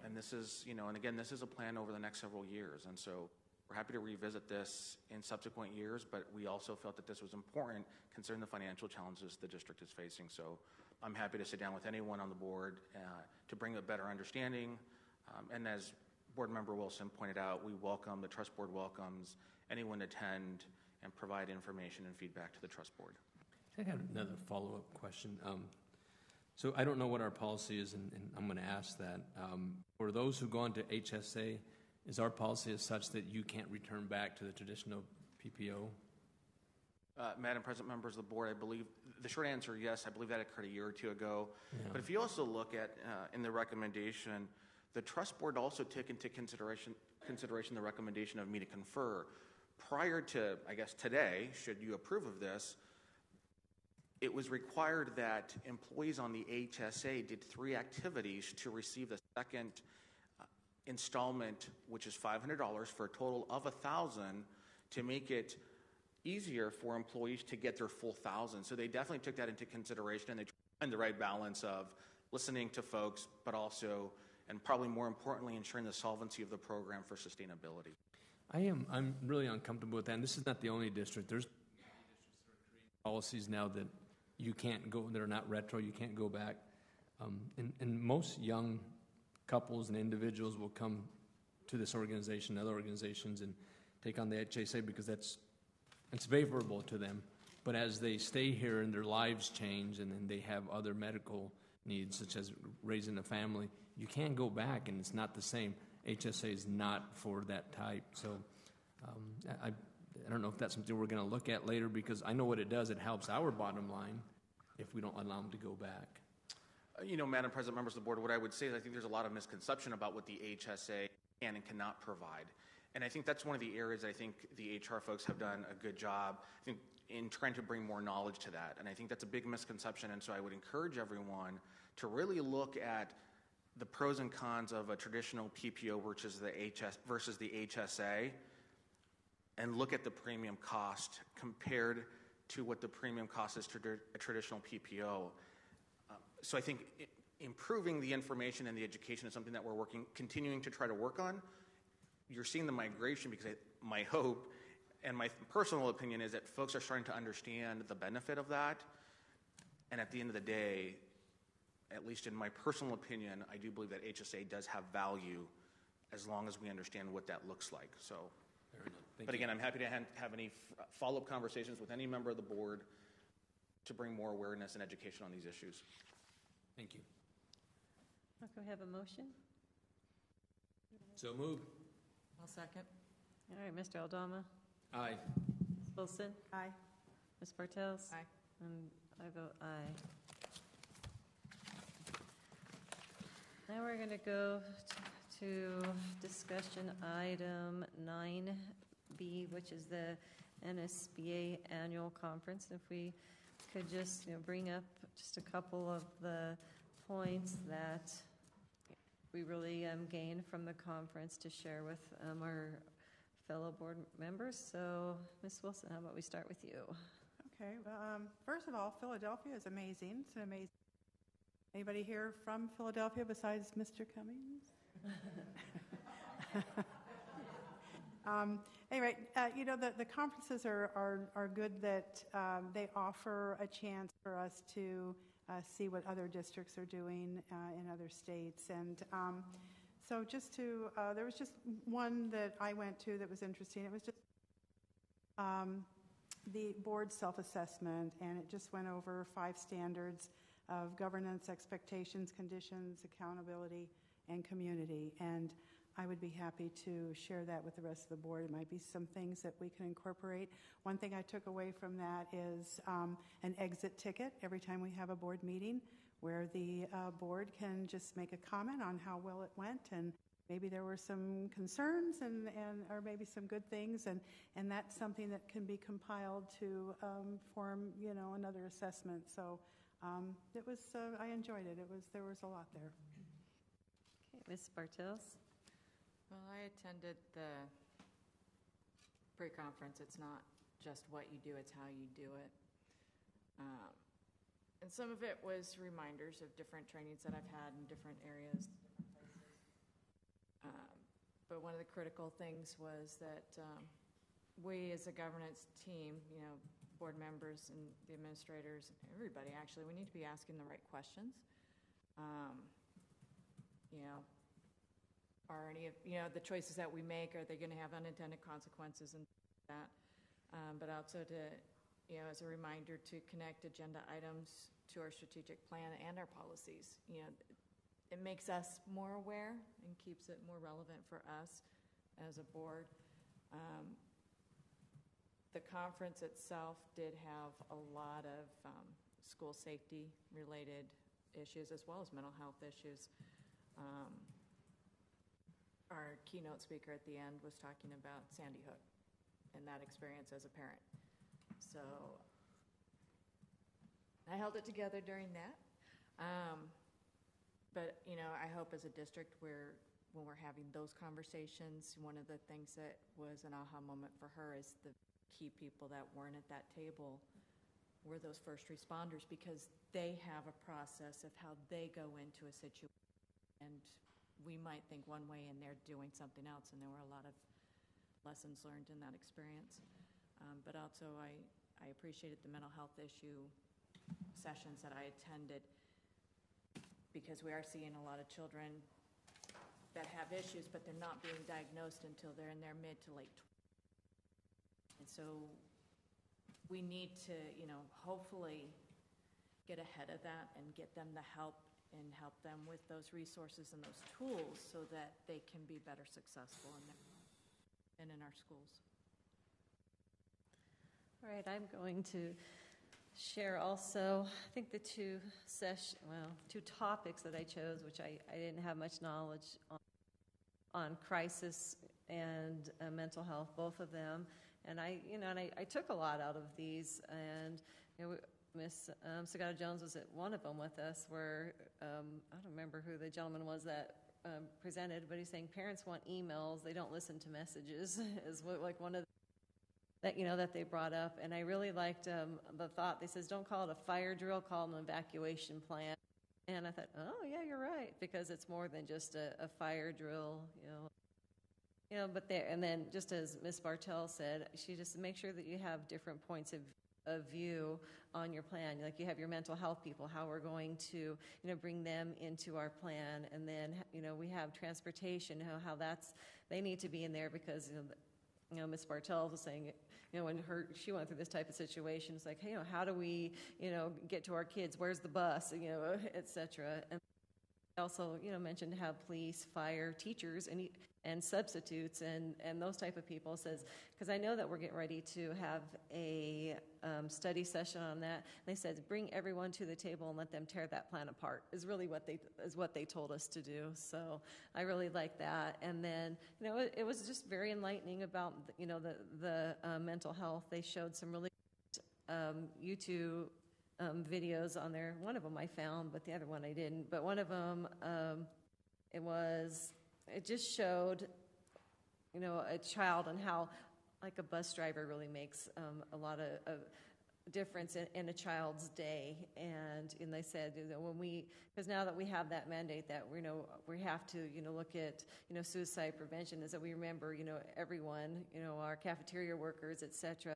And this is, and again, this is a plan over the next several years. And so we're happy to revisit this in subsequent years, but we also felt that this was important considering the financial challenges the district is facing. So I'm happy to sit down with anyone on the board to bring a better understanding. And as Board Member Wilson pointed out, the trust board welcomes anyone to attend and provide information and feedback to the trust board. I have another follow-up question. So I don't know what our policy is, and I'm going to ask that. For those who go into HSA, is our policy as such that you can't return back to the traditional PPO? Madam President, members of the board, I believe the short answer, yes. I believe that occurred a year or two ago. Yeah. But if you also look at in the recommendation, the trust board also took into consideration the recommendation of Meet and Confer. Prior to, I guess, today, should you approve of this, it was required that employees on the HSA did 3 activities to receive the second installment, which is $500 for a total of $1,000, to make it easier for employees to get their full $1,000. So they definitely took that into consideration, and they tried to find the right balance of listening to folks, but also, and probably more importantly, ensuring the solvency of the program for sustainability. I'm really uncomfortable with that, and this is not the only district. There's policies now that you can't go, that are not retro, you can't go back. And most young couples and individuals will come to this organization, other organizations, and take on the HSA because it's favorable to them. But as they stay here and their lives change and then they have other medical needs, such as raising a family, you can't go back, and it's not the same. HSA is not for that type. So I don't know if that's something we're going to look at later, because I know what it does. It helps our bottom line if we don't allow them to go back. Madam President, members of the board, what I would say is I think there's a lot of misconception about what the HSA can and cannot provide. And I think that's one of the areas I think the HR folks have done a good job, I think, in trying to bring more knowledge to that. And I think that's a big misconception. And so I would encourage everyone to really look at the pros and cons of a traditional PPO versus the HSA, and look at the premium cost compared to what the premium cost is to a traditional PPO. So I think improving the information and the education is something that we're continuing to try to work on. You're seeing the migration because my hope and my personal opinion is that folks are starting to understand the benefit of that. And at the end of the day, at least in my personal opinion, I do believe that HSA does have value as long as we understand what that looks like. So, Fair enough. Thank but you. again, I'm happy to have any follow-up conversations with any member of the board to bring more awareness and education on these issues. Thank you. Okay, we have a motion. So moved. I'll second. All right, Mr. Aldama. Aye. Ms. Wilson. Aye. Ms. Bartels. Aye. And I vote aye. Now we're going to go to discussion item 9B, which is the NSBA annual conference. If we could just bring up just a couple of the points that we really gained from the conference to share with our fellow board members. So, Ms. Wilson, how about we start with you? Okay. Well, first of all, Philadelphia is amazing. It's an amazing. Anybody here from Philadelphia besides Mr. Cummings? Anyway, the conferences are good that they offer a chance for us to see what other districts are doing in other states. And so there was just one that I went to that was interesting. It was just the board self-assessment, and it just went over 5 standards of governance, expectations, conditions, accountability, and community. And I would be happy to share that with the rest of the board. It might be some things that we can incorporate. One thing I took away from that is an exit ticket every time we have a board meeting, where the board can just make a comment on how well it went, and maybe there were some concerns and or maybe some good things, and that's something that can be compiled to form another assessment. So it was I enjoyed it. There was a lot there. Okay, Ms. Bartels. Well, I attended the pre-conference. It's not just what you do, it's how you do it. And some of it was reminders of different trainings that I've had in different areas, different places. But one of the critical things was that we as a governance team, board members and the administrators, everybody actually, we need to be asking the right questions. Are any of the choices that we make, are they going to have unintended consequences and that? But also to, as a reminder to connect agenda items to our strategic plan and our policies. It makes us more aware and keeps it more relevant for us as a board. The conference itself did have a lot of school safety related issues as well as mental health issues. Our keynote speaker at the end was talking about Sandy Hook and that experience as a parent. So I held it together during that. But, I hope as a district when we're having those conversations, one of the things that was an aha moment for her is the key people that weren't at that table were those first responders, because they have a process of how they go into a situation. And we might think one way and they're doing something else, and there were a lot of lessons learned in that experience. But also I appreciated the mental health issue sessions that I attended, because we are seeing a lot of children that have issues, but they're not being diagnosed until they're in their mid to late 20s. And so we need to, hopefully get ahead of that and get them the help and help them with those resources and those tools so that they can be better successful in their life and in our schools. All right, I'm going to share also, I think the two topics that I chose, which I didn't have much knowledge on crisis and mental health, both of them. And I took a lot out of these, and Miss Sagata Jones was at one of them with us, where I don't remember who the gentleman was that presented, but he's saying parents want emails, they don't listen to messages, is like one of the, that they brought up. And I really liked the thought. They says, don't call it a fire drill, call it an evacuation plan. And I thought, oh yeah, you're right, because it's more than just a fire drill, but there. And then just as Miss Bartell said, she just make sure that you have different points of of view on your plan. Like you have your mental health people, how we're going to, bring them into our plan. And then, we have transportation, how that's, they need to be in there because, Ms. Bartels was saying, when she went through this type of situation, it's like, hey, how do we, get to our kids? Where's the bus? Et cetera. And also, mentioned to have police, fire, teachers, and substitutes and those type of people. Says because I know that we're getting ready to have a study session on that. And they said bring everyone to the table and let them tear that plan apart. Is really what they told us to do. So I really like that. And then it was just very enlightening about the mental health. They showed some really YouTube videos on there. One of them I found, but the other one I didn't. But one of them, it just showed, a child and how, like, a bus driver really makes a lot of difference in a child's day. And they said, because now that we have that mandate that we have to, look at, suicide prevention, is that we remember, everyone, our cafeteria workers, et cetera.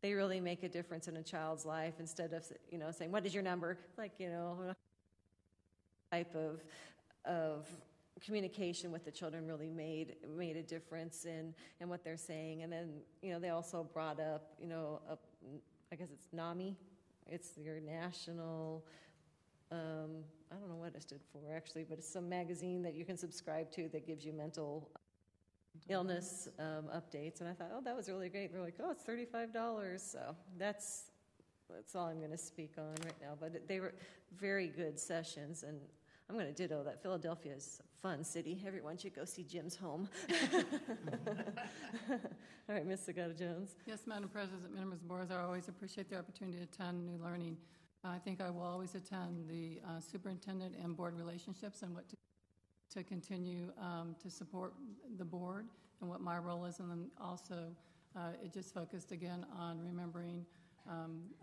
They really make a difference in a child's life instead of, saying, what is your number? Like, type of communication with the children really made a difference in what they're saying. And then, they also brought up, I guess it's NAMI. It's your national, I don't know what it stood for actually, but it's some magazine that you can subscribe to that gives you mental illness updates. And I thought, that was really great. They're like, it's $35. So that's all I'm going to speak on right now. But they were very good sessions, and I'm going to ditto that. Philadelphia is a fun city. Everyone should go see Jim's home. All right, Ms. Sagata-Jones. Yes, Madam President, members of the board, I always appreciate the opportunity to attend New Learning. I think I will always attend the superintendent and board relationships and what to continue to support the board and what my role is. And then also, it just focused again on remembering,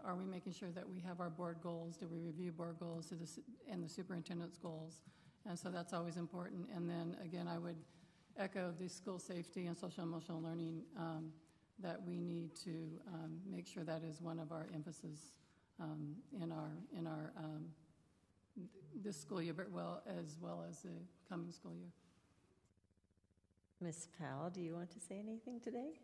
are we making sure that we have our board goals? Do we review board goals and the superintendent's goals? And so that's always important. And then again, I would echo the school safety and social emotional learning that we need to make sure that is one of our emphasis in our this school year, but as well as the coming school year. Ms. Powell, do you want to say anything today?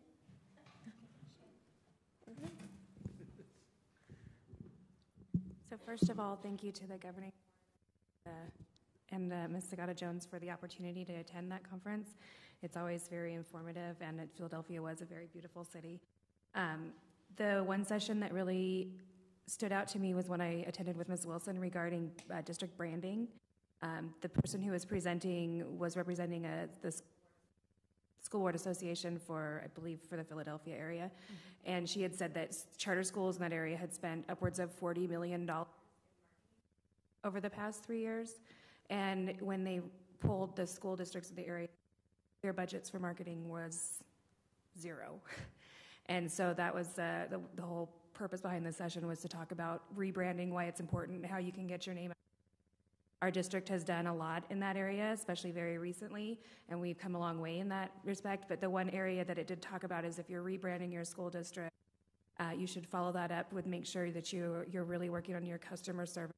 So first of all, thank you to the governing and Ms. Sagata-Jones for the opportunity to attend that conference. It's always very informative, and Philadelphia was a very beautiful city. The one session that really stood out to me was when I attended with Ms. Wilson regarding district branding. The person who was presenting was representing the School Board Association for, I believe, for the Philadelphia area. Mm-hmm. And she had said that charter schools in that area had spent upwards of $40 million over the past 3 years. And when they polled the school districts of the area, their budgets for marketing was zero. And so that was the whole purpose behind this session, was to talk about rebranding, why it's important, how you can get your name out. Our district has done a lot in that area, especially very recently, and we've come a long way in that respect. But the one area that it did talk about is if you're rebranding your school district, you should follow that up with make sure that you're really working on your customer service.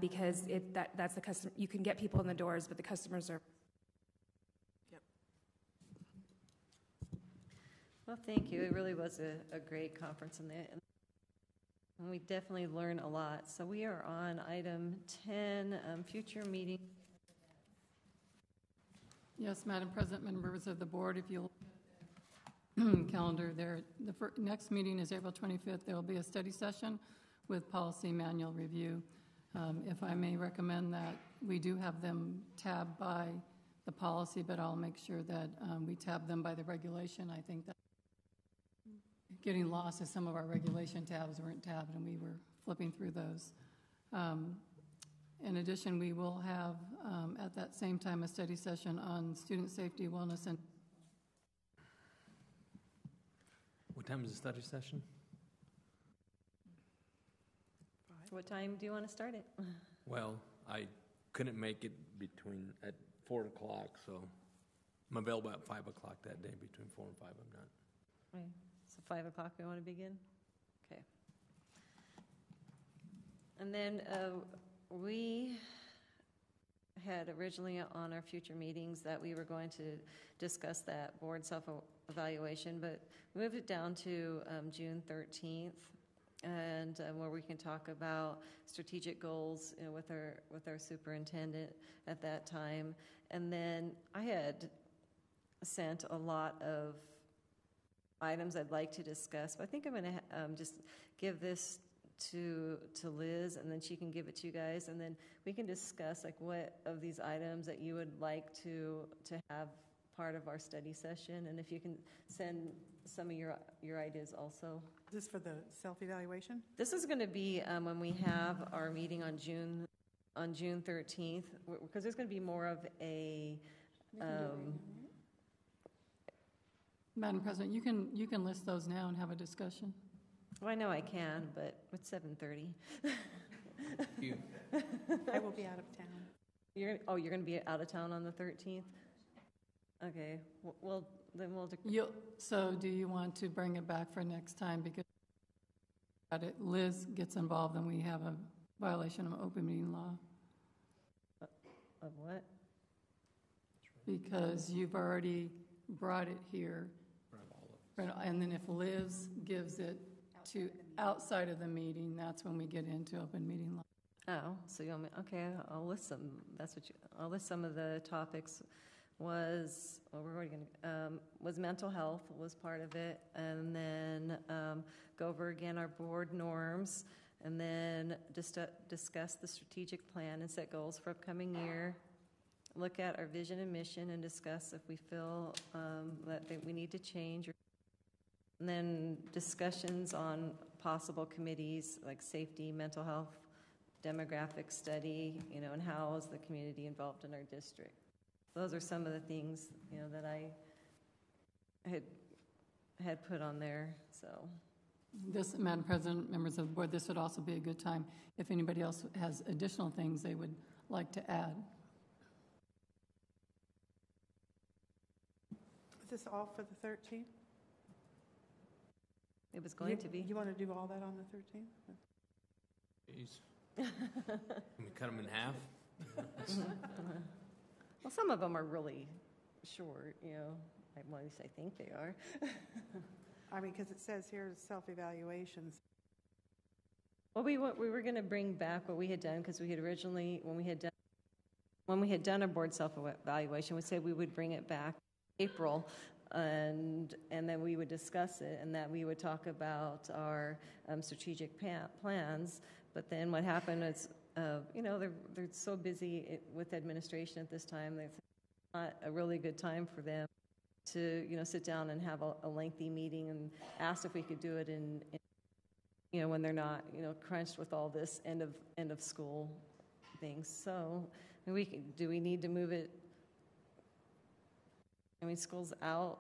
Because that's the customer. You can get people in the doors, but the customer service. Yep. Well, thank you. It really was a great conference, and we definitely learned a lot. So we are on item 10, future meeting. Yes, Madam President, members of the board, if you'll look at the calendar there, the next meeting is April 25th. There will be a study session with policy manual review. If I may recommend that we do have them tabbed by the policy, but I'll make sure that we tab them by the regulation. I think that getting lost as some of our regulation tabs weren't tabbed, and we were flipping through those. In addition, we will have at that same time a study session on student safety, wellness, and... What time is the study session? What time do you want to start it? Well, I couldn't make it at 4 o'clock, so I'm available at 5 o'clock that day. Between 4 and 5, I'm not. Right. So 5 o'clock we want to begin? Okay. And then we had originally on our future meetings that we were going to discuss that board self-evaluation, but we moved it down to June 13th, and where we can talk about strategic goals, you know, with our superintendent at that time. And then I had sent a lot of items I'd like to discuss, but I think I'm going to just give this to Liz, and then she can give it to you guys, and then we can discuss like what of these items that you would like to have part of our study session, and if you can send some of your ideas also. Is this for the self-evaluation? This is going to be when we have our meeting on June 13th, because there's going to be more of a. Madam President, you can list those now and have a discussion. Well, I know I can, but it's 7:30. I will be out of town. You're going to be out of town on the 13th? Okay. Well, then we'll. So do you want to bring it back for next time? Because Liz gets involved and we have a violation of open meeting law. Of what? Because you've already brought it here. And then if Liz gives it to outside of the meeting, that's when we get into open meeting law. Oh, so you want me? Okay, I'll list some. I'll list some of the topics. We're already going to. Was mental health was part of it, and then go over again our board norms, and then discuss the strategic plan and set goals for upcoming year. Look at our vision and mission and discuss if we feel that we need to change. And then discussions on possible committees like safety, mental health, demographic study, you know, and how is the community involved in our district. Those are some of the things, you know, that I had put on there. So, this, Madam President, members of the board, this would also be a good time if anybody else has additional things they would like to add. Is this all for the 13th? It was going to be. You want to do all that on the 13th? Jeez. Can we cut them in half? Well, some of them are really short, you know. At least I think they are. I mean, because it says here self-evaluations. Well, we were going to bring back what we had done, because we had originally, when we had done a board self-evaluation, we said we would bring it back in April, and then we would discuss it, and that we would talk about our strategic plans. But then what happened is, you know, they're so busy with administration at this time. It's not a really good time for them to, you know, sit down and have a lengthy meeting, and asked if we could do it in you know, when they're not, you know, crunched with all this end of school things. So, I mean, do we need to move it? I mean, school's out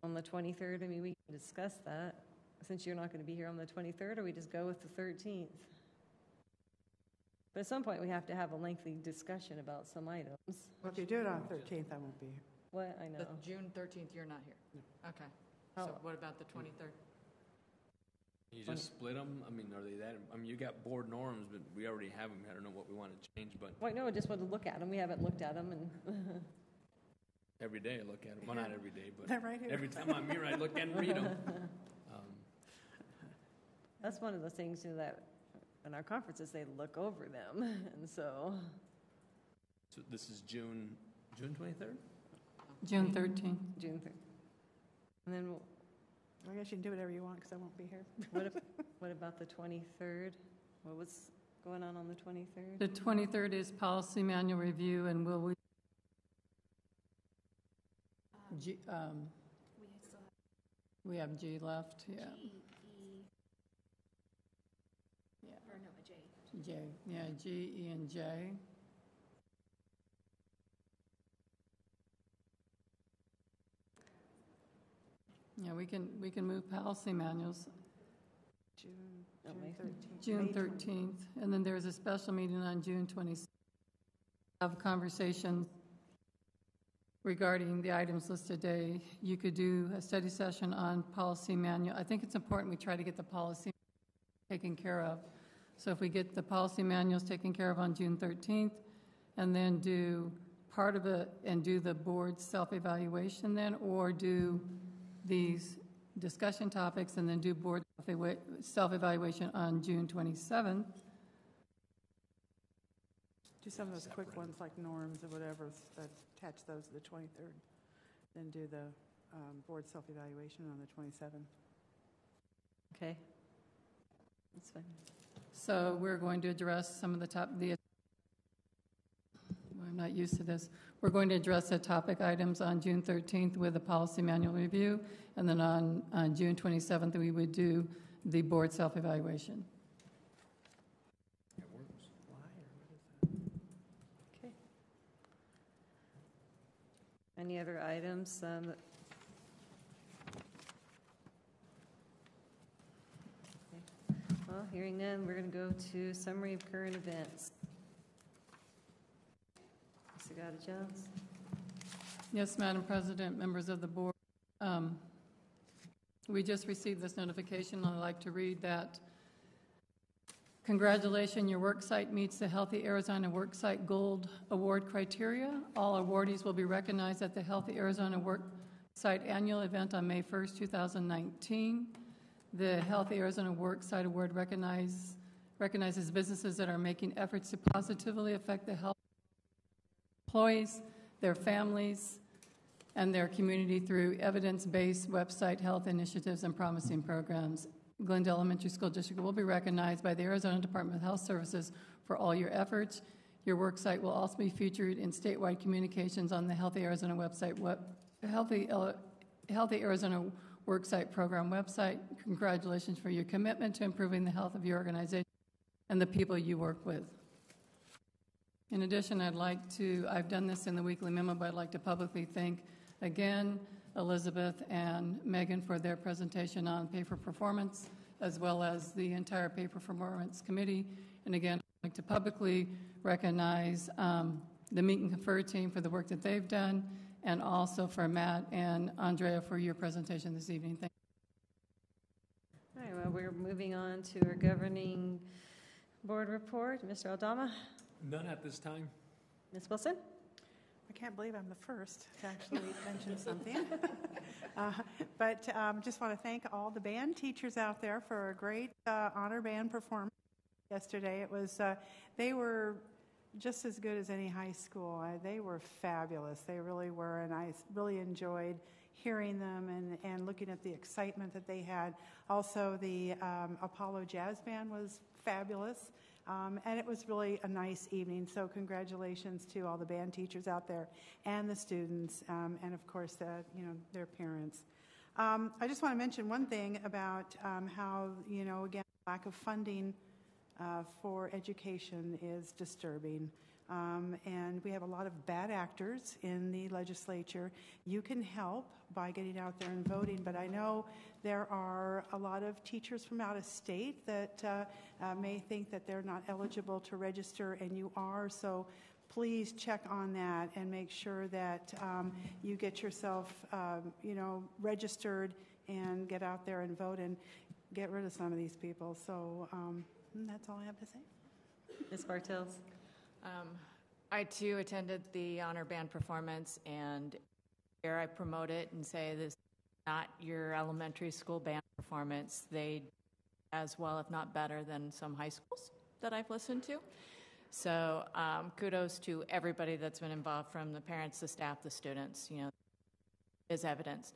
on the 23rd. I mean, we can discuss that. Since you're not going to be here on the 23rd, or we just go with the 13th? But at some point, we have to have a lengthy discussion about some items. Well, if you do it on the 13th, I won't be here. What? I know. The June 13th, you're not here? No. Okay. So what about the 23rd? You just split them? I mean, are they that? I mean, you got board norms, but we already have them. I don't know what we want to change, but. Well, no, I just want to look at them. We haven't looked at them, and. Every day I look at them. Well, not every day, but They're right here. every time I'm here, I look and read them. That's one of the things, you know, that in our conferences, they look over them, and so. So this is June 23rd? June 13th. June 3rd. And then I guess you can do whatever you want, because I won't be here. what about the 23rd? What was going on the 23rd? The 23rd is policy manual review, and will we? We have G left, yeah. Or no, a J. J, yeah, G, E, and J. Yeah, we can move policy manuals. June 13th, and then there's a special meeting on June 26th. Have conversations regarding the items listed today. You could do a study session on policy manual. I think it's important we try to get the policy taken care of. So if we get the policy manuals taken care of on June 13th, and then do part of it and do the board's self-evaluation then, or do these discussion topics and then do board self-evaluation on June 27th. Do some of those quick ones like norms or whatever, attach those to the 23rd. Then do the board self-evaluation on the 27th. Okay. That's fine. So we're going to address some of I'm not used to this. We're going to address the topic items on June 13th with the policy manual review, and then on June 27th we would do the board self-evaluation. It works. Okay. Any other items? Well, hearing none, we're going to go to summary of current events. Jones. Yes, Madam President, members of the board. We just received this notification, and I'd like to read that. Congratulations, your worksite meets the Healthy Arizona Worksite Gold Award criteria. All awardees will be recognized at the Healthy Arizona Worksite Annual Event on May 1st, 2019. The Healthy Arizona Worksite Award recognizes businesses that are making efforts to positively affect the health employees, their families, and their community through evidence-based website health initiatives and promising programs. Glendale Elementary School District will be recognized by the Arizona Department of Health Services for all your efforts. Your worksite will also be featured in statewide communications on the Healthy Arizona website, Healthy Arizona Worksite Program website. Congratulations for your commitment to improving the health of your organization and the people you work with. In addition, I've done this in the weekly memo, but I'd like to publicly thank again Elizabeth and Megan for their presentation on pay for performance, as well as the entire pay for performance committee. And again, I'd like to publicly recognize the Meet and Confer team for the work that they've done, and also for Matt and Andrea for your presentation this evening. Thank you. All right, well, we're moving on to our governing board report. Mr. Aldama? None at this time. Ms. Wilson? I can't believe I'm the first to actually mention something. But just want to thank all the band teachers out there for a great honor band performance yesterday. It was they were just as good as any high school. They were fabulous. They really were, and I really enjoyed hearing them and looking at the excitement that they had. Also, the Apollo Jazz Band was fabulous. And it was really a nice evening, so congratulations to all the band teachers out there and the students, and of course, their parents. I just want to mention one thing about how, again, lack of funding for education is disturbing. And we have a lot of bad actors in the legislature. You can help by getting out there and voting, but I know there are a lot of teachers from out of state that may think that they're not eligible to register, and you are, so please check on that and make sure that you get yourself, registered and get out there and vote and get rid of some of these people. So that's all I have to say. Ms. Bartels? I, too, attended the honor band performance, and here I promote it and say this is not your elementary school band performance. They as well, if not better, than some high schools that I've listened to. So kudos to everybody that's been involved, from the parents, the staff, the students, is evidenced.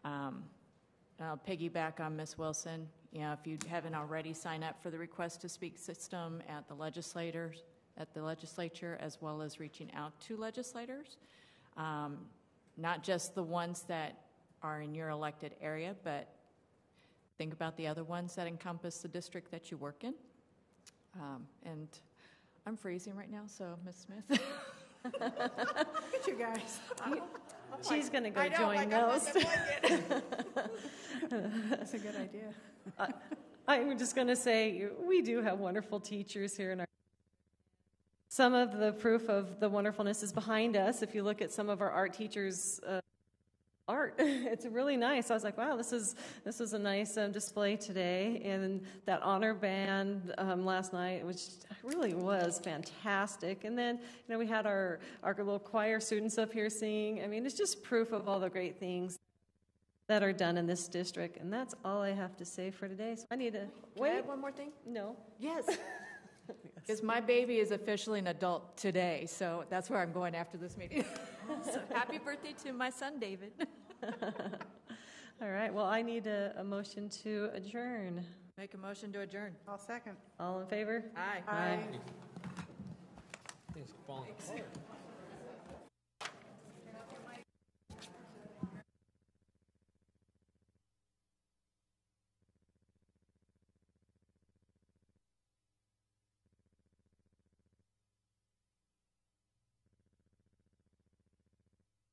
I'll piggyback on Ms. Wilson. If you haven't already, sign up for the Request to Speak system at the legislature, as well as reaching out to legislators, not just the ones that are in your elected area, but think about the other ones that encompass the district that you work in. And I'm freezing right now, so Ms. Smith. Look at you guys. She's going to go join those. That's a good idea. I'm just going to say we do have wonderful teachers here in our. some of the proof of the wonderfulness is behind us. If you look at some of our art teachers' art, it's really nice. I was like, wow, this is a nice display today. And that honor band last night, which really was fantastic. And then, we had our little choir students up here singing. I mean, it's just proof of all the great things that are done in this district. And that's all I have to say for today. So I need to wait. Can I add one more thing? No. Yes. Because my baby is officially an adult today, so that's where I'm going after this meeting. So happy birthday to my son, David. All right. Well, I need a motion to adjourn. Make a motion to adjourn. I'll second. All in favor? Aye. Aye. Things falling apart.